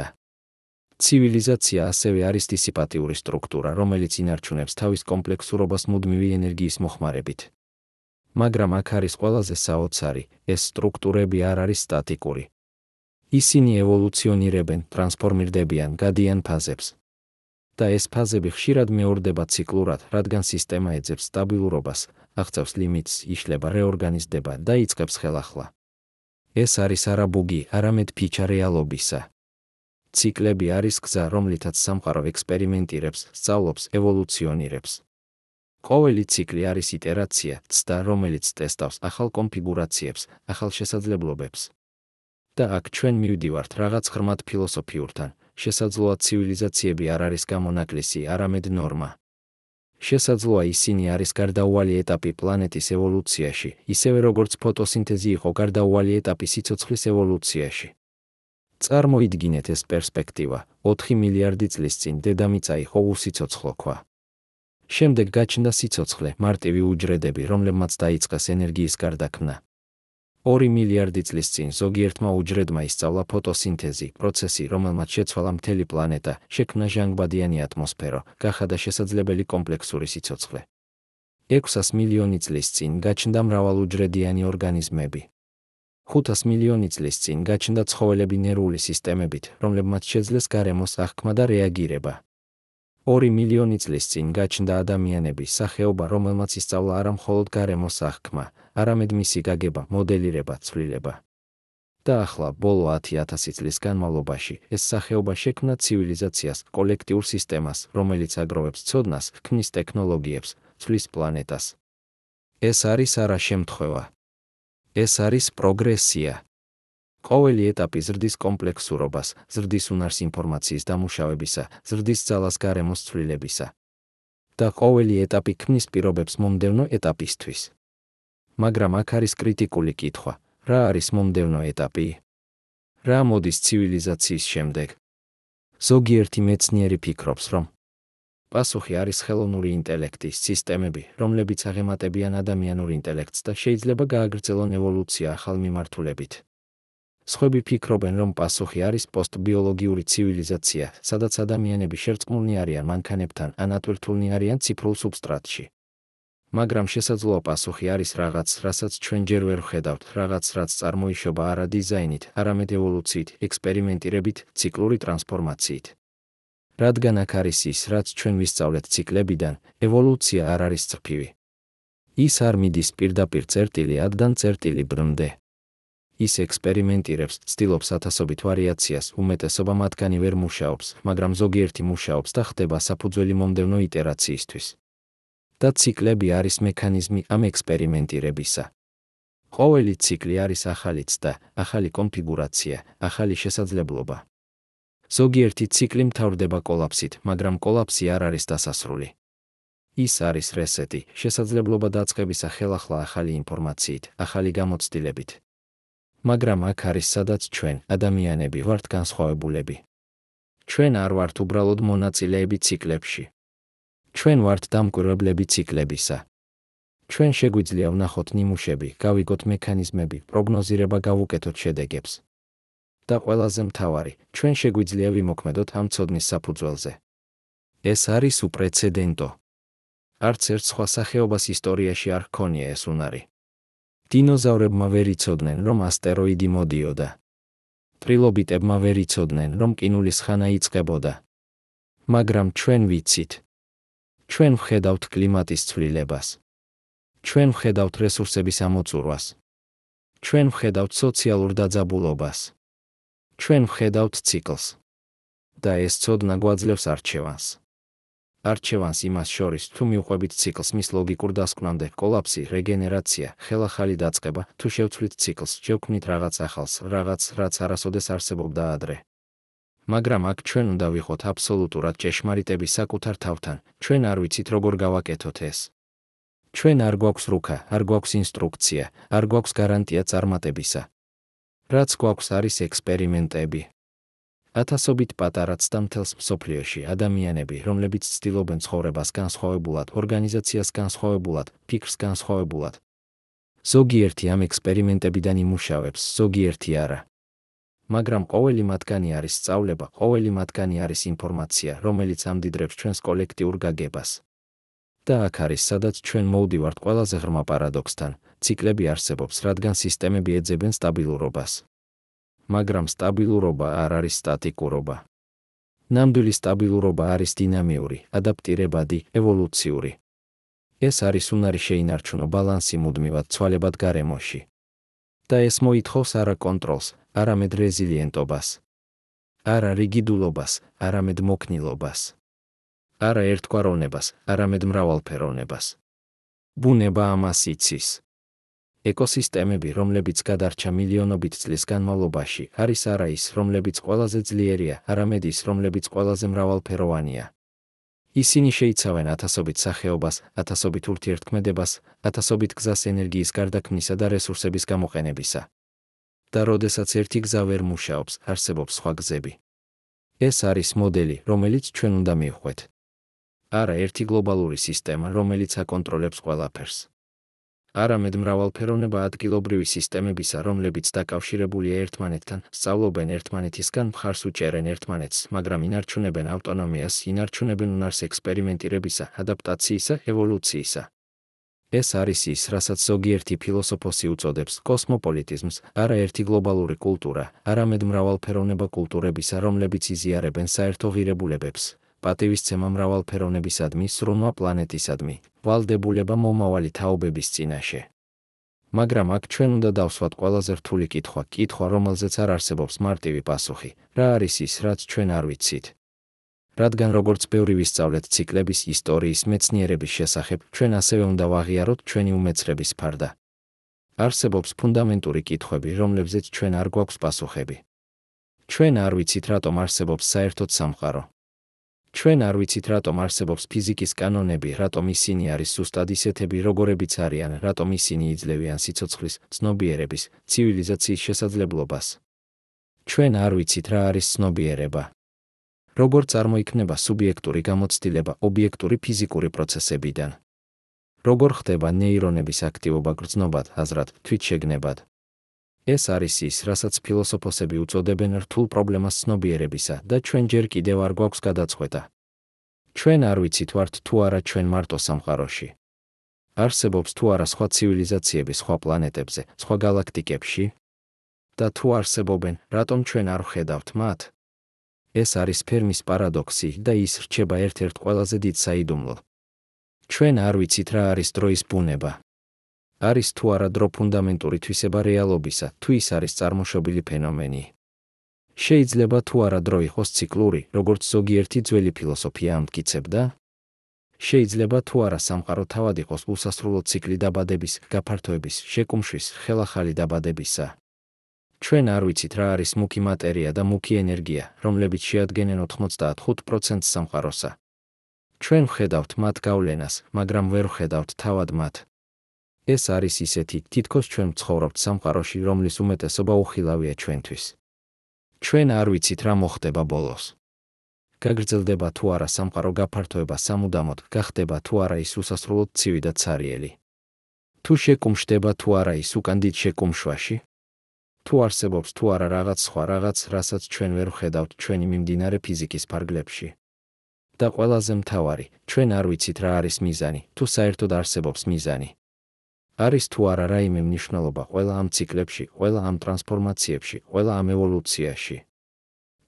ცივილიზაცია ასევე არის დისიპატიური სტრუქტურა, რომელიც ინარჩუნებს თავის კომპლექსურობას მუდმივი ენერგიის მოხმარებით. მაგრამ აქ არის ყველაზე საოცარი, ეს სტრუქტურები არ არის სტატიკური. ისინი ევოლუციონირებენ, ტრანსფორმირდებიან, გადიან ფაზებს. და ეს ფაზები ხშირად მეორდება ციკლურად, რადგან სისტემა ეძებს სტაბილურობას, აღწევს ლიმიტს, იშლება, რეორგანიზდება და იწყებს ხელახლა. ეს არის არა ბუგი, არამედ ფიჩა რეალობისა. ციკლები არის გზა, რომლითაც სამყარო ექსპერიმენტირებს, სწავლობს, ევოლუციონირებს. ყოველი ციკლი არის იტერაცია, ცდა, რომელიც ტესტავს ახალ კონფიგურაციებს, ახალ შესაძლებლობებს. და აქ ჩვენ მივდივართ რაღაც ღრმად ფილოსოფიურთან. შესაძლოა ცივილიზაციები არ არის გამონაკლისი, არამედ ნორმა. შესაძლოა ისინი არის გარდაუვალი ეტაპი პლანეტის ევოლუციაში, ისევე როგორც ფოტოსინთეზი იყო გარდაუვალი ეტაპი სიცოცხლის ევოლუციაში. წარმოიდგინეთ ეს პერსპექტივა, 4 მილიარდი წლის წინ დედამიწა იყო უსიცოცხლო ქვა. შემდეგ გაჩნდა სიცოცხლე, მარტივი უჯრედები, რომლებმაც დაიწყეს ენერგიის გარდაქმნა. 2 მილიარდი წლის წინ ზოგიერთმა უჯრედმა ისწავლა ფოტოსინთეზი, პროცესი, რომელმაც შეცვალა მთელი პლანეტა, შექმნა ჟანგბადიანი ატმოსფერო, გახადა შესაძლებელი კომპლექსური სიცოცხლე. 600 მილიონი წლის წინ გაჩნდა მრავალუჯრედიანი ორგანიზმები. 500 მილიონი წლის წინ გაჩნდა ცხოველები ნერვული სისტემებით, რომლებმაც შეძლეს გარემოს აღქმა და რეაგირება. 2 მილიონი წლის წინ გაჩნდა ადამიანები, სახეობა, რომელმაც ისწავლა არა მხოლოდ გარემოს აღქმა, არამედ მისი გაგება, მოდელირება, ცვლილება. და ახლა, ბოლო 10,000 წლის განმავლობაში, ეს სახეობა შექმნა ცივილიზაციას, კოლექტიურ სისტემას, რომელიც აგროვებს ცოდნას, ქმნის ტექნოლოგიებს, ცვლის პლანეტას. ეს არის არა შემთხვევა. ეს არის პროგრესია. ყოველი ეტაპი ზრდის კომპლექსურობას, ზრდის უნარს ინფორმაციის დამუშავებისა, ზრდის ძალას გარემოს ცვლილებისა. და ყოველი ეტაპი ქმნის პირობებს მომდევნო ეტაპისთვის. მაგრამ აქ არის კრიტიკული კითხვა, რა არის მომდევნო ეტაპი? რა მოდის ცივილიზაციის შემდეგ? ზოგიერთი მეცნიერი ფიქრობს, რომ პასუხი არის ხელოვნური ინტელექტის სისტემები, რომლებიც აღემატებიან ადამიანურ ინტელექტს და შეიძლება გააგრძელონ ევოლუცია ახალ მიმართულებით. სხვები ფიქრობენ, რომ პასუხი არის პოსტბიოლოგიური ცივილიზაცია, სადაც ადამიანები შერწყმულნი არიან მანქანებთან ან ატვირთულნი არიან ციფრულ სუბსტრატში. მაგრამ შესაძლოა პასუხი არის რაღაც, რასაც ჩვენ ჯერ ვერ ვხედავთ, რაღაც, რაც წარმოიშობა არა დიზაინით, არამედ ევოლუციით, ექსპერიმენტირებით, ციკლური ტრანსფორმაციით. რადგან აქ არის ის, რაც ჩვენ ვისწავლეთ ციკლებიდან, ევოლუცია არ არის წრფივი. ის არ მიდის პირდაპირ წერტილი A-დან წერტილი B-მდე. ის ექსპერიმენტირებს, ცდილობს ათასობით ვარიაციას, უმეტესობა მათგანი ვერ მუშაობს, მაგრამ ზოგიერთი მუშაობს და ხდება საფუძველი მომდევნო იტერაციისთვის. და ციკლები არის მექანიზმი ამ ექსპერიმენტირებისა. ყოველი ციკლი არის ახალი ცდა, ახალი კონფიგურაცია, ახალი შესაძლებლობა. ზოგიერთი ციკლი მთავრდება კოლაფსით, მაგრამ კოლაფსი არ არის დასასრული. ის არის რესეტი, შესაძლებლობა დაწყებისა ხელახლა ახალი ინფორმაციით, ახალი გამოცდილებით. მაგრამ აქ არის სადაც ჩვენ, ადამიანები, ვართ განსხვავებულები. ჩვენ არ ვართ უბრალოდ მონაწილეები ციკლებში. ჩვენ ვართ დამკვირვებლები ციკლებისა. ჩვენ შეგვიძლია ვნახოთ ნიმუშები, გავიგოთ მექანიზმები, პროგნოზირება გავუკეთოთ შედეგებს. და ყველაზე მთავარი, ჩვენ შეგვიძლია ვიმოქმედოთ ამ ცოდნის საფუძველზე. ეს არის უპრეცედენტო. არც ერთ სხვა სახეობას ისტორიაში არ ჰქონია ეს უნარი. დინოზავრებმა ვერ იცოდნენ, რომ ასტეროიდი მოდიოდა. ტრილობიტებმა ვერ იცოდნენ, რომ ყინულის ხანა იწყებოდა. მაგრამ ჩვენ ვიცით. ჩვენ ვხედავთ კლიმატის ცვლილებას. ჩვენ ვხედავთ რესურსების ამოწურვას. ჩვენ ვხედავთ სოციალურ დაძაბულობას. ჩვენ ვხედავთ ციკლს. და ეს ცოდნა გვაძლევს არჩევანს. არჩევანს იმას შორის, თუ მივყვებით ციკლს მის ლოგიკურ დასკვნამდე, კოლაფსი, რეგენერაცია, ხელახალი დაწყება, თუ შევცვლით ციკლს, შევქმნით რაღაც ახალს, რაღაც, რაც არასოდეს არსებობდა ადრე. მაგრამ აქ ჩვენ უნდა ვიყოთ აბსოლუტურად ჭეშმარიტები საკუთარ თავთან, ჩვენ არ ვიცით როგორ გავაკეთოთ ეს. ჩვენ არ გვაქვს რუქა, არ გვაქვს ინსტრუქცია, არ გვაქვს გარანტია წარმატებისა. რაც გვაქვს არის ექსპერიმენტები. ათასობით პატარა ცდა მთელს მსოფლიოში ადამიანები, რომლებიც ცდილობენ ცხოვრებას განსხვავებულად, ორგანიზაციას განსხვავებულად, ფიქრს განსხვავებულად. ზოგიერთი ამ ექსპერიმენტებიდან იმუშავებს, ზოგიერთი არა. მაგრამ ყოველი მათგანი არის სწავლება, ყოველი მათგანი არის ინფორმაცია, რომელიც ამდიდრებს ჩვენს კოლექტიურ გაგებას. და აქ არის, სადაც ჩვენ მოვდივართ ყველაზე ღრმა პარადოქსთან. ციკლები არსებობს, რადგან სისტემები ეძებენ სტაბილურობას. მაგრამ სტაბილურობა არ არის სტატიკურობა. ნამდვილი სტაბილურობა არის დინამიური, ადაპტირებადი, ევოლუციური. ეს არის უნარი შეინარჩუნო ბალანსი მუდმივად ცვალებად გარემოში. და ეს მოითხოვს არა კონტროლს, არამედ რეზილიენტობას. არა რიგიდულობას, არამედ მოქნილობას. არა ერთგვაროვნებას, არამედ მრავალფეროვნებას. ბუნება ამას იცის. ეკოსისტემები, რომლებიც გადარჩა მილიონობით წლის განმავლობაში, არის არა ის, რომლებიც ყველაზე ძლიერია, არამედ ის, რომლებიც ყველაზე მრავალფეროვანია. ისინი შეიცავენ ათასობით სახეობას, ათასობით ურთიერთქმედებას, ათასობით გზას ენერგიის გარდაქმნისა და რესურსების გამოყენებისა. და როდესაც ერთი გზა ვერ მუშაობს, არსებობს სხვა გზები. ეს არის მოდელი, რომელიც ჩვენ უნდა მივხვდეთ. არა ერთი გლობალური სისტემა, რომელიც აკონტროლებს ყველაფერს. არამედ მრავალფეროვნება ადგილობრივი სისტემებისა, რომლებიც დაკავშირებულია ერთმანეთთან, სწავლობენ ერთმანეთისგან, მხარს უჭერენ ერთმანეთს, მაგრამ ინარჩუნებენ ავტონომიას, ინარჩუნებენ უნარს ექსპერიმენტირებისა, ადაპტაციისა, ევოლუციისა. ეს არის ის, რასაც ზოგიერთი ფილოსოფოსი უწოდებს კოსმოპოლიტიზმს, არა ერთი გლობალური კულტურა, არამედ მრავალფეროვნება კულტურებისა, რომლებიც იზიარებენ საერთო ღირებულებებს. პატივისცემა მრავალფეროვნებისადმი, სრულმა პლანეტისადმი, ვალდებულება მომავალი თაობების წინაშე. მაგრამ აქ ჩვენ უნდა დავსვათ ყველაზე რთული კითხვა, რომელზეც არ არსებობს მარტივი პასუხი, რა არის ის, რაც ჩვენ არ ვიცით. რადგან როგორც ბევრი ვისწავლეთ ციკლების, ისტორიის, მეცნიერების შესახებ, ჩვენ ასევე უნდა ვაღიაროთ ჩვენი უმეცრების ფარდა. არსებობს ფუნდამენტური კითხვები, რომლებზეც ჩვენ არ გვაქვს პასუხები. ჩვენ არ ვიცით, რატომ არსებობს საერთოდ სამყარო. ჩვენ არ ვიცით, რატომ არსებობს ფიზიკის კანონები, რატომ ისინი არის ზუსტად ისეთები, როგორებიც არიან, რატომ ისინი იძლევიან სიცოცხლის, ცნობიერების, ცივილიზაციის შესაძლებლობას. ჩვენ არ ვიცით, რა არის ცნობიერება. როგორ წარმოიქმნება სუბიექტური გამოცდილება ობიექტური ფიზიკური პროცესებიდან. როგორ ხდება ნეირონების აქტივობა გრძნობად, აზრად, თვითშეგნებად. ეს არის ის, რასაც ფილოსოფოსები უწოდებენ რთულ პრობლემას ცნობიერებისა და ჩვენ ჯერ კიდევ არ გვაქვს გადაწყვეტა. ჩვენ არ ვიცით ვართ თუ არა ჩვენ მარტო სამყაროში. არსებობს თუ არა სხვა ცივილიზაციები სხვა პლანეტებზე, სხვა გალაქტიკებში? და თუ არსებობენ, რატომ ჩვენ არ ვხედავთ მათ? ეს არის ფერმის პარადოქსი და ის რჩება ერთ-ერთ ყველაზე დიდ საიდუმლო. ჩვენ არ ვიცით რა არის დროის ბუნება. არის თუ არა დრო ფუნდამენტური თვისება რეალობისა, თუ ის არის წარმოშობილი ფენომენი. შეიძლება თუ არა დრო იყოს ციკლური, როგორც ზოგიერთი ძველი ფილოსოფია ამტკიცებდა? შეიძლება თუ არა სამყარო თავად იყოს უსასრულო ციკლი დაბადების, გაფართოების, შეკუმშვის, ხელახალი დაბადებისა. ჩვენ არ ვიცით რა არის მუქი მატერია და მუქი ენერგია, რომლებიც შეადგენენ 95% სამყაროსა. ჩვენ ვხედავთ მათ გავლენას, მაგრამ ვერ ვხედავთ თავად მათ. ეს არის ისეთი, თითქოს ჩვენ ვცხოვრობთ სამყაროში, რომლის უმეტესობა უხილავია ჩვენთვის. ჩვენ არ ვიცით რა მოხდება ბოლოს. გაგრძელდება თუ არა სამყარო გაფართოება სამუდამოდ, გახდება თუ არა ის უსასრულოდ ცივი და ცარიელი. თუ შეკუმშდება თუ არა ის უკან დიდ შეკუმშვაში? თუ არსებობს თუ არა რაღაც სხვა რაღაც, რასაც ჩვენ ვერ ვხედავთ ჩვენი მიმდინარე ფიზიკის ფარგლებში. და ყველაზე მთავარი, ჩვენ არ ვიცით რა არის მიზანი, თუ საერთოდ არსებობს მიზანი. არის თუ არა რაიმე მნიშვნელობა ყველა ამ ციკლებში, ყველა ამ ტრანსფორმაციებში, ყველა ამ ევოლუციაში.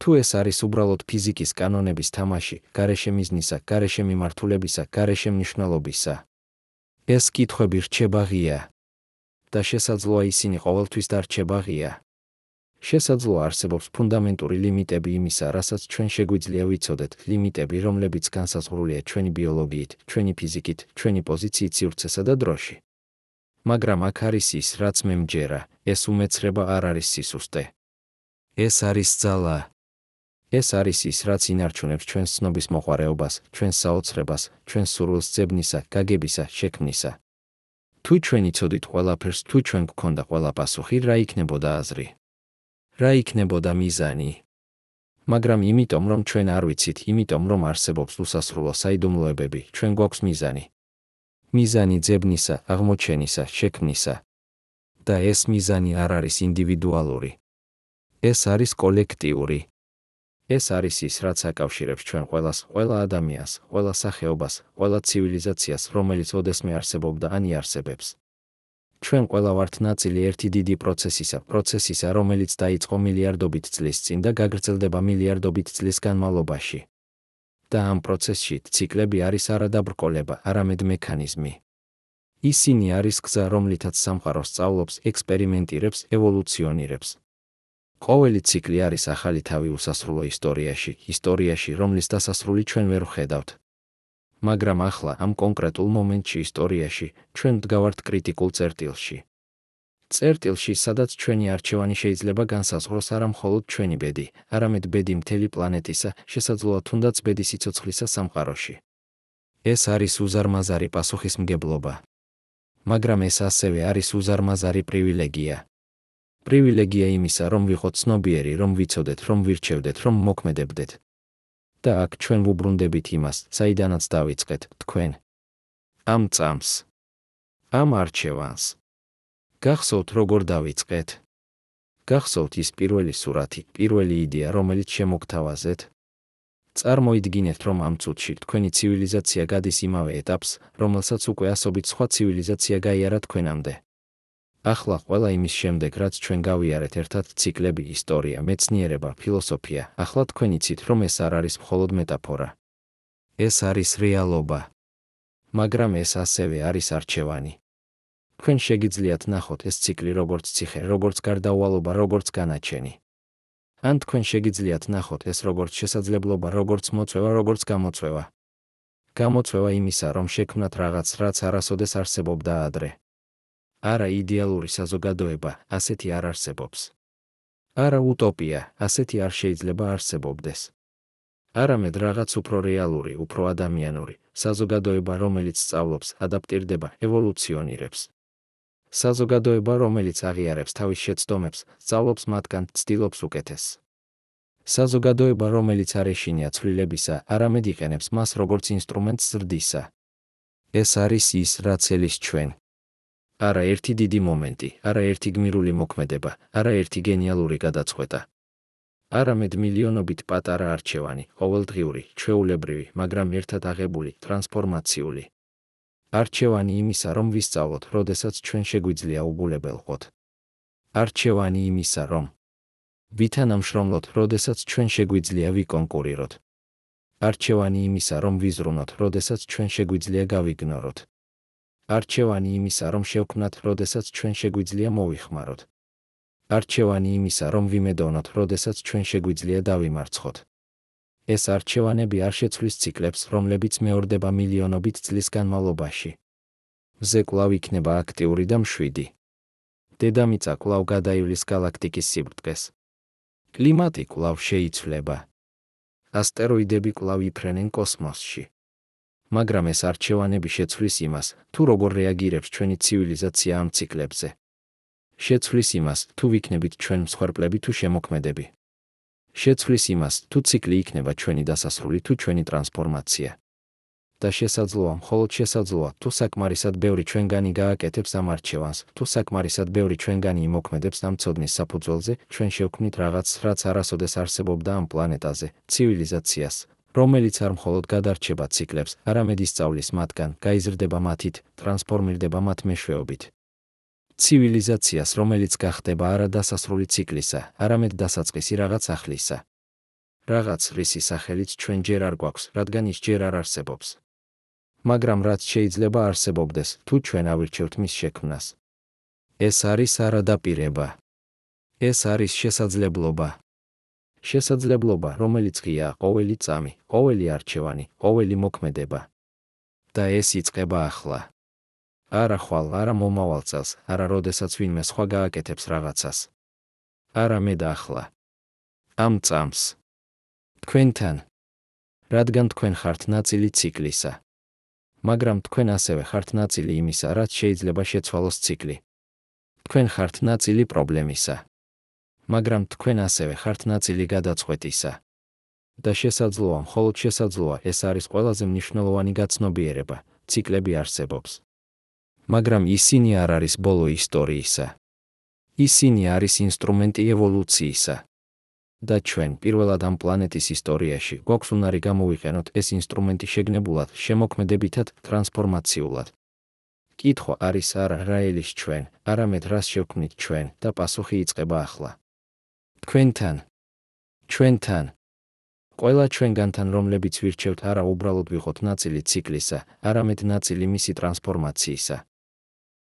თუ ეს არის უბრალოდ ფიზიკის კანონების თამაში, გარეშე მიზნისა, გარეშე მიმართულებისა, გარეშე მნიშვნელობისა. ეს კითხვები რჩება ღია. და შესაძლოა ისინი ყოველთვის დარჩება ღია. შესაძლოა არსებობს ფუნდამენტური ლიმიტები იმისა, რასაც ჩვენ შეგვიძლია ვიცოდეთ, ლიმიტები, რომლებიც განსაზღვრულია ჩვენი ბიოლოგიით, ჩვენი ფიზიკით, ჩვენი პოზიციით სივრცესა და დროში. მაგრამ აქ არის ის, რაც მე მჯერა, ეს უმეცრება არ არის სისუსტე. ეს არის ძალა. ეს არის ის, რაც ინარჩუნებს ჩვენს ცნობის მოყვარეობას, ჩვენს საოცრებას, ჩვენს სურვილს ძებნისა, გაგებისა, შექმნისა. თუ ჩვენ იცოდით ყველაფერს, თუ ჩვენ გქონდა ყველა პასუხი, რა იქნებოდა აზრი? რა იქნებოდა მიზანი? მაგრამ იმიტომ რომ ჩვენ არ ვიცით, იმიტომ რომ არსებობს უსასრულო საიდუმლოებები, ჩვენ გვაქვს მიზანი. მიზანი ძებნისა, აღმოჩენისა, შექმნისა. და ეს მიზანი არ არის ინდივიდუალური. ეს არის კოლექტიური. ეს არის ის, რაც აკავშირებს ჩვენ ყველას, ყველა ადამიანს, ყველა სახეობას, ყველა ცივილიზაციას, რომელიც ოდესმე არსებობდა ან იარსებებს. ჩვენ ყველა ვართ ნაწილი ერთი დიდი პროცესისა, რომელიც დაიწყო მილიარდობით წლის წინ და გაგრძელდება მილიარდობით წლის განმავლობაში. და ამ პროცესში ციკლები არის არა დაბრკოლება, არამედ მექანიზმი. ისინი არის გზა, რომლითაც სამყარო სწავლობს, ექსპერიმენტირებს, ევოლუციონირებს. ყოველი ციკლი არის ახალი თავი უსასრულო ისტორიაში, რომლის დასასრული ჩვენ ვერ ვხედავთ. მაგრამ ახლა, ამ კონკრეტულ მომენტში ისტორიაში, ჩვენ ვდგავართ კრიტიკულ წერტილში. წერტილში, სადაც ჩვენი არჩევანი შეიძლება განსაზღვროს არა მხოლოდ ჩვენი ბედი, არამედ ბედი მთელი პლანეტისა, შესაძლოა თუნდაც ბედი სიცოცხლისა სამყაროში. ეს არის უზარმაზარი პასუხისმგებლობა. მაგრამ ეს ასევე არის უზარმაზარი პრივილეგია. პრივილეგია იმისა, რომ ვიყოთ ცნობიერი, რომ ვიცოდეთ, რომ ვირჩევდეთ, რომ მოქმედებდეთ. და აქ ჩვენ ვუბრუნდებით იმას, საიდანაც დავიწყეთ, თქვენ. ამ წამს. ამ არჩევანს. გახსოვთ, როგორ დავიწყეთ? გახსოვთ ის პირველი სურათი, პირველი იდეა, რომელიც შემოგთავაზეთ? წარმოიდგინეთ, რომ ამ წუთში თქვენი ცივილიზაცია გადის იმავე ეტაპს, რომელსაც უკვე ასობით სხვა ცივილიზაცია გაიარა თქვენამდე. ახლა ყველა იმის შემდეგ, რაც ჩვენ გავიარეთ ერთად, ციკლები, ისტორია, მეცნიერება, ფილოსოფია, ახლა თქვენ იცით, რომ ეს არ არის მხოლოდ მეტაფორა. ეს არის რეალობა. მაგრამ ეს ასევე არის არჩევანი. თქვენ შეგიძლიათ ნახოთ ეს ციკლი როგორც ციხე, როგორც გარდაუვალობა, როგორც განაჩენი. ან თქვენ შეგიძლიათ ნახოთ ეს როგორც შესაძლებლობა, როგორც მოწვევა, როგორც გამოწვევა. გამოწვევა იმისა, რომ შექმნათ რაღაც, რაც არასოდეს არსებობდა ადრე. არა იდეალური საზოგადოება, ასეთი არ არსებობს. არა utopia, ასეთი არ შეიძლება არსებობდეს. არამედ რაღაც უფრო რეალური, უფრო ადამიანური, საზოგადოება, რომელიც სწავლობს, ადაპტირდება, ევოლუციონირებს. საზოგადოება, რომელიც აღიარებს თავის შეცდომებს, სწავლობს მათგან, ცდილობს უკეთესს. საზოგადოება, რომელიც არ ეშინია ცვლილებისა, არამედ იყენებს მას როგორც ინსტრუმენტს ზრდისა. ეს არის ის, რაც ელის ჩვენ. არა ერთი დიდი მომენტი, არა ერთი გმირული მოქმედება, არა ერთი გენიალური გადაწყვეტა. არამედ მილიონობით პატარა არჩევანი, ყოველდღიური, ჩვეულებრივი, მაგრამ ერთად აღებული, ტრანსფორმაციული. არჩევანი იმისა, რომ ვისწავლოთ, როდესაც ჩვენ შეგვიძლია უბულებელყოთ. არჩევანი იმისა, რომ ვითანამშრომლოთ, როდესაც ჩვენ შეგვიძლია ვიკონკურიროთ. არჩევანი იმისა, რომ ვიზრუნოთ, როდესაც ჩვენ შეგვიძლია გავიგნოროთ. არჩევანი იმისა, რომ შევქმნათ, როდესაც ჩვენ შეგვიძლია მოვიხმაროთ. არჩევანი იმისა, რომ ვიმედოვნოთ, როდესაც ჩვენ შეგვიძლია დავიმარცხოთ. ეს არჩევანები არ შეცვლის ციკლებს, რომლებიც მეორდება მილიონობით წლის განმავლობაში. მზე კვლავ იქნება აქტიური და მშვიდი. დედამიწა კვლავ გადაივლის გალაქტიკის სიბრტყეს. კლიმატი კვლავ შეიცვლება. ასტეროიდები კვლავ იფრენენ კოსმოსში. მაგრამ ეს არჩევანები შეცვლის იმას, თუ როგორ რეაგირებს ჩვენი ცივილიზაცია ამ ციკლებზე. შეცვლის იმას, თუ ვიქნებით ჩვენ მსხვერპლები თუ შემოქმედები. შეცვლის იმას, თუ ციკლი იქნება ჩვენი დასასრული თუ ჩვენი ტრანსფორმაცია. და შესაძლოა, მხოლოდ შესაძლოა, თუ საკმარისად ბევრი ჩვენგანი გააკეთებს ამ არჩევანს, თუ საკმარისად ბევრი ჩვენგანი იმოქმედებს ამ ცოდნის საფუძველზე, ჩვენ შევქმნით რაღაც, რაც არასოდეს არსებობდა ამ პლანეტაზე, ცივილიზაციას, რომელიც არ მხოლოდ გადარჩება ციკლებს, არამედ ისწავლის მათგან, გაიზრდება მათით, ტრანსფორმირდება მათ მეშვეობით. ცივილიზაციას, რომელიც გახდება არა დასასრული ციკლისა, არამედ დასაწყისი რაღაც ახლისა. რაღაც, რისი სახელიც ჩვენ ჯერ არ გვაქვს, რადგან ის ჯერ არ არსებობს. მაგრამ რაც შეიძლება არსებობდეს, თუ ჩვენ ავირჩევთ მის შექმნას. ეს არის არადაპირება. ეს არის შესაძლებლობა. შესაძლებლობა, რომელიც ღია ყოველი წამი, ყოველი არჩევანი, ყოველი მოქმედება. და ეს იწყება ახლა. არა ხვალ, არა მომავალ წელს, არა როდესაც ვინმე სხვა გააკეთებს რაღაცას. არამედ ახლა. ამ წამს. თქვენთან. რადგან თქვენ ხართ ნაწილი ციკლისა. მაგრამ თქვენ ასევე ხართ ნაწილი იმისა, რაც შეიძლება შეცვალოს ციკლი. თქვენ ხართ ნაწილი პრობლემისა. მაგრამ თქვენ ასევე ხართ ნაწილი გადაწყვეტისა. და შესაძლოა, მხოლოდ შესაძლოა, ეს არის ყველაზე მნიშვნელოვანი გაცნობიერება, ციკლები არსებობს. მაგრამ ისინი არ არის ბოლო ისტორიისა. ისინი არის ინსტრუმენტი ევოლუციისა. და ჩვენ პირველად ამ პლანეტის ისტორიაში გვაქვს უნარი გამოვიყენოთ ეს ინსტრუმენტი შეგნებულად, შემოქმედებითად, ტრანსფორმაციულად. კითხვა არის არა რა ელის ჩვენ, არამედ რას შევქმნით ჩვენ და პასუხი იწყება ახლა. თქვენთან. ჩვენთან. ყველა ჩვენგანთან, რომლებიც ვირჩევთ არა უბრალოდ ვიყოთ ნაწილი ციკლისა, არამედ ნაწილი მისი ტრანსფორმაციისა.